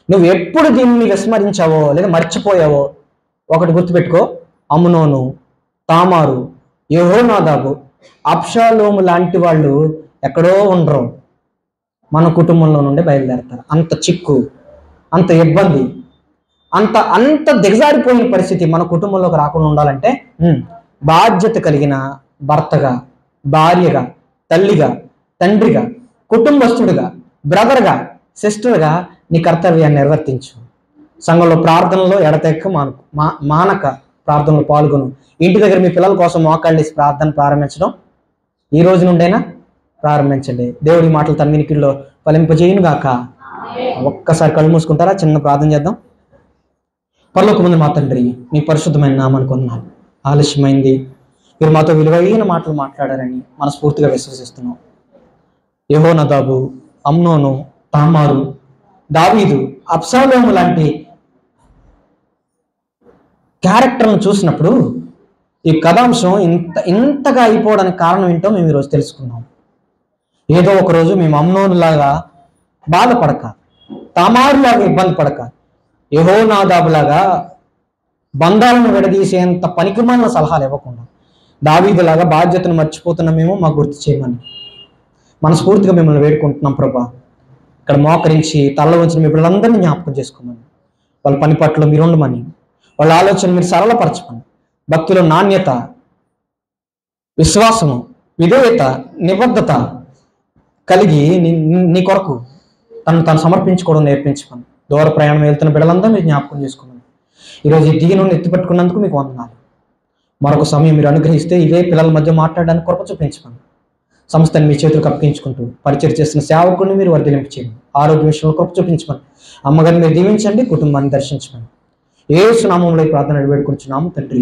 నువ్వు ఎప్పుడు దీన్ని విస్మరించావో లేదా మర్చిపోయావో ఒకటి గుర్తుపెట్టుకో. అమ్నోను, తామారు, యెహోనాదాబు, అబ్షాలోము లాంటి వాళ్ళు ఎక్కడో ఉండరు, మన కుటుంబంలో నుండి బయలుదేరతారు. అంత చిక్కు, అంత ఇబ్బంది, అంత దిగజారిపోయిన పరిస్థితి మన కుటుంబంలోకి రాకుండా ఉండాలంటే బాధ్యత కలిగిన భర్తగా, భార్యగా, తల్లిగా, తండ్రిగా, కుటుంబస్తుడిగా, బ్రదర్గా, సిస్టర్గా నీ కర్తవ్యాన్ని నిర్వర్తించు. సంఘంలో ప్రార్థనలో ఎడతెక్క మానక ప్రార్థనలో పాల్గొను. ఇంటి దగ్గర మీ పిల్లల కోసం మోకాళ్ళేసి ప్రార్థన ప్రారంభించడం ఈ రోజు నుండైనా ప్రారంభించండి. దేవుడి మాటలు తన వినికిడిలో ఫలింపజేయును గాక. ఒక్కసారి కళ్ళు మూసుకుంటారా? చిన్న ప్రార్థన చేద్దాం. పరలోకమందు మా తండ్రి, మీ పరిశుద్ధమైన నామానికి వందనాలు. ఆలస్యమైంది, మీరు మాతో విలువైన మాటలు మాట్లాడారని మనస్ఫూర్తిగా విశ్వసిస్తున్నాం. యెహోనాదాబు, అమ్నోను, తామారు, దావీదు, అబ్షాలోము లాంటి క్యారెక్టర్లను చూసినప్పుడు ఈ కథాంశం ఇంతగా అయిపోవడానికి కారణం ఏంటో మేము ఈరోజు తెలుసుకున్నాం. ఏదో ఒకరోజు మేము అమ్నోనులాగా బాధపడక, తామారులాగా ఇబ్బంది పడక, యెహోనాదాబులాగా బంధాలను విడదీసేంత పనికిమాలిన సలహాలు ఇవ్వకుండా, దావీదులాగా బాధ్యతను మర్చిపోతున్నామేమో మాకు గుర్తు చేయమని మనస్ఫూర్తిగా మిమ్మల్ని వేడుకుంటున్నాం ప్రభా. ఇక్కడ మోకరించి తల్ల వంచిన మీ పిల్లలందరినీ జ్ఞాపకం చేసుకోమని, వాళ్ళ పని పట్ల మీరు ఉండమని, వాళ్ళ ఆలోచన మీరు సరళపరచమని, భక్తిలో నాణ్యత, విశ్వాసము, విధేయత, నిబద్ధత కలిగి నీ కొరకు తను సమర్పించుకోవడం నేర్పించుకోండి. దూర ప్రయాణం వెళ్తున్న బిడ్డలందరూ మీరు జ్ఞాపకం చేసుకోమని, ఈరోజు ఈ దిగి నుండి ఎత్తిపెట్టుకున్నందుకు మీకు వందనాలు. మరొక సమయం మీరు అనుగ్రహిస్తే ఇదే పిల్లల మధ్య మాట్లాడడానికి కృప చూపించుకోండి. సంస్థని మీ చేతులకు అప్పగించుకుంటూ పరిచయం చేస్తున్న సేవకుడిని మీరు వర్ధిలింపు చేయండి. ఆరోగ్య విషయంలో కృప చూపించమని, అమ్మగారిని మీరు దీవించండి, కుటుంబాన్ని దర్శించమని యేసు నామములో ప్రార్థన వేడుకొంచున్నాము తండ్రి.